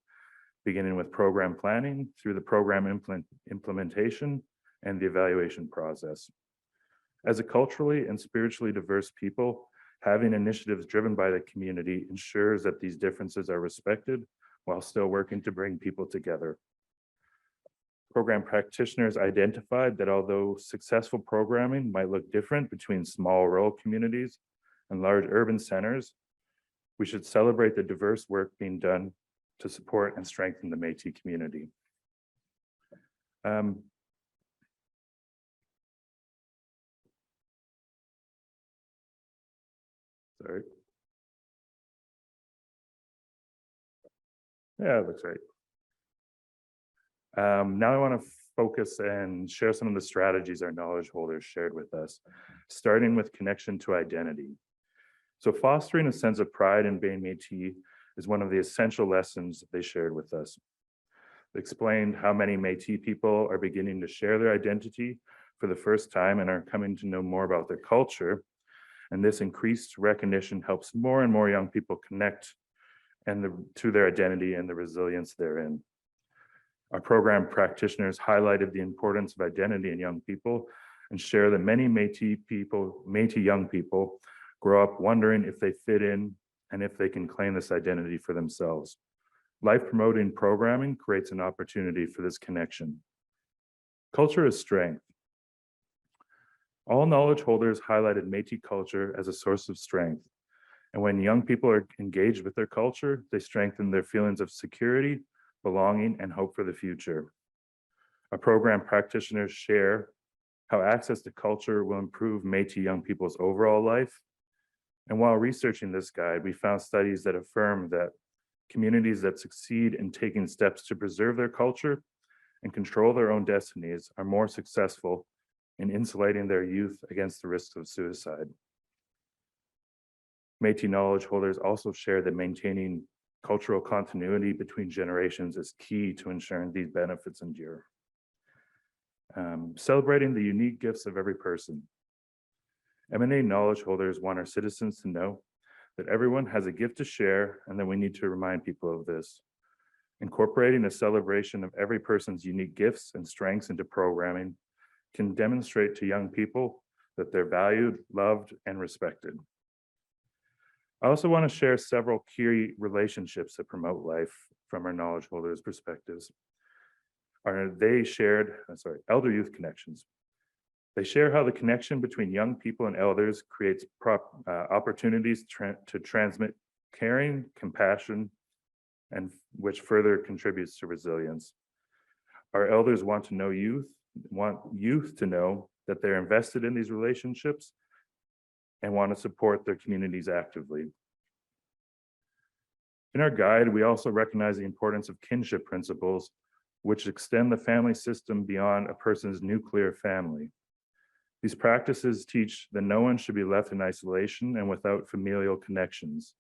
beginning with program planning through the program implementation and the evaluation process. As a culturally and spiritually diverse people, having initiatives driven by the community ensures that these differences are respected while still working to bring people together. Program practitioners identified that although successful programming might look different between small rural communities and large urban centers, we should celebrate the diverse work being done to support and strengthen the Métis community. Sorry. Yeah, it looks right. Now I want to focus and share some of the strategies our knowledge holders shared with us, starting with connection to identity. So fostering a sense of pride in being Métis is one of the essential lessons they shared with us. They explained how many Métis people are beginning to share their identity for the first time and are coming to know more about their culture. And this increased recognition helps more and more young people connect to their identity and the resilience therein. Our program practitioners highlighted the importance of identity in young people and share that many Métis young people grow up wondering if they fit in and if they can claim this identity for themselves. Life promoting programming creates an opportunity for this connection. Culture is strength. All knowledge holders highlighted Métis culture as a source of strength. And when young people are engaged with their culture, they strengthen their feelings of security, belonging, and hope for the future. Our program practitioners share how access to culture will improve Métis young people's overall life. And while researching this guide, we found studies that affirm that communities that succeed in taking steps to preserve their culture and control their own destinies are more successful in insulating their youth against the risks of suicide. Métis knowledge holders also share that maintaining cultural continuity between generations is key to ensuring these benefits endure. Celebrating the unique gifts of every person. M&A knowledge holders want our citizens to know that everyone has a gift to share and that we need to remind people of this. Incorporating a celebration of every person's unique gifts and strengths into programming can demonstrate to young people that they're valued, loved, and respected. I also want to share several key relationships that promote life from our knowledge holders' perspectives. They shared, elder-youth connections. They share how the connection between young people and elders creates opportunities to transmit caring, compassion, and which further contributes to resilience. Our elders want youth to know that they're invested in these relationships and want to support their communities actively. In our guide, we also recognize the importance of kinship principles, which extend the family system beyond a person's nuclear family. These practices teach that no one should be left in isolation and without familial connections.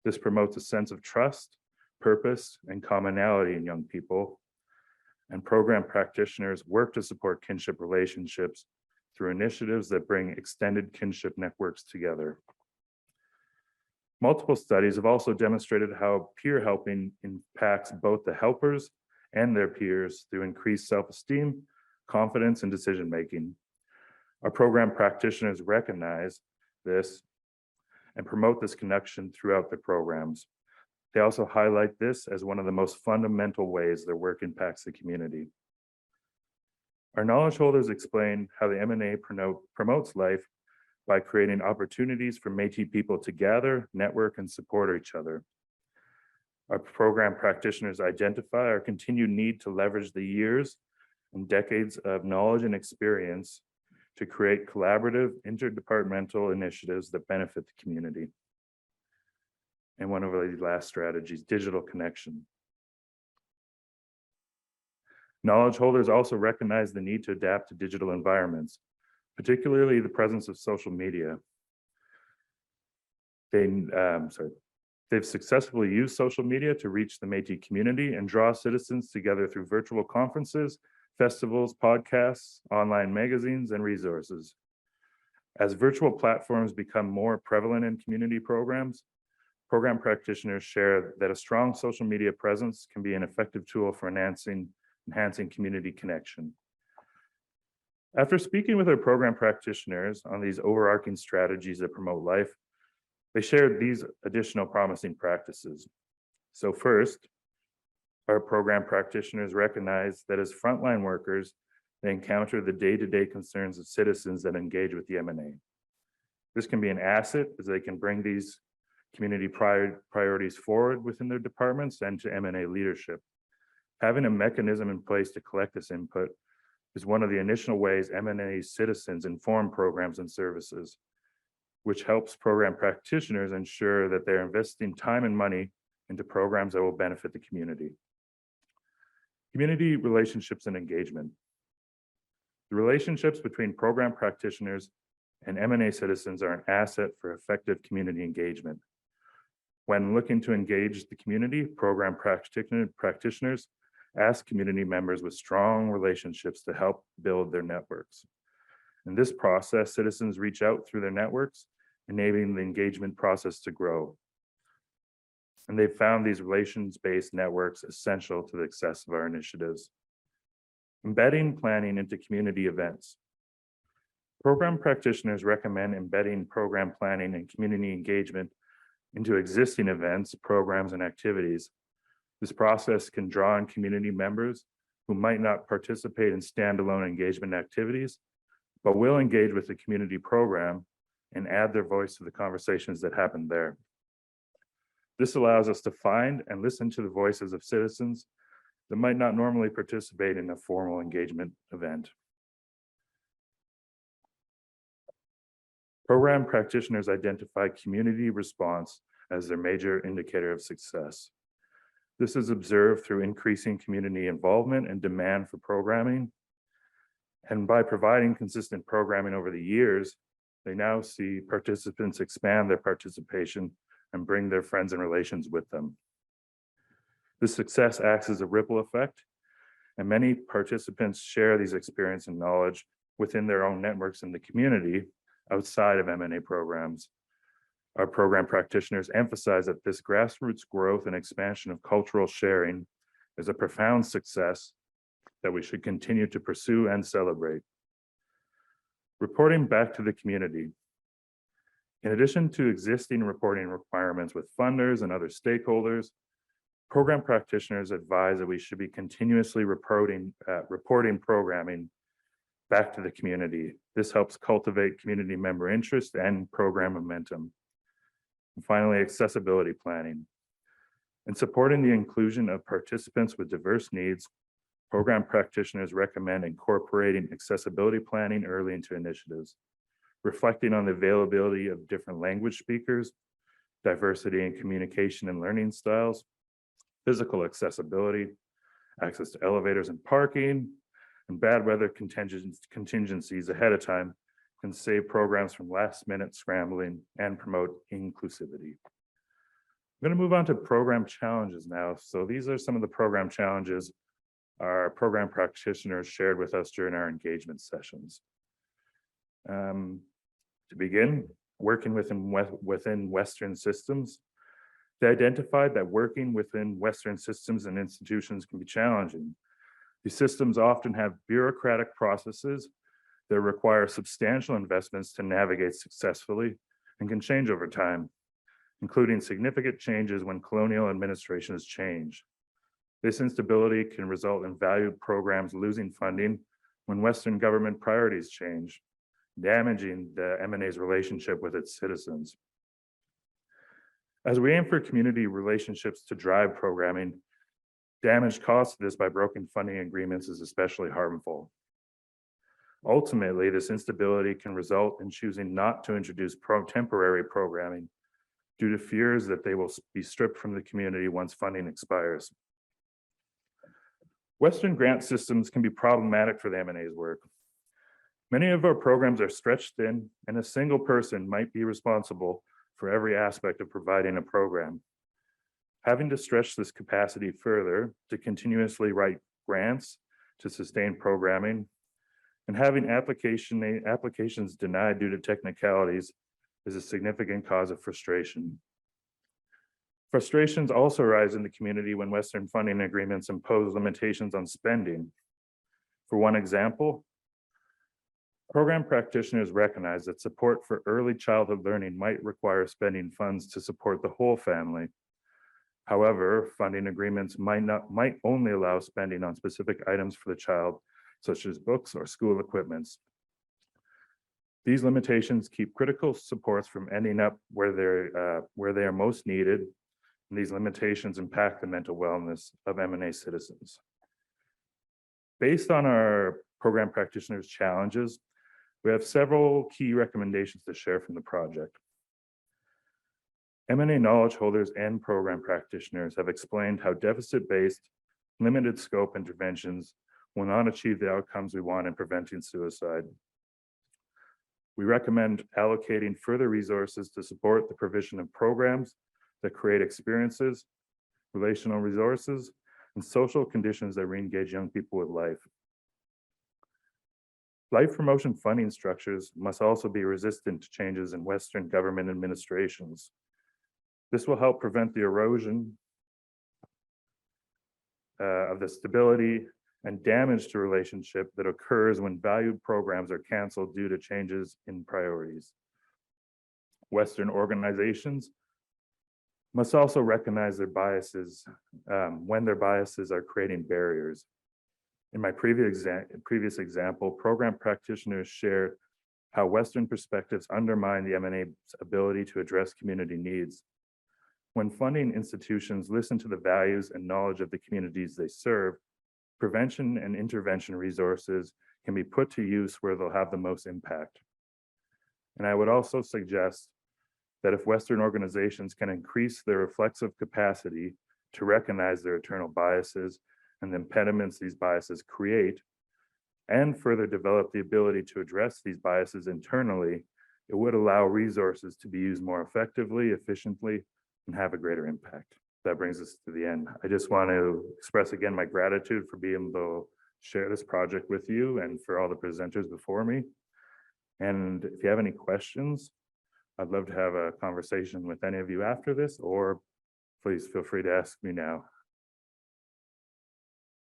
This promotes a sense of trust, purpose, and commonality in young people. And program practitioners work to support kinship relationships through initiatives that bring extended kinship networks together. Multiple studies have also demonstrated how peer helping impacts both the helpers and their peers through increased self-esteem, confidence, and decision-making. Our program practitioners recognize this and promote this connection throughout their programs. They also highlight this as one of the most fundamental ways their work impacts the community. Our knowledge holders explain how the M&A promotes life by creating opportunities for Métis people to gather, network, and support each other. Our program practitioners identify our continued need to leverage the years and decades of knowledge and experience to create collaborative interdepartmental initiatives that benefit the community. And one of the last strategies, digital connection. Knowledge holders also recognize the need to adapt to digital environments, particularly the presence of social media. They've successfully used social media to reach the Métis community and draw citizens together through virtual conferences, festivals, podcasts, online magazines, and resources. As virtual platforms become more prevalent in community programs, program practitioners share that a strong social media presence can be an effective tool for enhancing community connection. After speaking with our program practitioners on these overarching strategies that promote life, they shared these additional promising practices. So first, our program practitioners recognize that as frontline workers, they encounter the day-to-day concerns of citizens that engage with the M&A. This can be an asset as they can bring these community priorities forward within their departments and to M&A leadership. Having a mechanism in place to collect this input is one of the initial ways M&A citizens inform programs and services, which helps program practitioners ensure that they're investing time and money into programs that will benefit the community. Community relationships and engagement. The relationships between program practitioners and M&A citizens are an asset for effective community engagement. When looking to engage the community, program practitioners ask community members with strong relationships to help build their networks. In this process, citizens reach out through their networks, enabling the engagement process to grow. And they've found these relations-based networks essential to the success of our initiatives. Embedding planning into community events. Program practitioners recommend embedding program planning and community engagement into existing events, programs, and activities. This process can draw in community members who might not participate in standalone engagement activities, but will engage with the community program and add their voice to the conversations that happen there. This allows us to find and listen to the voices of citizens that might not normally participate in a formal engagement event. Program practitioners identify community response as their major indicator of success. This is observed through increasing community involvement and demand for programming. And by providing consistent programming over the years, they now see participants expand their participation and bring their friends and relations with them. This success acts as a ripple effect, and many participants share these experience and knowledge within their own networks in the community outside of M&A programs. Our program practitioners emphasize that this grassroots growth and expansion of cultural sharing is a profound success that we should continue to pursue and celebrate. Reporting back to the community. In addition to existing reporting requirements with funders and other stakeholders, program practitioners advise that we should be continuously reporting programming back to the community. This helps cultivate community member interest and program momentum. And finally, accessibility planning. In supporting the inclusion of participants with diverse needs, program practitioners recommend incorporating accessibility planning early into initiatives, reflecting on the availability of different language speakers, diversity in communication and learning styles, physical accessibility, access to elevators and parking, and bad weather contingencies ahead of time can save programs from last-minute scrambling and promote inclusivity. I'm going to move on to program challenges now. So these are some of the program challenges our program practitioners shared with us during our engagement sessions. To begin, working within Western systems, they identified that working within Western systems and institutions can be challenging. These systems often have bureaucratic processes that require substantial investments to navigate successfully and can change over time, including significant changes when colonial administrations change. This instability can result in valued programs losing funding when Western government priorities change, damaging the MNA's relationship with its citizens. As we aim for community relationships to drive programming, damage caused to this by broken funding agreements is especially harmful. Ultimately, this instability can result in choosing not to introduce temporary programming due to fears that they will be stripped from the community once funding expires. Western grant systems can be problematic for the MNA's work. Many of our programs are stretched thin, and a single person might be responsible for every aspect of providing a program. Having to stretch this capacity further to continuously write grants to sustain programming, and having applications denied due to technicalities is a significant cause of frustration. Frustrations also rise in the community when Western funding agreements impose limitations on spending. For one example, program practitioners recognize that support for early childhood learning might require spending funds to support the whole family. However, funding agreements might only allow spending on specific items for the child, such as books or school equipments. These limitations keep critical supports from ending up where they are most needed, and these limitations impact the mental wellness of MNA citizens. Based on our program practitioners' challenges, we have several key recommendations to share from the project. MNA knowledge holders and program practitioners have explained how deficit-based, limited scope interventions will not achieve the outcomes we want in preventing suicide. We recommend allocating further resources to support the provision of programs that create experiences, relational resources, and social conditions that re-engage young people with life. Life promotion funding structures must also be resistant to changes in Western government administrations. This will help prevent the erosion of the stability and damage to relationship that occurs when valued programs are canceled due to changes in priorities. Western organizations must also recognize their biases when their biases are creating barriers. In my previous example, program practitioners shared how Western perspectives undermine the MNA's ability to address community needs. When funding institutions listen to the values and knowledge of the communities they serve, prevention and intervention resources can be put to use where they'll have the most impact. And I would also suggest that if Western organizations can increase their reflexive capacity to recognize their internal biases and the impediments these biases create, and further develop the ability to address these biases internally, it would allow resources to be used more effectively, efficiently, and have a greater impact. That brings us to the end. I just want to express again my gratitude for being able to share this project with you and for all the presenters before me. And if you have any questions, I'd love to have a conversation with any of you after this, or please feel free to ask me now.